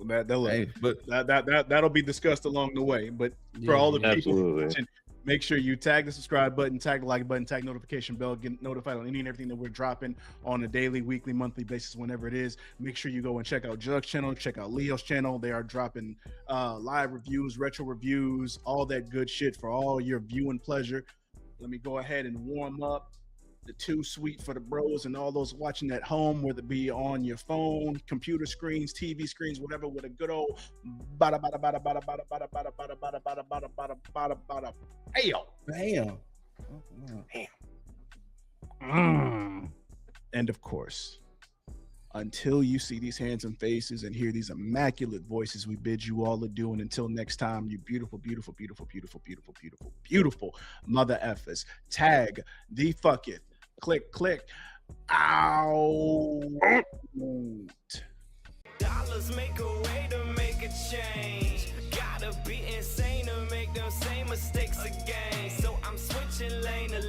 That'll be discussed along the way. But for all the people watching, make sure you tag the subscribe button, tag the like button, tag notification bell, get notified on any and everything that we're dropping on a daily, weekly, monthly basis, whenever it is. Make sure you go and check out Jug's channel, check out Leo's channel. They are dropping live reviews, retro reviews, all that good shit for all your viewing pleasure. Let me go ahead and warm up the Too Sweet for the bros and all those watching at home, whether it be on your phone, computer screens, TV screens, whatever, with a good old bada bada bada bada bada bada bada bada bada bada bada bada bada bada bam. And of course, until you see these handsome faces and hear these immaculate voices, we bid you all adieu. And until next time, you beautiful, beautiful, beautiful, beautiful, beautiful, beautiful, beautiful mother effers. Tag the fucketh. Click, click. Out. Dollars make a way to make a change. Gotta be insane to make them same mistakes again. So I'm switching lane to